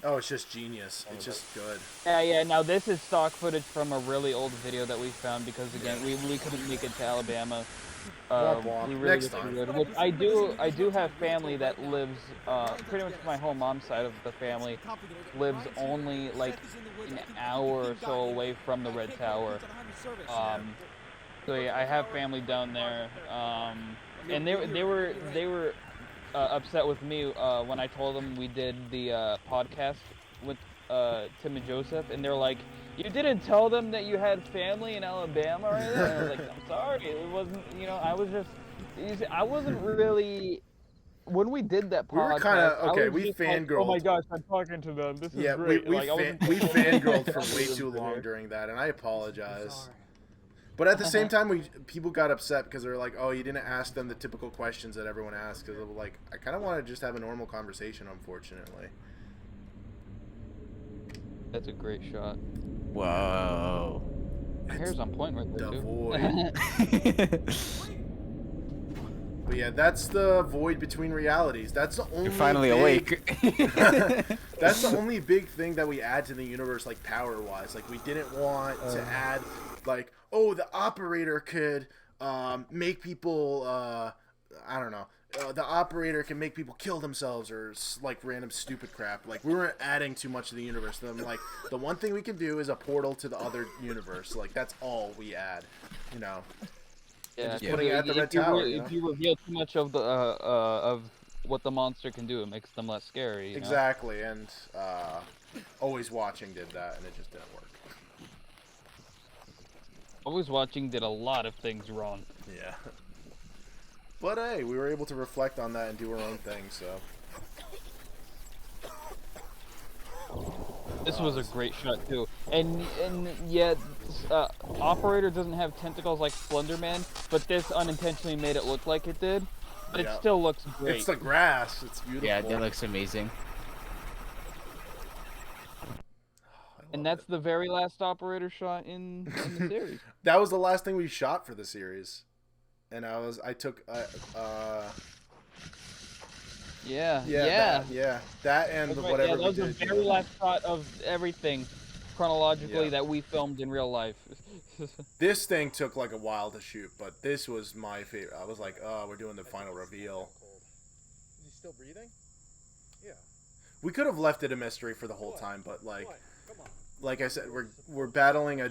Oh, it's just genius. It's just good. Yeah. Now this is stock footage from a really old video that we found because again we couldn't make it to Alabama. Womp womp. We really Next wish we time. would. Which I do have family that lives pretty much my whole mom's side of the family lives only like an hour or so away from the Red Tower. So yeah, I have family down there. And they were upset with me when I told them we did the podcast with Tim and Joseph, and they're like, "You didn't tell them that you had family in Alabama or anything?" And I was like, "I'm sorry, it wasn't. I wasn't really." When we did that podcast, We were kind of okay. I was We just like, fangirled. oh my gosh, I'm talking to them. This is Yeah, great. we Like, I wasn't- fangirled for way too long during that, and I apologize. But at the same time, people got upset because they were like, "Oh, you didn't ask them the typical questions that everyone asks." Because like, I kind of want to just have a normal conversation, unfortunately. That's a great shot. Whoa. My hair's on point right there, The dude. void. But yeah, that's the void between realities. That's the only. You're finally big- awake. That's the only big thing that we add to the universe, like power-wise. Like, we didn't want to add, like, oh, the operator could make people, I don't know. The operator can make people kill themselves or like random stupid crap. Like, we weren't adding too much to the universe. Then, like, the one thing we can do is a portal to the other universe. Like, that's all we add, you know. Yeah, just putting it at the Red if you Tower, re- you know? if you reveal too much of the of what the monster can do, it makes them less scary. You know? Exactly, and Always Watching did that, and it just didn't work. Always Watching did a lot of things wrong. Yeah. But hey, we were able to reflect on that and do our own thing, so. This was a great shot too, and yet Operator doesn't have tentacles like Slenderman, but this unintentionally made it look like it did. But Yeah. it still looks great. It's the grass. It's beautiful. Yeah, that looks amazing. I And that's the very last operator shot in the series. That was the last thing we shot for the series, and I took Yeah. that and the whatever that was we the did. very last shot of everything chronologically Yeah. that we filmed in real life. This thing took like a while to shoot, but this was my favorite. I was like, oh, we're doing the final reveal. Is he still breathing? Yeah. We could have left it a mystery for the whole time, but Come on. like I said, we're battling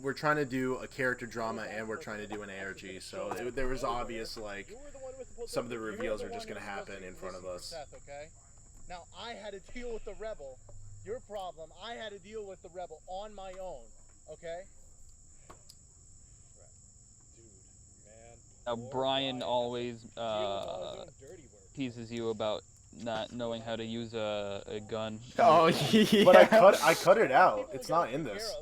we're trying to do a character drama and we're trying to do an ARG. So there was obvious like some of the reveals are just gonna happen in front of us. Seth, okay? Now I had to deal with the rebel. Your problem. I had to deal with the rebel on my own. Okay? Now Brian always teases you about not knowing how to use a gun. Oh yeah. But I cut it out. It's not in this.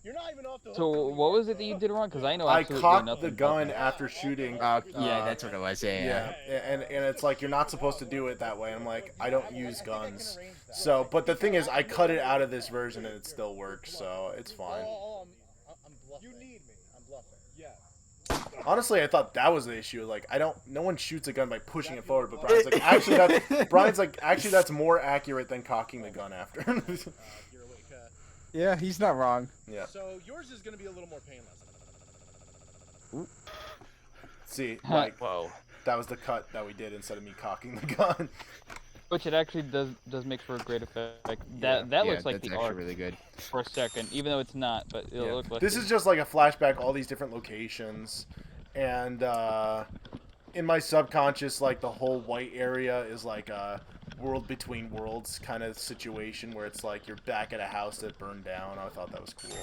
You're not even off the hook. So what was it that you did wrong? Because I know I absolutely cocked nothing the about gun that. after shooting. Yeah, that's what it was. Yeah. And it's like you're not supposed to do it that way. I'm like, I don't use guns. So, but the thing is, I cut it out of this version and it still works, so it's fine. I'm bluffing. You need me. I'm bluffing. Yeah. Honestly, I thought that was the issue. Like, no one shoots a gun by pushing it forward, but Brian's like, actually, that's more accurate than cocking the gun after. You're awake. Yeah, he's not wrong. Yeah. So yours is gonna be a little more painless. See, like, Whoa. that was the cut that we did instead of me cocking the gun. Which it actually does make for a great effect. That looks like the art really good. for a second, even though it's not, but it'll look like This is just like a flashback, all these different locations, and in my subconscious, like the whole white area is like a world between worlds kind of situation where it's like you're back at a house that burned down. I thought that was cool.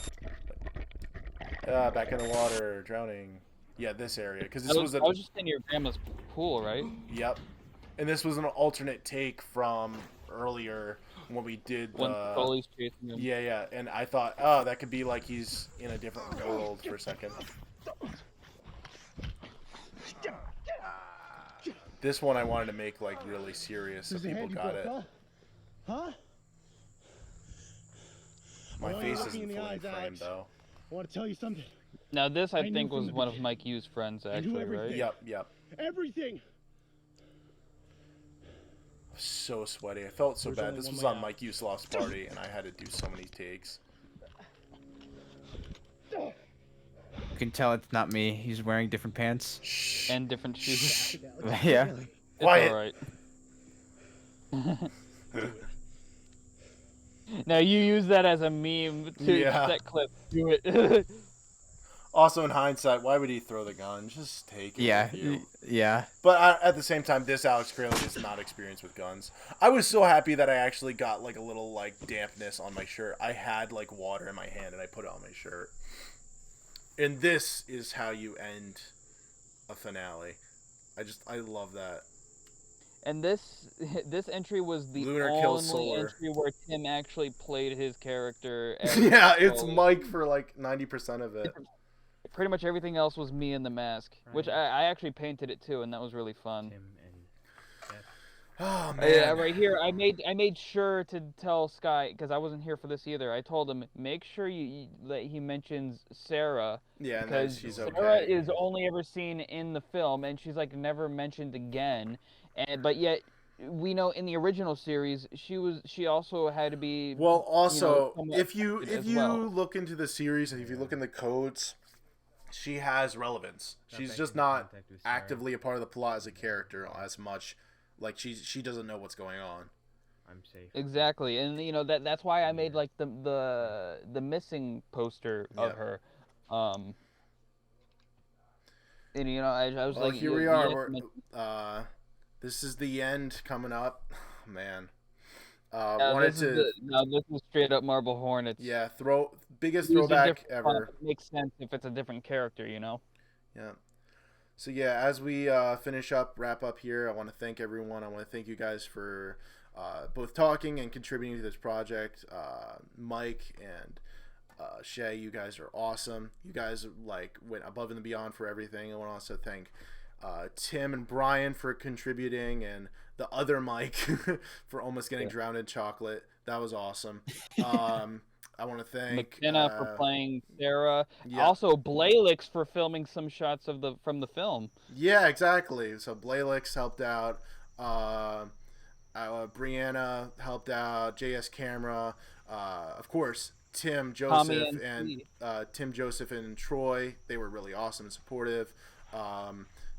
Back in the water, drowning. Yeah, this area, because this was I was just in your grandma's pool, right? Yep. And this was an alternate take from earlier when we did When Kralie's chasing him. Yeah, and I thought, oh, that could be like he's in a different world for a second. This one I wanted to make like really serious so people got it. Huh? My Oh, face looking in isn't the fully eyes, framed Alex. though. I want to tell you something. Now this I knew think from was the one of beginning. Mike Yu's friends I knew actually, everything. right? Yep. Everything. So sweaty. I felt so There's bad. only This one was way on out. Mike Uslov's party, and I had to do so many takes. You can tell it's not me. He's wearing different pants. Shh. And different shoes. Yeah. It's Quiet. alright. Now you use that as a meme to Yeah. that clip. Do it. Also, in hindsight, why would he throw the gun? Just take it Yeah. with you. Yeah. But at the same time, this Alex Kralie is not experienced with guns. I was so happy that I actually got like a little like dampness on my shirt. I had like water in my hand and I put it on my shirt. And this is how you end a finale. I love that. And this entry was the Lunar only kills Solar. entry where Tim actually played his character. as Yeah, it's Krallie. Mike for like 90% of it. Pretty much everything else was me in the mask, which I actually painted it too, and that was really fun. Oh Yeah, man. right here, I made sure to tell Sky, because I wasn't here for this either. I told him make sure that he mentions Sarah, Yeah, and then because she's Sarah okay. is only ever seen in the film, and she's like never mentioned again. But yet we know in the original series she also had to be. Well, also, somewhat if you connected as if you well. look into the series and if you look in the codes, she has relevance. She's just not actively a part of the plot as a character as much. Like she doesn't know what's going on. I'm safe. Exactly, and that's why I made like the missing poster of Yeah. her. And I was Well, like, here you we have are. to mention- This is the end coming up. Oh, man. Now, Wanted this to is straight up Marble Hornets. yeah biggest Use a throwback different font. ever. It makes sense if it's a different character, Yeah. So yeah, as we wrap up here, I want to thank everyone. I want to thank you guys for both talking and contributing to this project. Mike and Shay, you guys are awesome. You guys like went above and beyond for everything. I want to also thank Tim and Brian for contributing, and the other Mike for almost getting drowned in chocolate. That was awesome. I want to thank McKenna for playing Sarah. Yeah. Also, Blalix for filming some shots of from the film. Yeah, exactly. So Blalix helped out. Brianna helped out. JS Camera. Of course, Tim Joseph Tim Joseph and Troy. They were really awesome and supportive.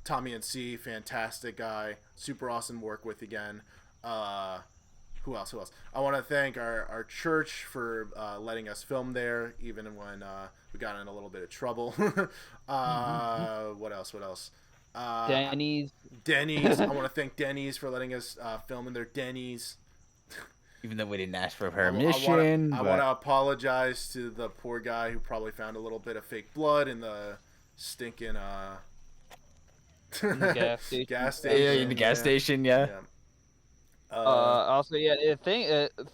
Tommy and C, fantastic guy. Super awesome to work with again. Who else? I want to thank our church for letting us film there, even when we got in a little bit of trouble. What else? Denny's. I want to thank Denny's for letting us film in their Denny's. Even though we didn't ask for permission. I want to apologize to the poor guy who probably found a little bit of fake blood in the stinking in the gas station. Yeah, in the gas station, yeah. Also,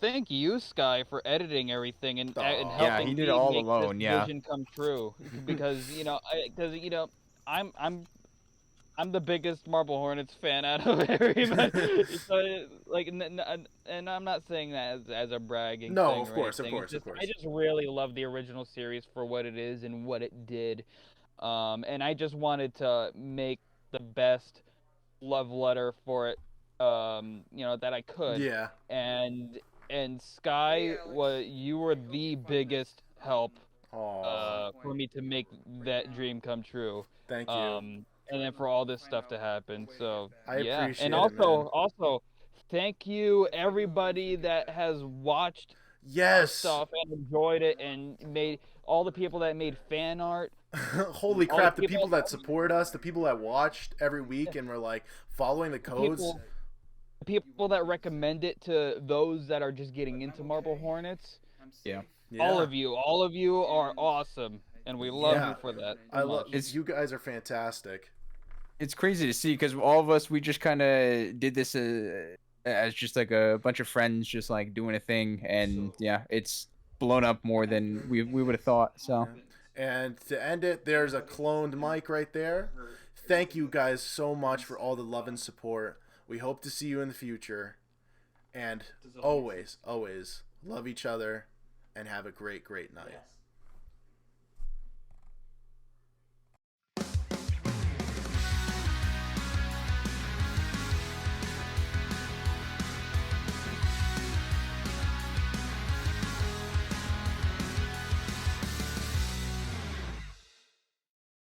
thank you, Sky, for editing everything and helping he did it all make alone. this vision come true. Because I'm the biggest Marble Hornets fan out of everybody. So, and I'm not saying that as a bragging. No, thing of or course. I just really love the original series for what it is and what it did, and I just wanted to make the best love letter for it, that I could. Yeah. And Sky, you were the biggest help for me to make that dream come true. Thank you. And then for all this stuff to happen. So I appreciate and it, also, thank you everybody that has watched stuff and enjoyed it and made all the people that made fan art. Holy crap! The people that support us, the people that watched every week and were like following the codes. People that recommend it to those that are just getting into Marble Hornets. Yeah. All of you are awesome, and we love you for that. I love you guys are fantastic. It's crazy to see because all of us, we just kind of did this as just like a bunch of friends just like doing a thing, and it's blown up more than we would have thought. So. And to end it, there's a cloned mic right there. Thank you guys so much for all the love and support. We hope to see you in the future. And always love each other and have a great night.